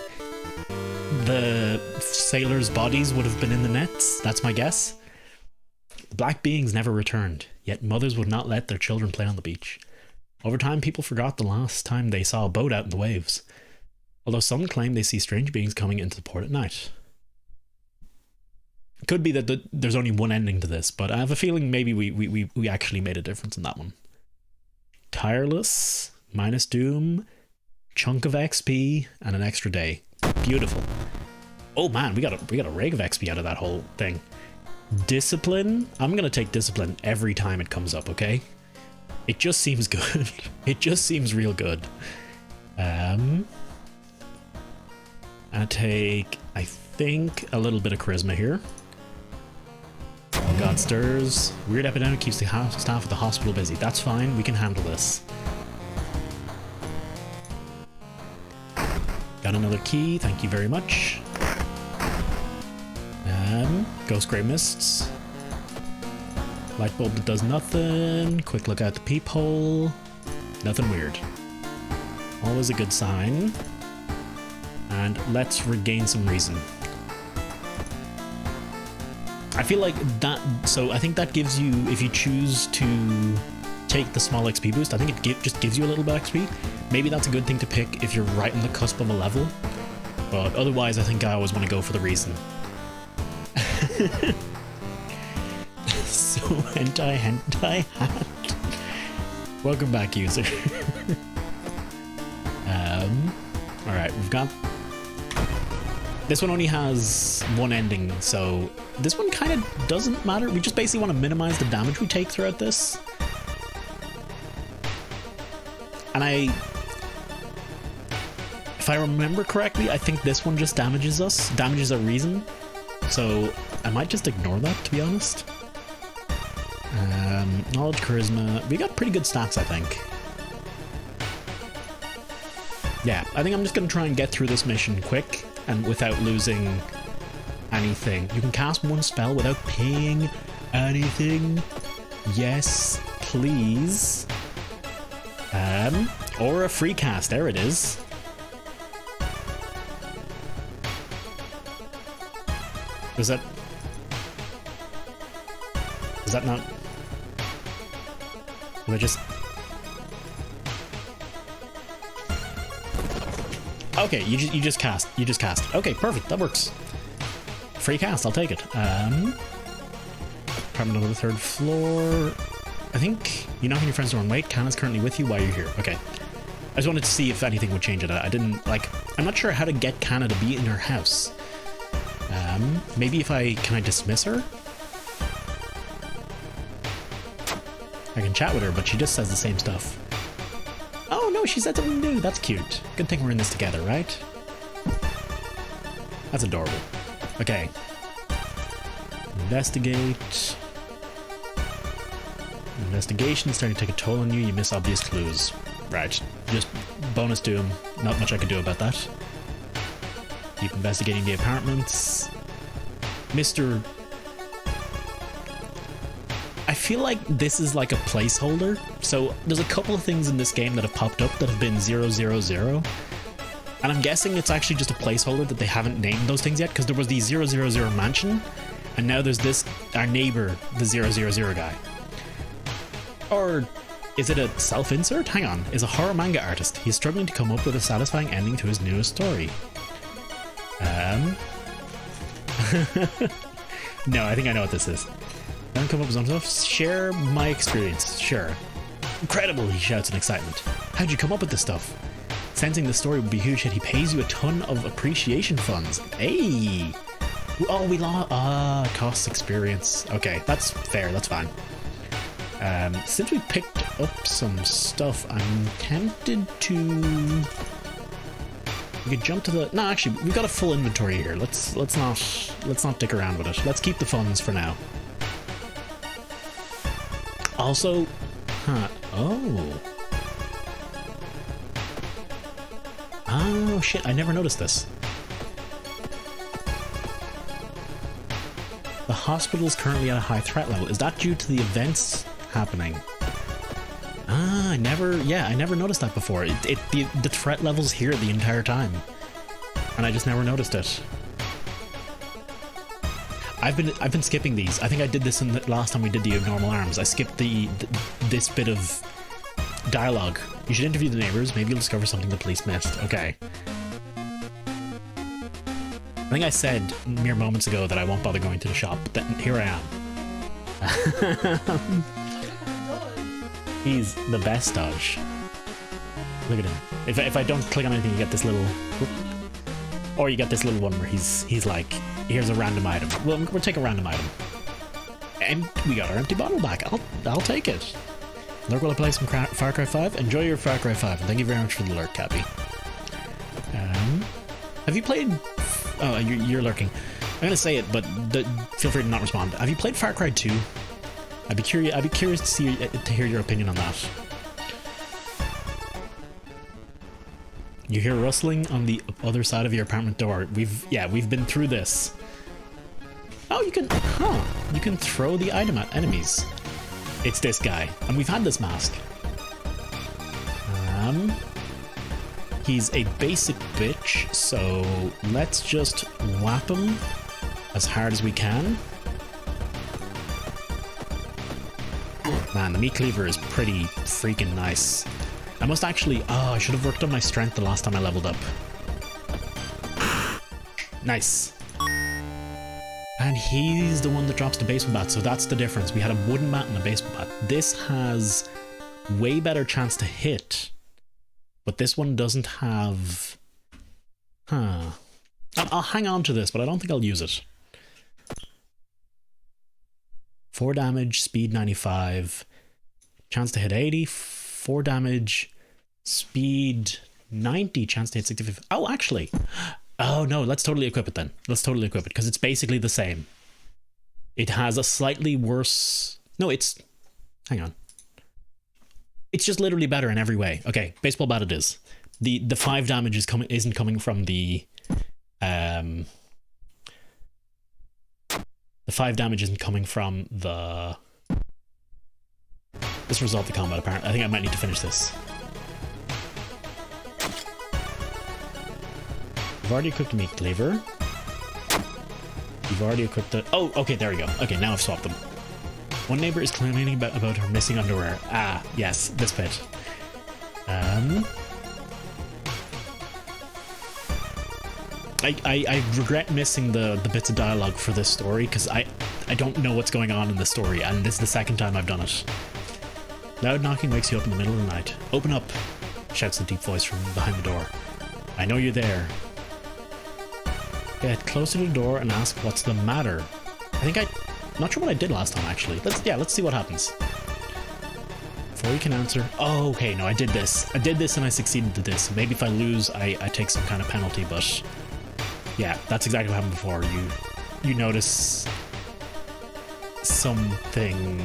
The sailors' bodies would have been in the nets. That's my guess. The black beings never returned, yet mothers would not let their children play on the beach. Over time, people forgot the last time they saw a boat out in the waves, although some claim they see strange beings coming into the port at night. It could be that there's only one ending to this, but I have a feeling maybe we actually made a difference in that one. Tireless, minus doom, chunk of XP, and an extra day. Beautiful. Oh man, we got a rig of XP out of that whole thing. Discipline. I'm gonna take discipline every time it comes up, okay? It just seems good. It just seems real good. I take, I think, a little bit of charisma here. Oh God stirs. Weird epidemic keeps the staff at the hospital busy. That's fine. We can handle this. Got another key, thank you very much. Ghost Grey Mists. Light bulb that does nothing. Quick look out the peephole. Nothing weird. Always a good sign. And let's regain some reason. I feel like that, so I think that gives you, if you choose to take the small XP boost, I think it just gives you a little bit of XP. Maybe that's a good thing to pick if you're right on the cusp of a level, but otherwise I think I always want to go for the reason. So hentai hat. Welcome back, user. Alright, we've got... This one only has one ending, so this one kind of doesn't matter. We just basically want to minimize the damage we take throughout this. And I If I remember correctly, I think this one just damages us, damages our reason. So I might just ignore that, to be honest. Knowledge, charisma. We got pretty good stats, I think. Yeah, I think I'm just going to try and get through this mission quick and without losing anything. You can cast one spell without paying anything. Yes, please. Or a free cast. There it is. Is that not? Am I just? Okay, you just cast. You just cast. Okay, perfect. That works. Free cast. I'll take it. Apartment on the 3rd floor. I think you knocking your friends door and wait. Kanna's currently with you while you're here. Okay. I just wanted to see if anything would change it. I didn't like. I'm not sure how to get Kanna to be in her house. Maybe if can I dismiss her? I can chat with her, but she just says the same stuff. Oh no, she said something new. That's cute. Good thing we're in this together, right? That's adorable. Okay. Investigate. Investigation starting to take a toll on you. You miss obvious clues. Right. Just bonus doom. Not much I can do about that. Keep investigating the apartments. Mr. I feel like this is like a placeholder. So there's a couple of things in this game that have popped up that have been 000. And I'm guessing it's actually just a placeholder that they haven't named those things yet, because there was the 000 mansion, and now there's this, our neighbor, the 000 guy. Or is it a self-insert? Hang on. Is a horror manga artist. He's struggling to come up with a satisfying ending to his newest story. No, I think I know what this is. Don't come up with some stuff. Share my experience. Sure. Incredible, he shouts in excitement. How'd you come up with this stuff? Sensing the story would be huge, yet he pays you a ton of appreciation funds. Hey! Oh, we lost. Costs experience. Okay, that's fair. That's fine. Since we picked up some stuff, I'm tempted to. We could jump to the. No, actually, we've got a full inventory here. Let's not dick around with it. Let's keep the funds for now. Also, oh shit! I never noticed this. The hospital's currently at a high threat level. Is that due to the events happening? I never noticed that before. The threat level's here the entire time, and I just never noticed it. I've been skipping these. I think I did this in the last time we did the abnormal arms. I skipped this bit of dialogue. You should interview the neighbors. Maybe you'll discover something the police missed. Okay. I think I said mere moments ago that I won't bother going to the shop, but then here I am. He's the best dodge. Look at him. If I don't click on anything, you get this little, or you get this little one where he's like, here's a random item. Well, we'll take a random item, and we got our empty bottle back. I'll take it. Lurk while I play some Far Cry 5. Enjoy your Far Cry 5, and thank you very much for the lurk, Cappy. Have you played? Oh, you're lurking. I'm gonna say it, but feel free to not respond. Have you played Far Cry 2? I'd be curious to hear your opinion on that. You hear rustling on the other side of your apartment door. We've been through this. Oh, you can throw the item at enemies. It's this guy, and we've had this mask. He's a basic bitch, so let's just whap him as hard as we can. Man, the meat cleaver is pretty freaking nice. I must actually... Oh, I should have worked on my strength the last time I leveled up. Nice. And he's the one that drops the baseball bat, so that's the difference. We had a wooden bat and a baseball bat. This has way better chance to hit, but this one doesn't have... I'll hang on to this, but I don't think I'll use it. 4 damage, speed 95, chance to hit 80, 4 damage, speed 90 chance to hit 65. Oh, actually. Oh, no, let's totally equip it then. Let's totally equip it because it's basically the same. It has a slightly worse... No, it's... Hang on. It's just literally better in every way. Okay, baseball bat it is. The 5 damage isn't coming from the... The 5 damage isn't coming from the... This resolved the combat, apparently. I think I might need to finish this. You've already equipped the meat cleaver. You've already equipped the... Oh, okay, there we go. Okay, now I've swapped them. One neighbor is complaining about her missing underwear. Ah, yes, this bit. I regret missing the bits of dialogue for this story because I don't know what's going on in the story, and this is the second time I've done it. Loud knocking wakes you up in the middle of the night. Open up, shouts a deep voice from behind the door. I know you're there. Get closer to the door and ask what's the matter. Not sure what I did last time actually. Let's see what happens. Before you can answer. Oh, okay, no, I did this and I succeeded at this. Maybe if I lose, I take some kind of penalty, but yeah, that's exactly what happened before. You notice something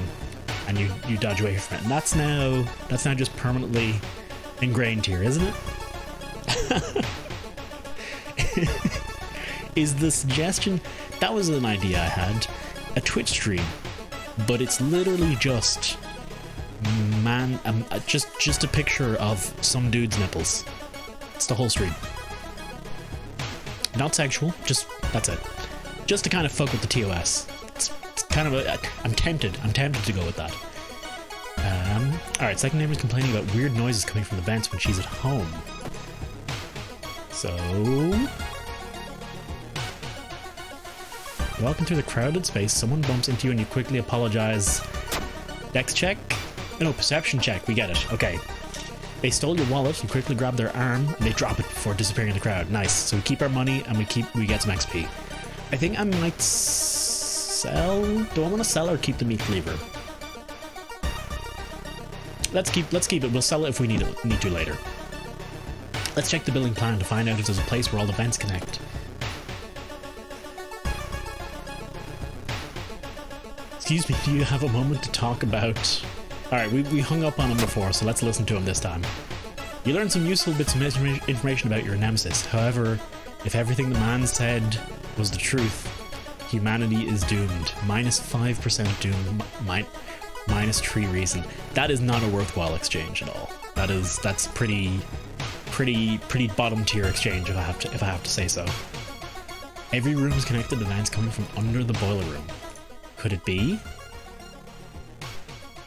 and you dodge away from it. And that's now just permanently ingrained here, isn't it? Is the suggestion... That was an idea I had. A Twitch stream. But it's literally just... just a picture of some dude's nipples. It's the whole stream. Not sexual, just... That's it. Just to kind of fuck with the TOS. It's kind of a... I'm tempted to go with that. Alright, second neighbor's complaining about weird noises coming from the vents when she's at home. So... Walking through the crowded space, someone bumps into you and you quickly apologize. Dex check? No, perception check, we get it. Okay. They stole your wallet, you quickly grab their arm, and they drop it before disappearing in the crowd. Nice. So we keep our money and we get some XP. I think I might sell... Do I want to sell or keep the meat cleaver? Let's keep it. We'll sell it if we need to later. Let's check the building plan to find out if there's a place where all the vents connect. Excuse me, do you have a moment to talk about... Alright, we hung up on him before, so let's listen to him this time. You learned some useful bits of information about your nemesis. However, if everything the man said was the truth, humanity is doomed. Minus 5% doom, minus 3 reason. That is not a worthwhile exchange at all. That's pretty bottom tier exchange if I have to say so. Every room is connected to vents coming from under the boiler room. Could it be?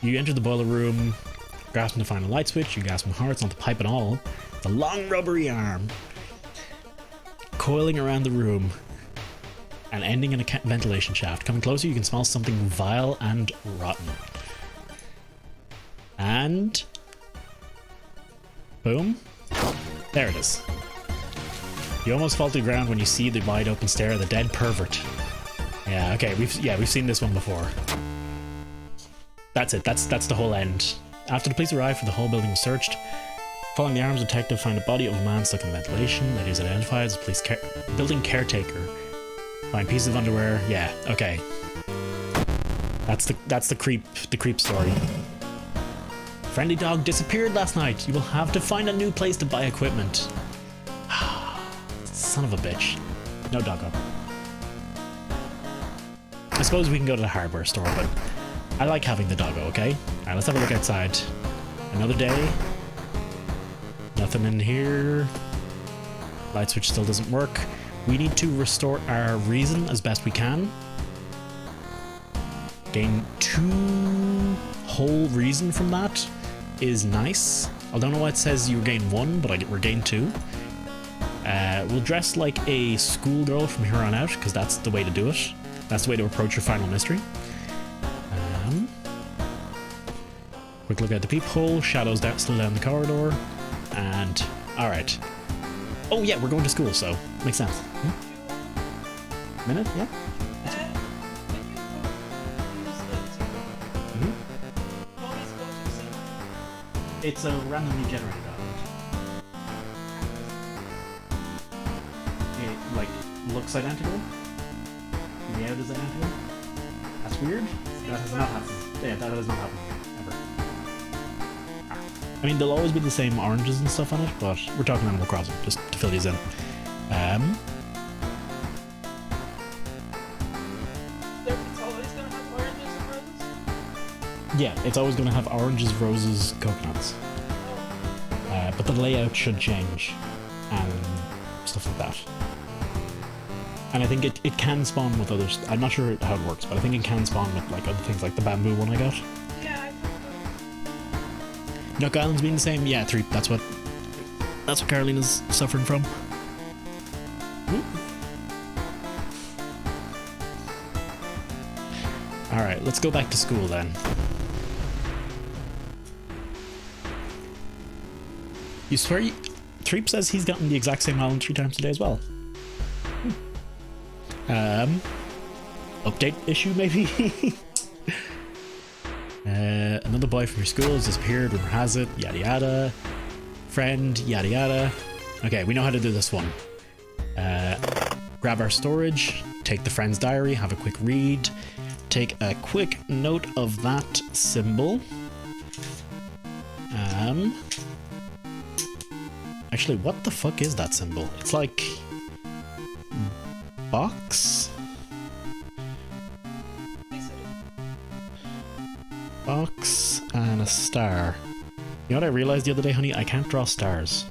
You enter the boiler room, grasping to find a light switch, you grasp some hearts, not the pipe at all. The long rubbery arm coiling around the room and ending in a ventilation shaft. Coming closer, you can smell something vile and rotten. And... boom. There it is. You almost fall to the ground when you see the wide open stare of the dead pervert. Yeah, okay, we've seen this one before. That's it, that's the whole end. After the police arrived, the whole building was searched. Following the arms, detective found a body of a man stuck in the ventilation that he was identified as a police building caretaker. Find pieces of underwear. Yeah, okay. That's the creep story. Friendly dog disappeared last night. You will have to find a new place to buy equipment. Son of a bitch. No doggo. I suppose we can go to the hardware store, but I like having the doggo, okay? Alright, let's have a look outside. Another day. Nothing in here. Light switch still doesn't work. We need to restore our reason as best we can. Gain 2 whole reason from that is nice. I don't know why it says you gain 1, but we're gain 2. We'll dress like a schoolgirl from here on out, because that's the way to do it. That's the way to approach your final mystery. Quick look at the peephole. Shadows still down the corridor. And, alright. Oh yeah, we're going to school, so makes sense. Minute? Yeah? It's a randomly generated element. looks identical. Layout is identical. That's weird. That has not happened. Yeah, that has not happened ever. I mean, there'll always be the same oranges and stuff on it, but we're talking Animal Crossing, just to fill these in. It's always gonna have oranges and roses? Yeah, it's always going to have oranges, roses, coconuts. But the layout should change and stuff like that. And I think it can spawn with others. I'm not sure how it works, but I think it can spawn with like other things, like the bamboo one I got. Yeah, I think so. Nook Island's been the same. Yeah, 3. That's what Carolina's suffering from. All right, let's go back to school then. You swear Threep says he's gotten the exact same island 3 times today as well. Update issue maybe? Another boy from your school has disappeared, rumor has it, yada yada. Friend, yada yada. Okay, we know how to do this one. Grab our storage, take the friend's diary, have a quick read, take a quick note of that symbol. Actually, what the fuck is that symbol? It's like box? Box and a star. You know what I realized the other day, honey? I can't draw stars.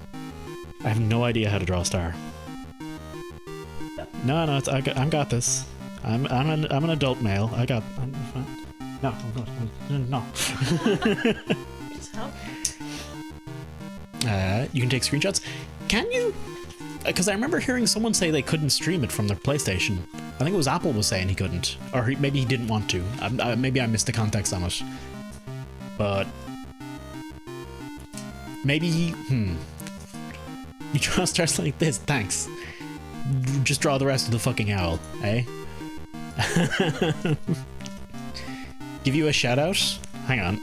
I have no idea how to draw a star. No, it's, I got this. I'm an adult male. I'm fine. No. Just help. You can take screenshots. Can you? Because I remember hearing someone say they couldn't stream it from their PlayStation. I think it was Apple was saying he couldn't, or maybe he didn't want to. Maybe I missed the context on it. But maybe you draw stars like this. Thanks. Just draw the rest of the fucking owl, eh? Give you a shout out. Hang on.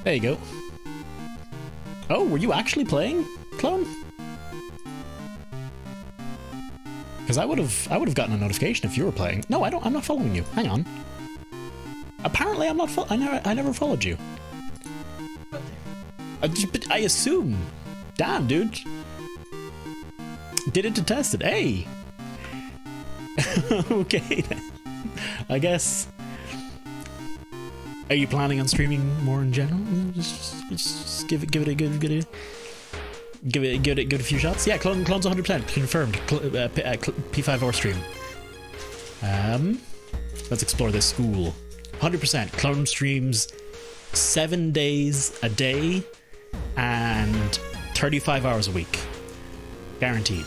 There you go. Oh, were you actually playing, Clone? Because I would have gotten a notification if you were playing. No, I'm not following you. Hang on. Apparently, I'm not. I never followed you. But I assume. Damn, dude. Did it to test it. Hey. Okay. Then. I guess. Are you planning on streaming more in general? Just give it a few shots. Yeah, clone's 100% confirmed. P5 or stream. Let's explore this school. 100%. Clone streams 7 days a day and 35 hours a week. Guaranteed.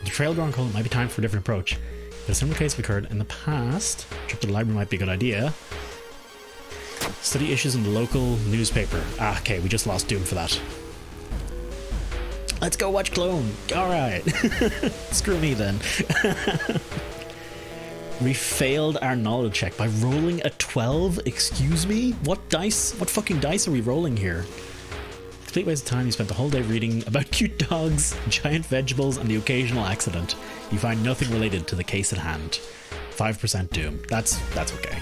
The trail drawn clone might be time for a different approach. But a similar case occurred in the past. Trip to the library might be a good idea. Study issues in the local newspaper. Ah, okay, we just lost Doom for that. Let's go watch Clone. Alright. Screw me then. We failed our knowledge check by rolling a 12? Excuse me? What fucking dice are we rolling here? Complete waste of time. You spent the whole day reading about cute dogs, giant vegetables, and the occasional accident. You find nothing related to the case at hand. 5% Doom. That's okay.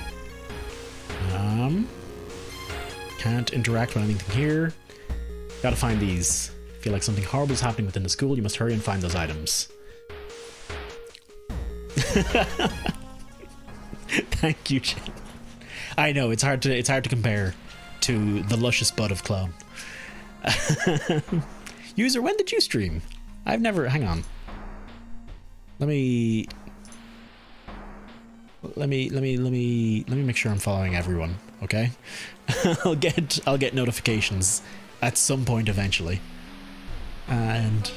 Can't interact with anything here. Gotta find these. Feel like something horrible is happening within the school. You must hurry and find those items. Thank you, Jen. I know it's hard to compare to the luscious bud of Clone. User, when did you stream? I've never. Hang on. Let me make sure I'm following everyone. Okay. I'll get notifications at some point eventually. And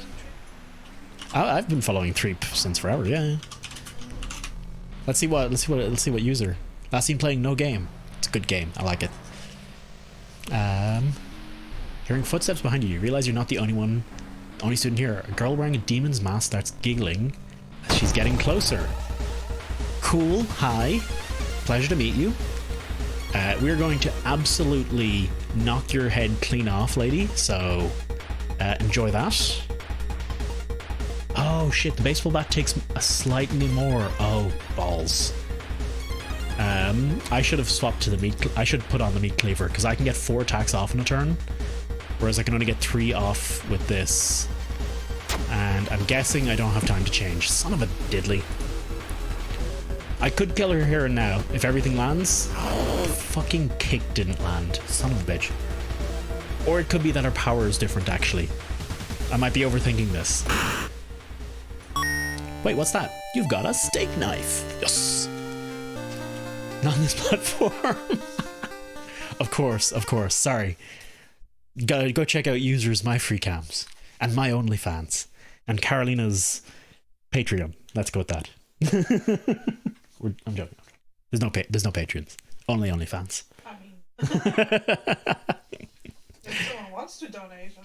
I've been following Threep since forever. Yeah. Let's see what user. Last seen playing No Game. It's a good game. I like it. Hearing footsteps behind you, you realize you're not the only student here. A girl wearing a demon's mask starts giggling as she's getting closer. Cool. Hi. Pleasure to meet you. We're going to absolutely knock your head clean off, lady. So enjoy that. Oh shit, the baseball bat takes a slightly more. Oh, balls. I should have swapped to the meat. I should put on the meat cleaver because I can get 4 attacks off in a turn, whereas I can only get 3 off with this. And I'm guessing I don't have time to change. Son of a diddly. I could kill her here and now if everything lands. Oh, fucking kick didn't land. Son of a bitch. Or it could be that her power is different, actually. I might be overthinking this. Wait, what's that? You've got a steak knife. Yes. Not on this platform. Of course. Sorry. Gotta go check out users my free cams and my OnlyFans and Carolina's Patreon. Let's go with that. I'm joking. There's no patrons. Only OnlyFans. I mean, if someone wants to donate.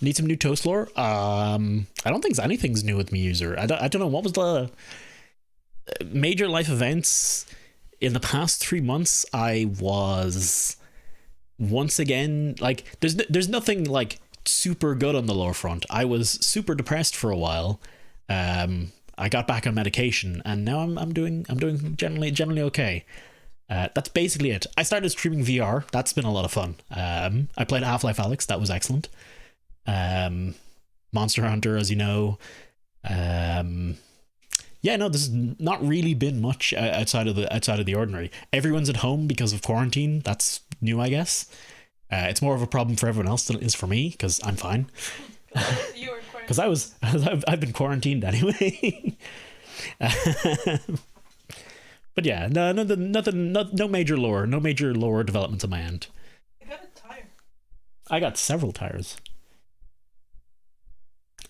Need some new toast lore? I don't think anything's new with me user. I don't know what was the major life events in the past 3 months. I was once again like there's nothing like super good on the lore front. I was super depressed for a while. I got back on medication and now I'm doing generally okay. That's basically it. I started streaming VR. That's been a lot of fun. I played Half-Life Alyx. That was excellent. Monster Hunter, as you know. Yeah, no, this has not really been much outside of the ordinary. Everyone's at home because of quarantine. That's new, I guess. It's more of a problem for everyone else than it is for me because I'm fine. You were Because I've been quarantined anyway. But yeah, no major lore developments on my end. I got a tire. I got several tires.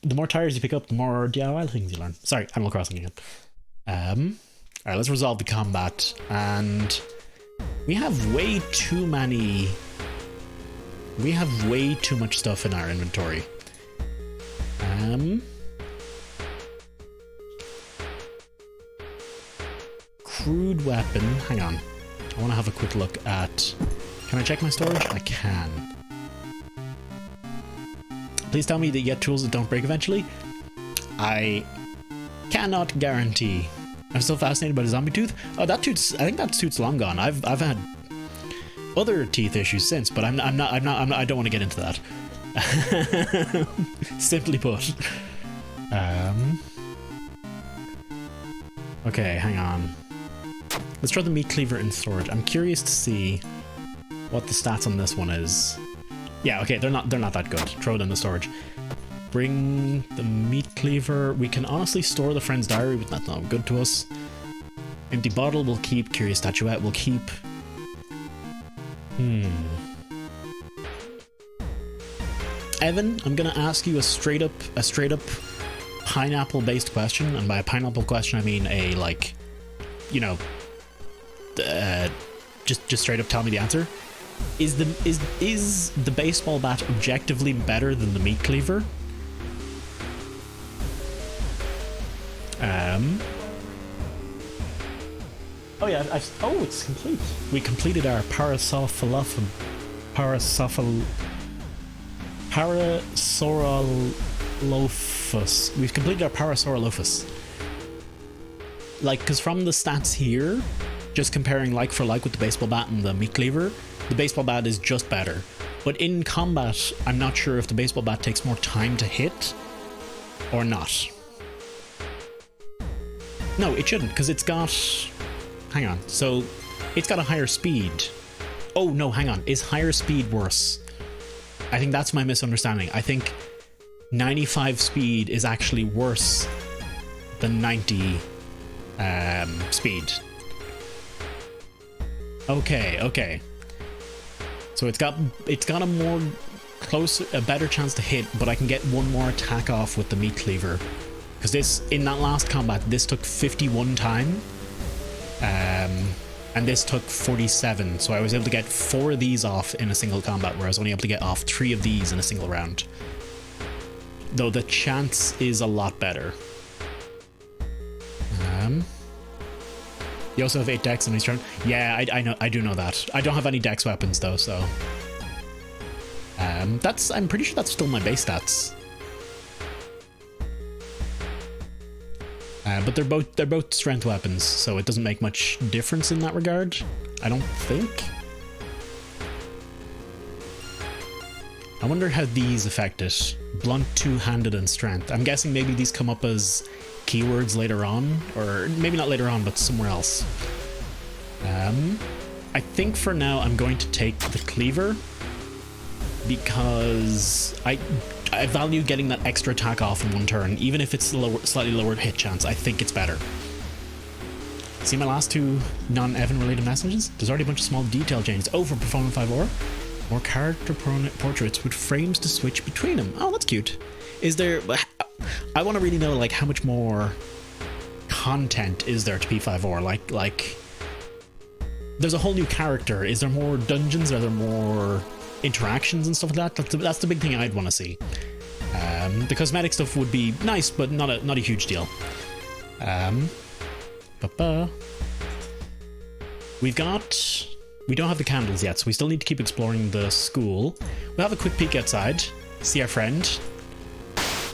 The more tires you pick up, the more DIY things you learn. Sorry, Animal Crossing again. Alright, let's resolve the combat. And we have way too many... We have way too much stuff in our inventory. Crude weapon. Hang on. I want to have a quick look at... Can I check my storage? I can. Please tell me that you get tools that don't break eventually. I cannot guarantee. I'm still fascinated by the zombie tooth. Oh, that tooth's... I think that tooth's long gone. I've had other teeth issues since, but I don't want to get into that. Simply put. Okay, hang on. Let's try the meat cleaver in storage. I'm curious to see what the stats on this one is. Yeah, okay, they're not that good. Throw it in the storage. Bring the meat cleaver. We can honestly store the friend's diary, but that's not good to us. Empty bottle we'll keep. Curious statuette we'll keep. Evan, I'm gonna ask you a straight up pineapple based question, and by a pineapple question I mean a like, you know, just straight up tell me the answer. Is the baseball bat objectively better than the meat cleaver? Oh yeah, oh, it's complete. We completed our Parasaurolophus. We've completed our Parasaurolophus. Like, because from the stats here, just comparing like for like with the baseball bat and the meat cleaver, the baseball bat is just better. But in combat, I'm not sure if the baseball bat takes more time to hit or not. No, it shouldn't, because it's got... Hang on. So, it's got a higher speed. Oh, no, hang on. Is higher speed worse? I think that's my misunderstanding. I think 95 speed is actually worse than 90 speed. Okay. So it's got a more a better chance to hit, but I can get one more attack off with the meat cleaver. Because this, in that last combat, this took 51 time. And this took 47, so I was able to get 4 of these off in a single combat, where I was only able to get off 3 of these in a single round. Though the chance is a lot better. You also have 8 dex on his turn. Yeah, I know. I do know that. I don't have any dex weapons though, so that's. I'm pretty sure that's still my base stats. But they're both strength weapons, so it doesn't make much difference in that regard. I don't think. I wonder how these affect it. Blunt, two-handed, and strength. I'm guessing maybe these come up as keywords later on, or maybe not later on, but somewhere else. I think for now I'm going to take the cleaver because I value getting that extra attack off in one turn, even if it's slightly lower hit chance. I think it's better. See my last two non-Evan related messages? There's already a bunch of small detail changes. Oh, for Persona 5 or more character portraits with frames to switch between them. Oh, that's cute. Is there... I want to really know, like, how much more content is there to P5R? Like... There's a whole new character. Is there more dungeons? Are there more interactions and stuff like that? That's the big thing I'd want to see. The cosmetic stuff would be nice, but not a huge deal. We don't have the candles yet, so we still need to keep exploring the school. We'll have a quick peek outside, see our friend.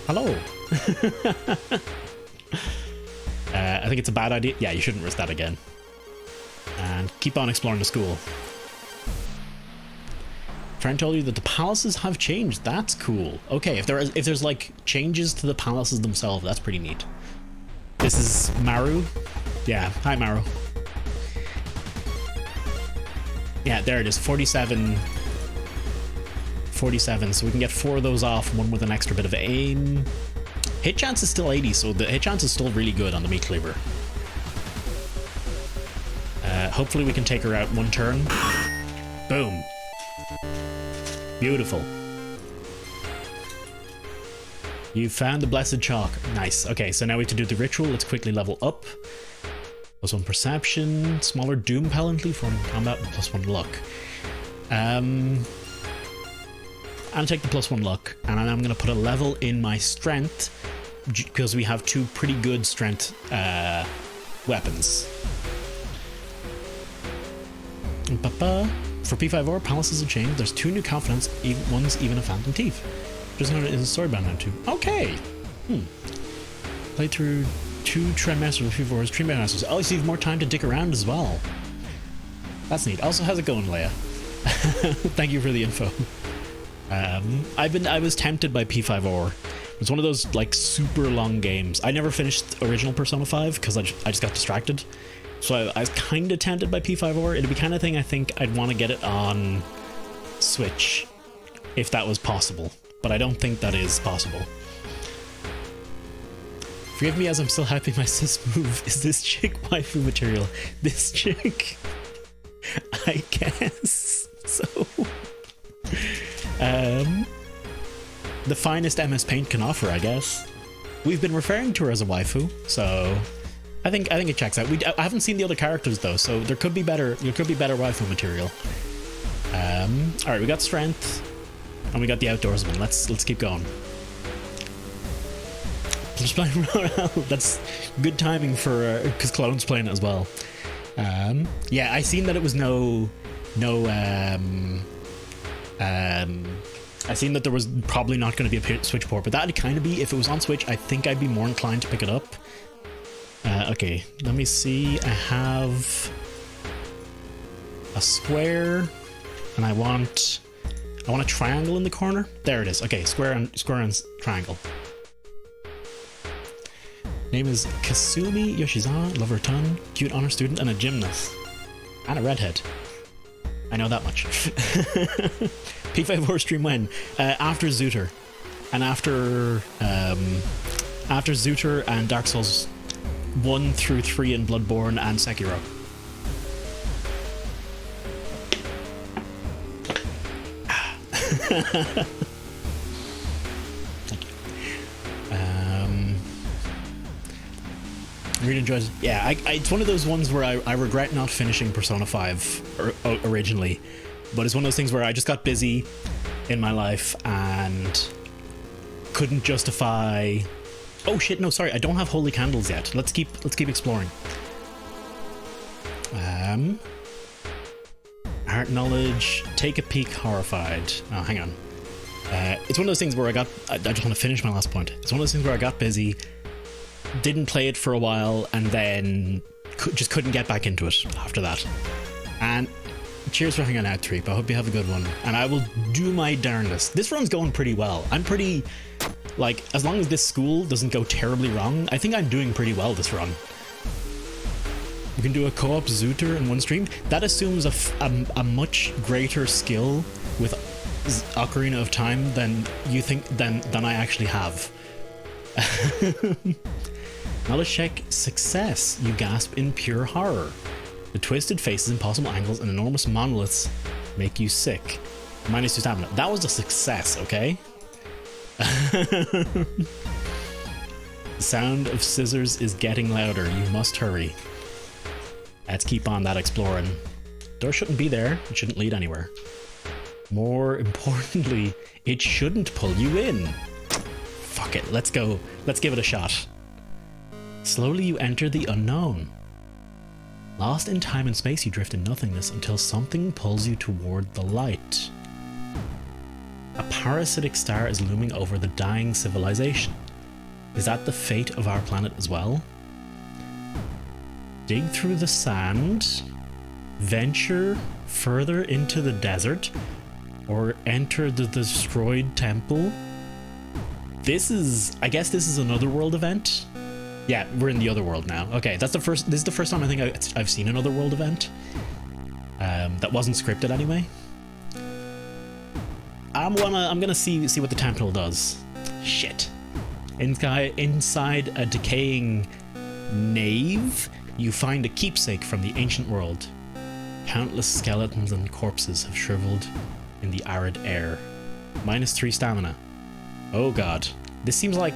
Hello. I think it's a bad idea. Yeah, you shouldn't risk that again. And keep on exploring the school. Friend told you that the palaces have changed. That's cool. Okay, if there's like changes to the palaces themselves, that's pretty neat. This is Maru. Yeah, hi Maru. Yeah, there it is. 47, so we can get 4 of those off, one with an extra bit of aim. Hit chance is still 80, so the hit chance is still really good on the meat cleaver. Hopefully we can take her out one turn. Boom. Beautiful. You found the blessed chalk. Nice. Okay, so now we have to do the ritual. Let's quickly level up. +1 perception, smaller doom penalty for combat, and +1 luck. I'll take the +1 luck, and I'm going to put a level in my strength because we have 2 pretty good strength weapons. For P5R, palaces have changed. There's 2 new confidants, one's even a phantom thief. Just noted in the storybound now too. Okay. Play through 2 trimesters with P4's trimesters. Oh, so you have more time to dick around as well. That's neat. Also, how's it going, Leia? Thank you for the info. I was tempted by P5R. It's one of those like super long games. I never finished original Persona 5 because I just got distracted. So I was kind of tempted by P5R. It'd be kind of thing I think I'd want to get it on Switch if that was possible, but I don't think that is possible. Forgive me as I'm still hyping my sis move. Is this chick waifu material? This chick? I guess so. The finest MS Paint can offer, I guess. We've been referring to her as a waifu, so I think it checks out. I haven't seen the other characters though, so there could be better waifu material. All right, we got strength, and we got the outdoorsman. Let's keep going. Just playing Royale. That's good timing for because Clone's playing it as well. Yeah, I seen that it was I seen that there was probably not going to be a Switch port, but that'd kind of be, if it was on Switch, I think I'd be more inclined to pick it up. Okay, let me see. I have a square, and I want a triangle in the corner. There it is. Okay, square and triangle. Name is Kasumi Yoshizawa, lover ton, cute honor student, and a gymnast. And a redhead. I know that much. P5 stream when? After Zooter. And after Zooter and Dark Souls 1 through 3 in Bloodborne and Sekiro. Thank you. Really enjoyed it. Yeah, it's one of those ones where I regret not finishing Persona 5 originally, but it's one of those things where I just got busy in my life and couldn't justify. Oh shit! No, sorry, I don't have holy candles yet. Let's keep exploring. Art knowledge, take a peek, horrified. Oh, hang on. It's one of those things where I just want to finish my last point. It's one of those things where I got busy, didn't play it for a while, and then just couldn't get back into it after that. And cheers for hanging out, Treep. I hope you have a good one. And I will do my darndest. This run's going pretty well. I'm pretty, like, as long as this school doesn't go terribly wrong, I think I'm doing pretty well this run. You can do a co-op Zooter in one stream. That assumes a much greater skill with Ocarina of Time than you think than I actually have. Knowledge check success. You gasp in pure horror. The twisted faces, impossible angles, and enormous monoliths make you sick. -2 stamina. That was a success, okay? The sound of scissors is getting louder. You must hurry. Let's keep on that exploring. Door shouldn't be there. It shouldn't lead anywhere. More importantly, it shouldn't pull you in. Fuck it. Let's go. Let's give it a shot. Slowly you enter the unknown. Lost in time and space, you drift in nothingness until something pulls you toward the light. A parasitic star is looming over the dying civilization. Is that the fate of our planet as well? Dig through the sand, venture further into the desert, or enter the destroyed temple. I guess this is another world event. Yeah, we're in the other world now. Okay, this is the first time I think I've seen an other world event. That wasn't scripted anyway. I'm gonna see what the temple does. Shit. Inside a decaying nave, you find a keepsake from the ancient world. Countless skeletons and corpses have shriveled in the arid air. -3 stamina. Oh god. This seems like...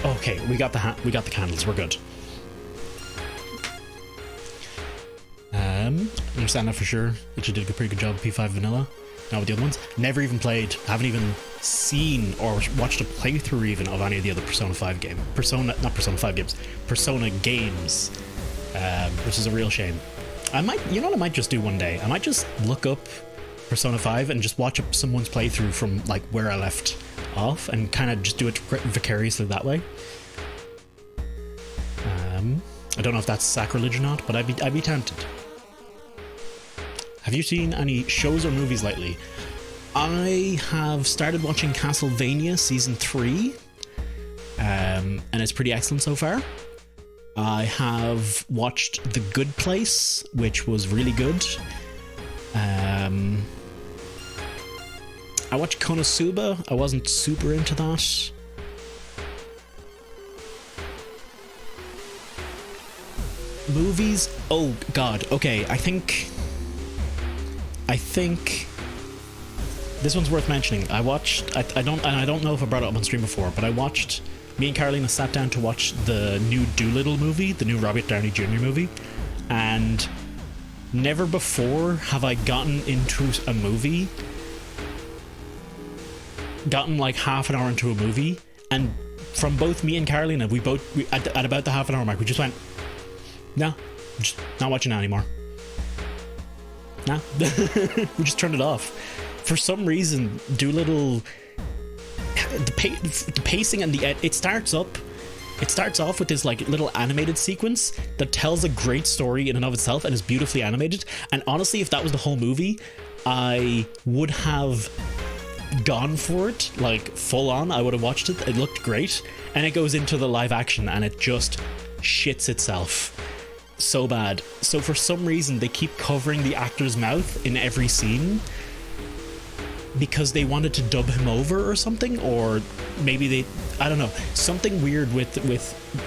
Okay, we got the candles, we're good. Understand that for sure. That you did a pretty good job with P5 Vanilla. Not with the other ones. Never even played, haven't even seen or watched a playthrough even of any of the other Persona 5 games. Not Persona 5 games. Persona games. Which is a real shame. I might just do one day. I might just look up Persona 5 and just watch someone's playthrough from like where I left off and kind of just do it vicariously that way. I don't know if that's sacrilege or not, but I'd be tempted. Have you seen any shows or movies lately? I have started watching Castlevania Season 3, and it's pretty excellent so far. I have watched The Good Place, which was really good. I watched Konosuba. I wasn't super into that. Movies? Oh god, okay, I think this one's worth mentioning. I don't know if I brought it up on stream before, but me and Carolina sat down to watch the new Doolittle movie, the new Robert Downey Jr. movie, and never before have I gotten into a movie, gotten like half an hour into a movie, and from both me and Carolina, we at about the half an hour mark, we just went, no, I'm just not watching that anymore. Nah. We just turned it off. For some reason, Doolittle, the pacing and it starts off with this like little animated sequence that tells a great story in and of itself and is beautifully animated. And honestly, if that was the whole movie, I would have gone for it, like full on. I would have watched it. It looked great. And it goes into the live action and it just shits itself so bad. So for some reason they keep covering the actor's mouth in every scene because they wanted to dub him over or something, or maybe I don't know, something weird with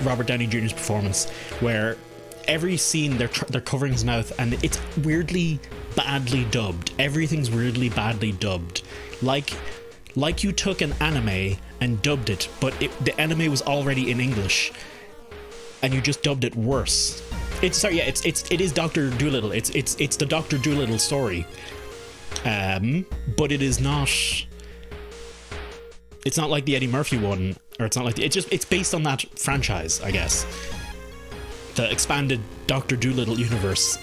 Robert Downey Jr.'s performance where every scene they're covering his mouth and it's weirdly badly dubbed. Everything's weirdly badly dubbed, like you took an anime and dubbed it, but the anime was already in English and you just dubbed it worse. It is Dr. Doolittle. It's the Dr. Doolittle story. But it is not. It's not like the Eddie Murphy one, or it's not like it's based on that franchise, I guess. the expanded Doctor Dolittle universe.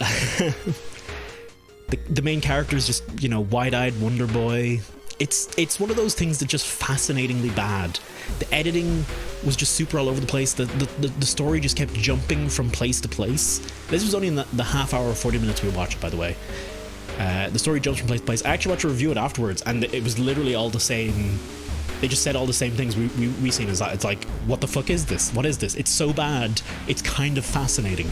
The main character is just, you know, wide-eyed Wonder Boy. It's one of those things that's just fascinatingly bad. The editing was just super all over the place. The story just kept jumping from place to place. This was only in the half hour, 40 minutes we watched, by the way. The story jumps from place to place. I actually watched a review it afterwards, and it was literally all the same. They just said all the same things we seen. As it's like, what the fuck is this? What is this? It's so bad. It's kind of fascinating.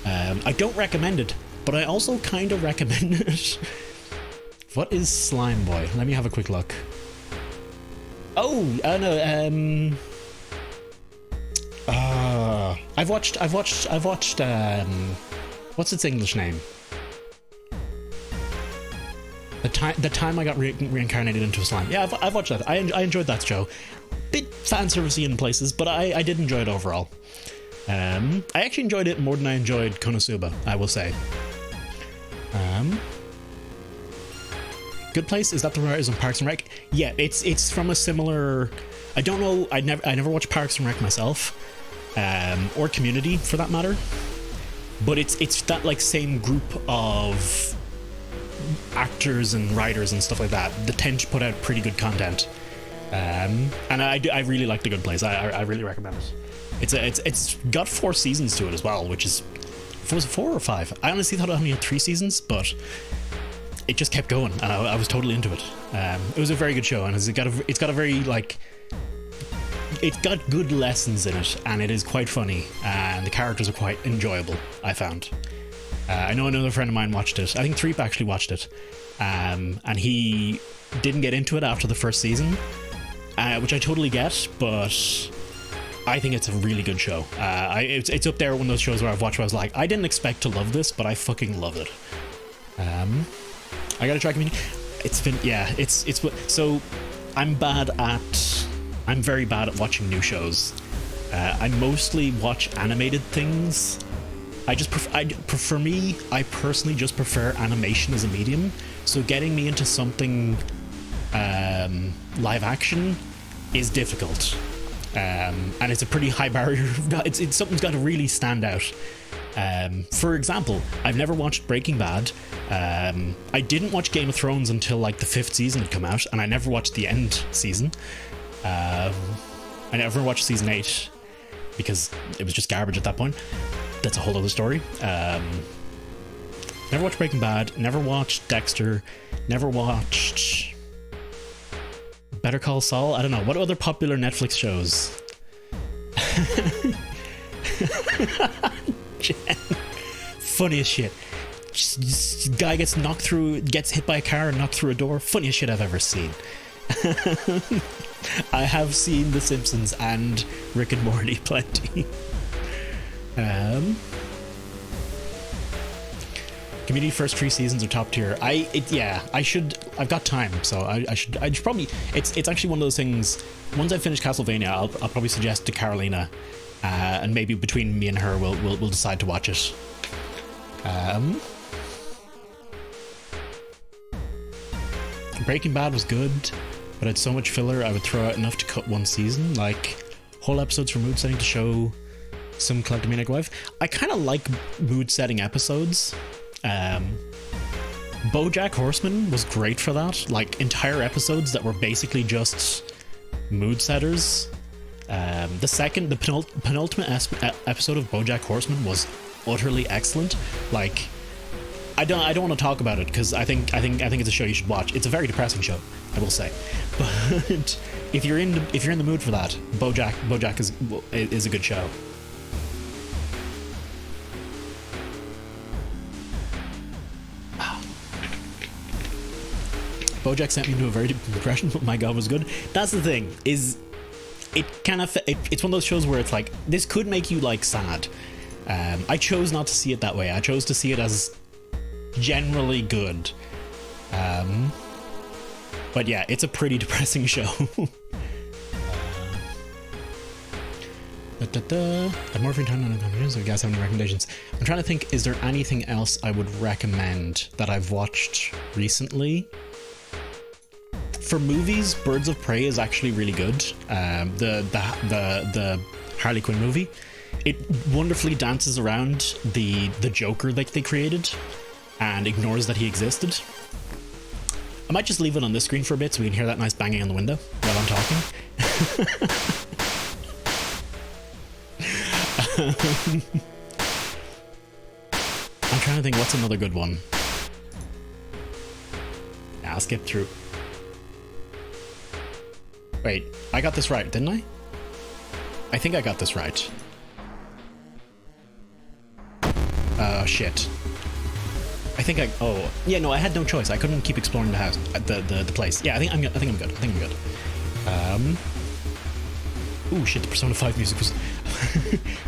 I don't recommend it, but I also kind of recommend it. What is Slime Boy? Let me have a quick look. Oh, no. I've watched. What's its English name? The time I got reincarnated into a slime. Yeah, I've watched that. I enjoyed that show. Bit fan servicey in places, but I did enjoy it overall. I actually enjoyed it more than I enjoyed Konosuba, I will say. Good Place, is that the one that is on Parks and Rec? Yeah, it's from a similar. I don't know. I never watched Parks and Rec myself, or Community for that matter. But it's that like same group of actors and writers and stuff like that. They tend to put out pretty good content, and I really like The Good Place. I really recommend it. It's got 4 seasons to it as well, which is, was it 4 or 5? I honestly thought it only had 3 seasons, but it just kept going, and I was totally into it. It was a very good show, and it's got a very like, it's got good lessons in it, and it is quite funny, and the characters are quite enjoyable, I found. I know another friend of mine watched it. I think Threep actually watched it, and he didn't get into it after the first season, which I totally get, but I think it's a really good show. It's up there, one of those shows where I've watched where I was like, I didn't expect to love this, but I fucking love it. I gotta try Community. It's been, yeah, it's so I'm very bad at watching new shows. I mostly watch animated things. I personally just prefer animation as a medium. So getting me into something live action is difficult, and it's a pretty high barrier. It's something's got to really stand out. For example, I've never watched Breaking Bad. I didn't watch Game of Thrones until like the 5th season had come out, and I never watched the end season. I never watched season 8 because it was just garbage at that point. That's a whole other story. Never watched Breaking Bad, never watched Dexter, never watched Better Call Saul. I don't know, what other popular Netflix shows? Funniest shit. Just guy gets hit by a car and knocked through a door. Funniest shit I've ever seen. I have seen The Simpsons and Rick and Morty plenty. Community first 3 seasons are top tier. I've got time, so I should probably. It's actually one of those things. Once I finish Castlevania, I'll probably suggest to Carolina, and maybe between me and her, we'll decide to watch it. Breaking Bad was good, but had so much filler I would throw out enough to cut 1 season, like whole episodes for mood setting to show some kleptomaniac wife. I kind of like mood setting episodes. BoJack Horseman was great for that, like entire episodes that were basically just mood setters. The penultimate episode of BoJack Horseman was utterly excellent. Like, I don't want to talk about it because I think it's a show you should watch. It's a very depressing show, I will say, but if you're in the mood for that, BoJack is a good show. BoJack sent me into a very deep depression, but my god, was good. That's the thing, is it's one of those shows where it's like, this could make you like sad. I chose not to see it that way. I chose to see it as generally good. But yeah, it's a pretty depressing show. Morphine time on conversations. So you guys have any recommendations? I'm trying to think, is there anything else I would recommend that I've watched recently? For movies, Birds of Prey is actually really good. The Harley Quinn movie. it wonderfully dances around the Joker that they created and ignores that he existed. I might just leave it on this screen for a bit so we can hear that nice banging on the window while I'm talking. I'm trying to think what's another good one. Yeah, I'll skip through. Wait, I got this right, didn't I? I think I got this right. Shit. I think oh, yeah, no, I had no choice. I couldn't keep exploring the house, the place. Yeah, I think I'm good. I think I'm good. Ooh, shit, the Persona 5 music was...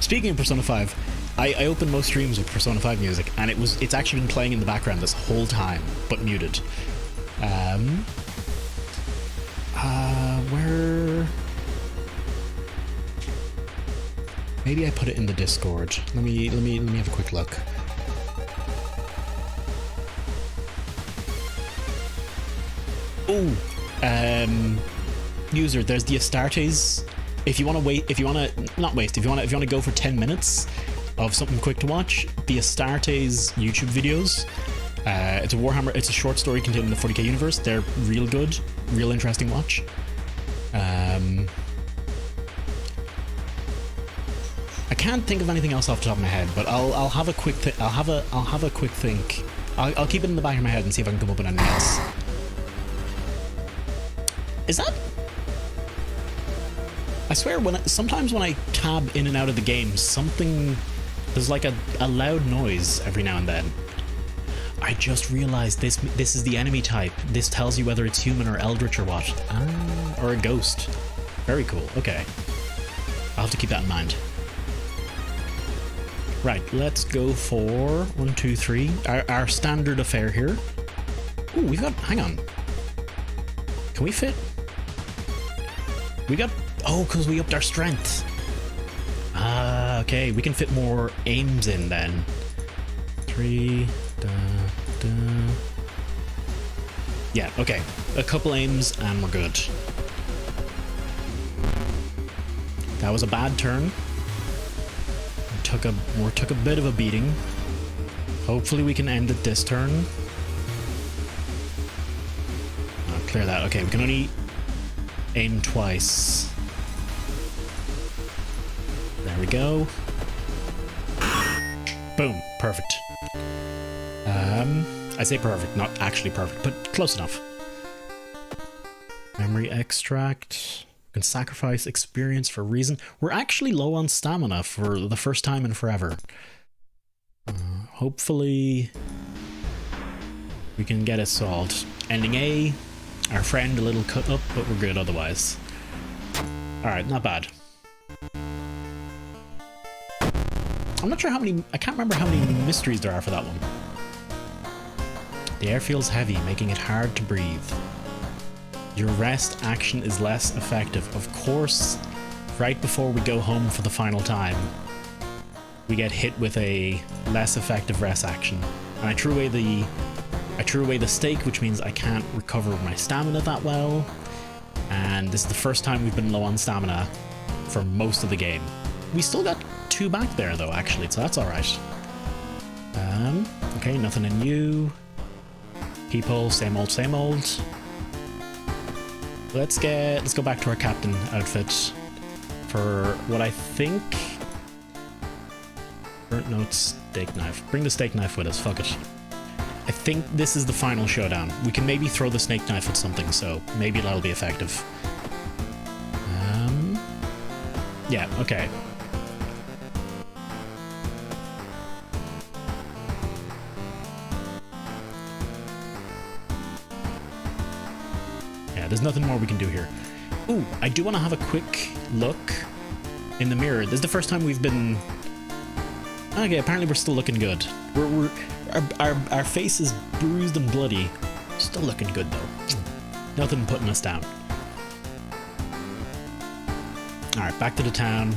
Speaking of Persona 5, I opened most streams with Persona 5 music, and it's actually been playing in the background this whole time, but muted. Where... Maybe I put it in the Discord. Let me have a quick look. Oh, user, there's the Astartes. If you want to wait, if you want to go for 10 minutes of something quick to watch, the Astartes YouTube videos. It's a Warhammer. It's a short story contained in the 40k universe. They're real good, real interesting watch. I can't think of anything else off the top of my head, but I'll have a quick I'll have a quick think. I'll keep it in the back of my head and see if I can come up with anything else. Is that? I swear, sometimes when I tab in and out of the game, there's like a loud noise every now and then. I just realized this is the enemy type. This tells you whether it's human or eldritch or what. Or a ghost. Very cool. Okay. I'll have to keep that in mind. Right, let's go for 1, 2, 3. Our standard affair here. Ooh, we've got... Hang on. Can we fit? We got... Oh, because we upped our strength. Ah, okay. We can fit more aims in then. 3... Yeah, okay. A couple aims and we're good. That was a bad turn. We took a bit of a beating. Hopefully we can end it this turn. I'll clear that. Okay, we can only aim twice. There we go. Boom. Perfect. I say perfect, not actually perfect, but close enough. Memory extract. Can sacrifice experience for reason. We're actually low on stamina for the first time in forever. Hopefully we can get it solved. Ending A. Our friend a little cut up, but we're good otherwise. Alright, not bad. I'm not sure how many... I can't remember how many mysteries there are for that one. The air feels heavy, making it hard to breathe. Your rest action is less effective. Of course, right before we go home for the final time, we get hit with a less effective rest action. And I threw away the stake, which means I can't recover my stamina that well. And this is the first time we've been low on stamina for most of the game. We still got 2 back there though, actually, so that's alright. Okay, nothing in you. People, same old, same old. Let's go back to our captain outfit for what I think... Burnt notes, steak knife. Bring the steak knife with us, fuck it. I think this is the final showdown. We can maybe throw the snake knife at something, so maybe that'll be effective. Yeah, okay. There's nothing more we can do here. Ooh, I do want to have a quick look in the mirror. This is the first time we've been... Okay, apparently we're still looking good. Our face is bruised and bloody. Still looking good though. Nothing putting us down. Alright, back to the town.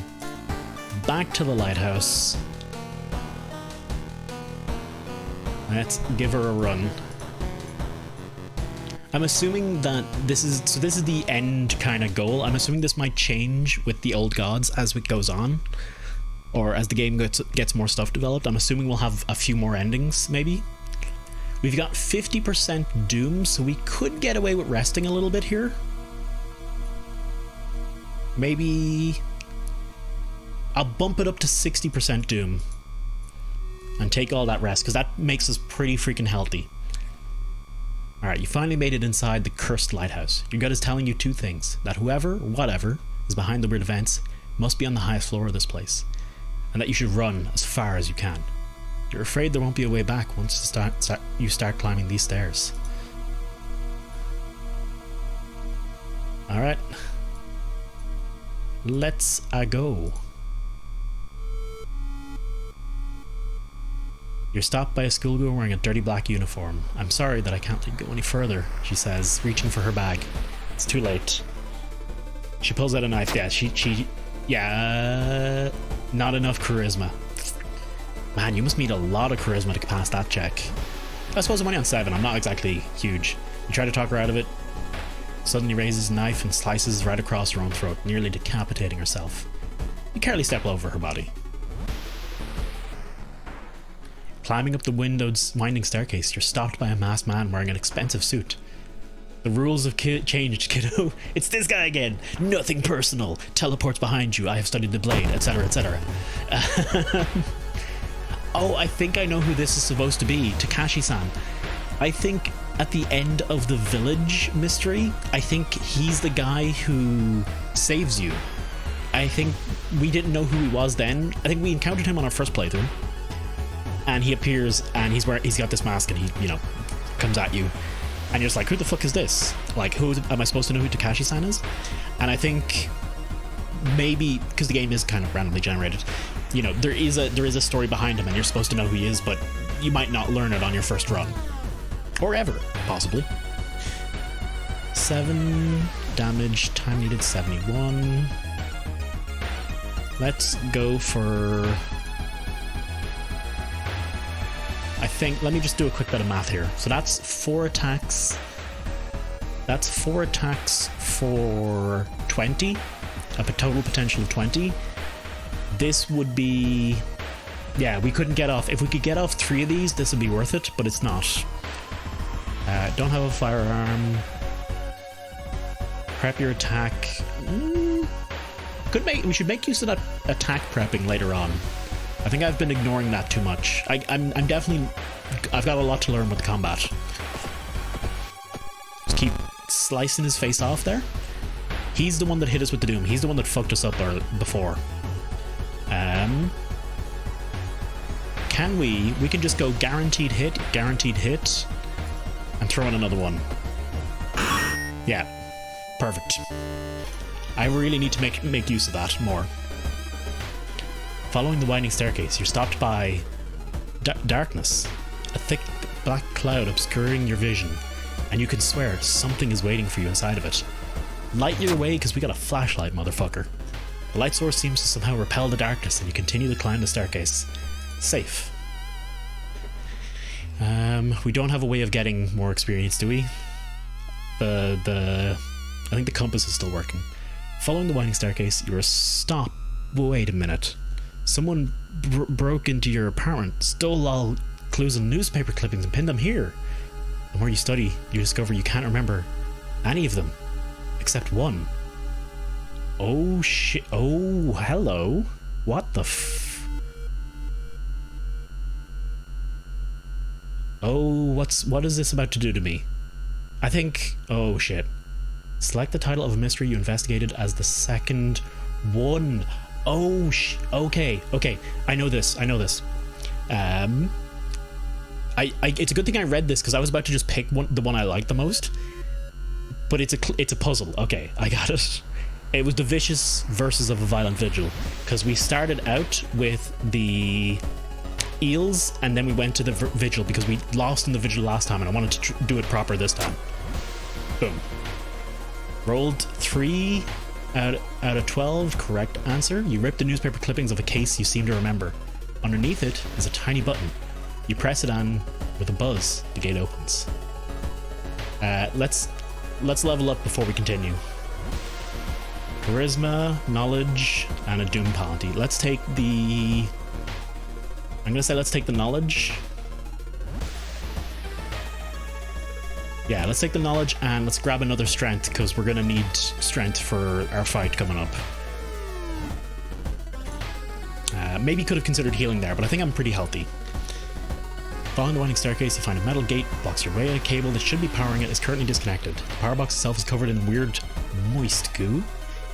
Back to the lighthouse. Let's give her a run. I'm assuming that this is the end kind of goal. I'm assuming this might change with the old gods as it goes on. or as the game gets more stuff developed. I'm assuming we'll have a few more endings, maybe. We've got 50% Doom, so we could get away with resting a little bit here. Maybe I'll bump it up to 60% Doom and take all that rest, because that makes us pretty freaking healthy. Alright, you finally made it inside the cursed lighthouse. Your gut is telling you two things: that whoever or whatever is behind the weird events must be on the highest floor of this place, and that you should run as far as you can. You're afraid there won't be a way back once you start climbing these stairs. Alright. Let's go. You're stopped by a schoolgirl wearing a dirty black uniform. I'm sorry that I can't let you go any further, she says, reaching for her bag. It's too late. She pulls out a knife. Yeah, not enough charisma. Man, you must need a lot of charisma to pass that check. I suppose I'm only on 7, I'm not exactly huge. You try to talk her out of it, suddenly raises a knife and slices right across her own throat, nearly decapitating herself. You carefully step over her body. Climbing up the windowed winding staircase, you're stopped by a masked man wearing an expensive suit. The rules have changed, kiddo. It's this guy again. Nothing personal. Teleports behind you. I have studied the blade, etc., etc. Oh, I think I know who this is supposed to be. Takashi-san. I think at the end of the village mystery, I think he's the guy who saves you. I think we didn't know who he was then. I think we encountered him on our first playthrough. And he appears and he's got this mask and he, comes at you. And you're just like, who the fuck is this? Like, who am I supposed to know who Takashi-san is? And I think maybe because the game is kind of randomly generated, there is a story behind him and you're supposed to know who he is, but you might not learn it on your first run. Or ever, possibly. 7 damage, time needed 71. Let's go for... let me just do a quick bit of math here. So that's 4 attacks. That's 4 attacks for 20. A total potential of 20. This would be... Yeah, we couldn't get off... If we could get off 3 of these, this would be worth it, but it's not. Don't have a firearm. Prep your attack. We should make use of that attack prepping later on. I think I've been ignoring that too much. I'm definitely... I've got a lot to learn with the combat. Just keep slicing his face off there. He's the one that hit us with the Doom. He's the one that fucked us up before. Can we can just go guaranteed hit, and throw in another one. Yeah, perfect. I really need to make use of that more. Following the winding staircase, you're stopped by darkness, a thick black cloud obscuring your vision, and you can swear something is waiting for you inside of it. Light your way, because we got a flashlight, motherfucker. The light source seems to somehow repel the darkness, and you continue to climb the staircase. Safe. We don't have a way of getting more experience, do we? I think the compass is still working. Following the winding staircase, you are stopped. Wait a minute. Someone broke into your apartment, stole all clues and newspaper clippings and pinned them here. And where you study, you discover you can't remember any of them, except one. Oh shit. Oh, hello. What the Oh, what is this about to do to me? I think... Oh shit. Select the title of a mystery you investigated as the second one. Oh, okay. I know this. It's a good thing I read this, because I was about to just pick the one I liked the most. But it's a puzzle. Okay, I got it. It was the Vicious Verses of a Violent Vigil, because we started out with the eels, and then we went to the vigil because we lost in the vigil last time, and I wanted to do it proper this time. Boom. Rolled 3 out of 12, correct answer. You rip the newspaper clippings of a case you seem to remember. Underneath it is a tiny button. You press it on with a buzz. The gate opens. Let's level up before we continue. Charisma, knowledge, and a Doom Party. Let's take the... I'm gonna say let's take the knowledge. Yeah, let's take the knowledge and let's grab another strength because we're gonna need strength for our fight coming up. Maybe could have considered healing there, but I think I'm pretty healthy. Following the winding staircase, you find a metal gate, blocks your way. A cable that should be powering it is currently disconnected. The power box itself is covered in weird, moist goo.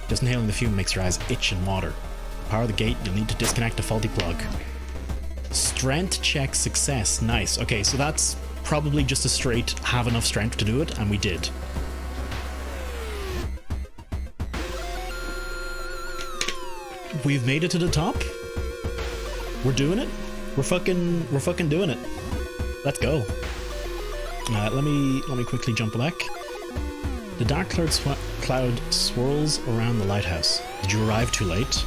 Just inhaling the fume makes your eyes itch and water. To power the gate, you'll need to disconnect a faulty plug. Strength check success. Nice. Okay, so that's probably just a straight have enough strength to do it, and we did. We've made it to the top. We're doing it. We're fucking doing it. Let's go. Let me quickly jump back. The dark cloud swirls around the lighthouse. Did you arrive too late?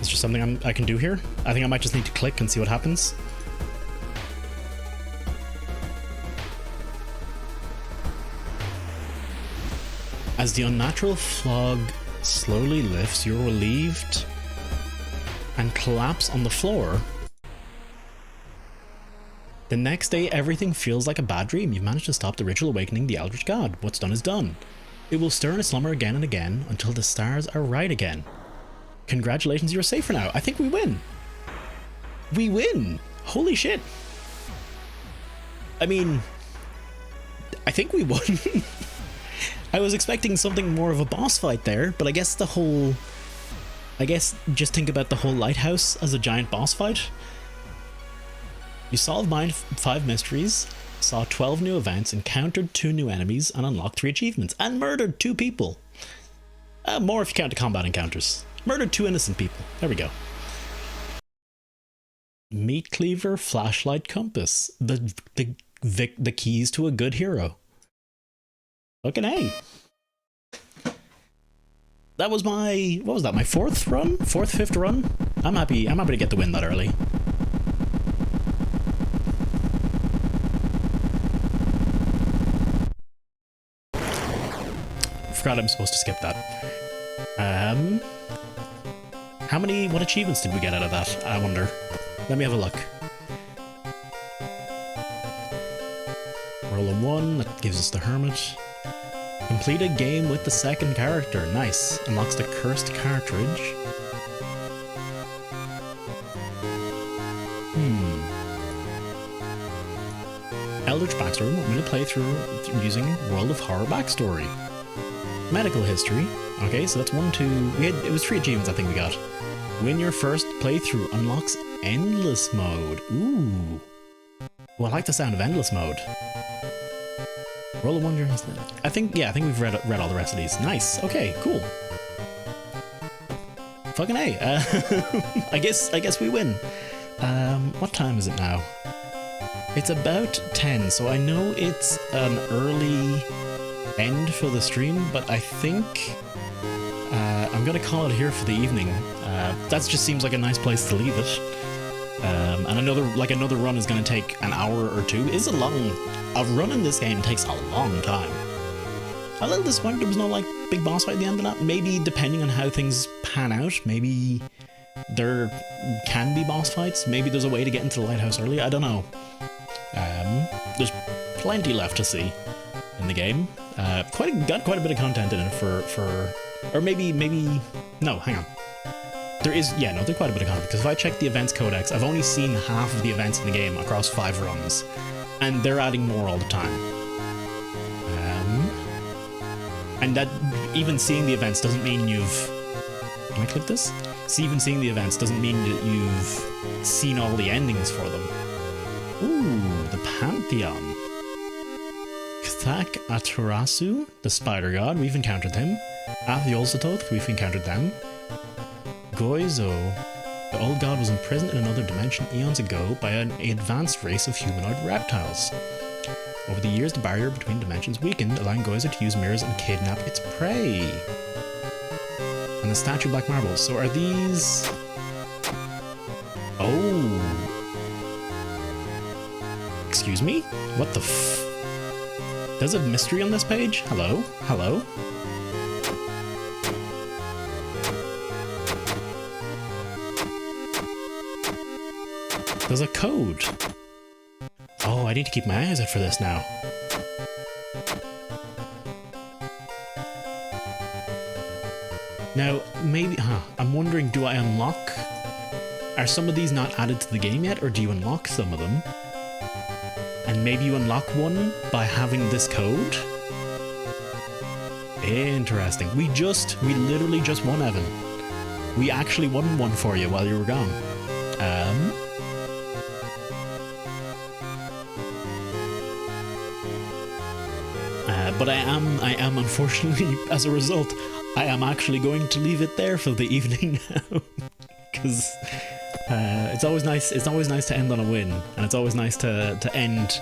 Is there something I can do here? I think I might just need to click and see what happens. As the unnatural fog slowly lifts, you're relieved and collapse on the floor. The next day, everything feels like a bad dream. You've managed to stop the ritual awakening the Eldritch God. What's done is done. It will stir in a slumber again and again until the stars are right again. Congratulations, you're safer now. I think we win. We win! Holy shit. I mean, I think we won. I was expecting something more of a boss fight there, but I guess just think about the whole lighthouse as a giant boss fight. You solved 5 mysteries, saw 12 new events, encountered 2 new enemies, and unlocked 3 achievements, and murdered 2 people. More if you count the combat encounters. Murdered 2 innocent people. There we go. Meat cleaver, flashlight, compass. The keys to a good hero. Fucking A. That was my, what was that, my 4th run? 4th, 5th run? I'm happy to get the win that early. Forgot I'm supposed to skip that. What achievements did we get out of that? I wonder. Let me have a look. Roll a 1, that gives us the Hermit. Complete a game with the second character. Nice. Unlocks the cursed cartridge. Eldritch backstory. Want me to play through using World of Horror backstory. Medical history. Okay, so that's 1, 2. It was 3 achievements I think we got. Win your first playthrough. Unlocks endless mode. Ooh. Well, I like the sound of endless mode. Roll a 1. I think we've read all the rest of these. Nice. Okay, cool. Fucking A. I guess we win. What time is it now? It's about 10, so I know it's an early end for the stream, but I think I'm gonna call it here for the evening. That just seems like a nice place to leave it. And another run is gonna take an hour or 2. It's a run in this game takes a long time. A little disappointed there was no like big boss fight at the end of that. Maybe depending on how things pan out, maybe there can be boss fights. Maybe there's a way to get into the lighthouse early. I don't know. There's plenty left to see in the game. Got quite a bit of content in it or maybe no, hang on. There's quite a bit of content, because if I check the events codex, I've only seen half of the events in the game across 5 runs, and they're adding more all the time. And that even seeing the events doesn't mean you've... Can I click this? So even seeing the events doesn't mean that you've seen all the endings for them. Ooh, the Pantheon. Kthak Aturasu, the Spider God, we've encountered him. Ath-Yolsatoth, we've encountered them. Goizo, the old god, was imprisoned in another dimension eons ago by an advanced race of humanoid reptiles. Over the years, the barrier between dimensions weakened, allowing Goizo to use mirrors and kidnap its prey. And the statue of black marble. So are these... Excuse me? What the f... There's a mystery on this page? Hello? Hello? There's a code. Oh, I need to keep my eyes out for this now. Now, maybe... I'm wondering, do I unlock... Are some of these not added to the game yet, or do you unlock some of them? And maybe you unlock one by having this code? Interesting. We literally just won, Evan. We actually won one for you while you were gone. But I am unfortunately, as a result, I am actually going to leave it there for the evening now. Because it's always nice to end on a win, and it's always nice to end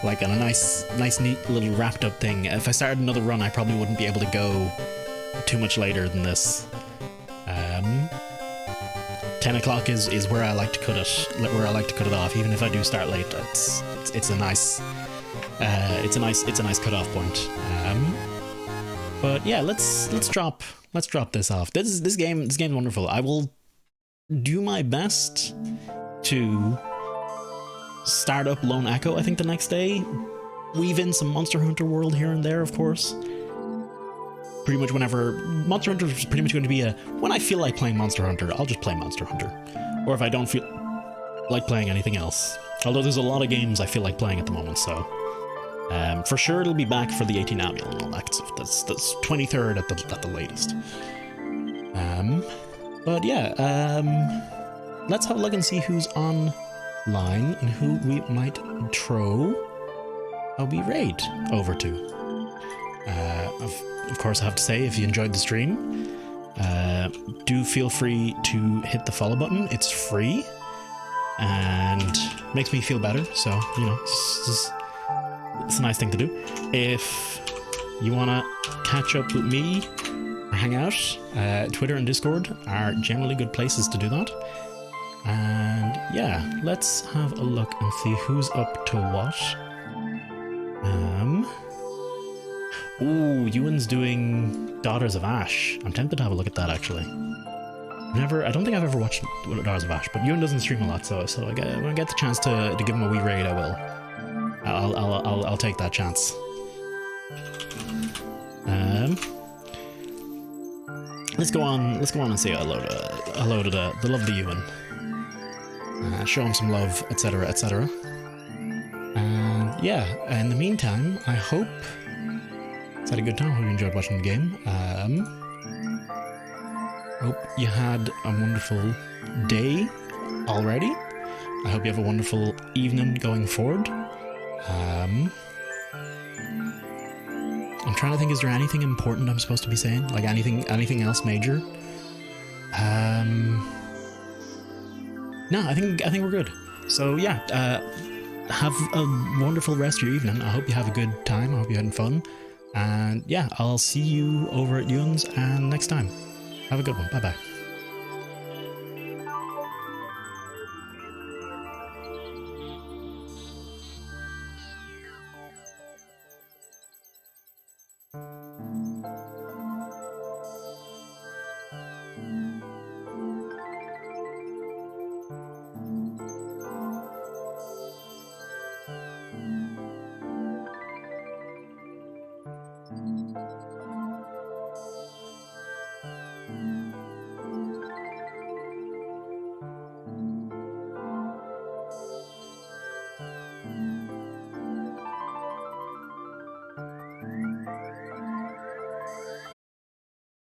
like on a nice neat little wrapped up thing. If I started another run, I probably wouldn't be able to go too much later than this. 10 o'clock is where I like to cut it off, even if I do start late. It's a nice cutoff point. But yeah, let's drop this off. This game's wonderful. I will do my best to start up Lone Echo, I think, the next day. Weave in some Monster Hunter World here and there, of course. Pretty much whenever... Monster Hunter is pretty much going to be when I feel like playing Monster Hunter, I'll just play Monster Hunter. Or if I don't feel like playing anything else. Although there's a lot of games I feel like playing at the moment, so... for sure it'll be back for the 18 annual and all that stuff. That's 23rd at the latest. But yeah, let's have a look and see who's online and who we might throw a wee raid over to. Of course, I have to say, if you enjoyed the stream, do feel free to hit the follow button. It's free and makes me feel better. So, you know, it's a nice thing to do. If you want to catch up with me or hang out, Twitter and Discord are generally good places to do that. And yeah, let's have a look and see who's up to what. Ooh, Ewan's doing Daughters of Ash. I'm tempted to have a look at that, actually. I don't think I've ever watched Daughters of Ash, but Ewan doesn't stream a lot, so when I get the chance to give him a wee raid, I will. I'll take that chance. Let's go on and say hello to the lovely Ewan. Show him some love, etc., etc. And yeah, in the meantime, I hope it's had a good time. Hope you enjoyed watching the game. Hope you had a wonderful day already. I hope you have a wonderful evening going forward. I'm trying to think, is there anything important I'm supposed to be saying? Like anything else major? No, I think we're good. So yeah, have a wonderful rest of your evening. I hope you have a good time. I hope you're having fun. And yeah, I'll see you over at Ewan's and next time. Have a good one. Bye bye.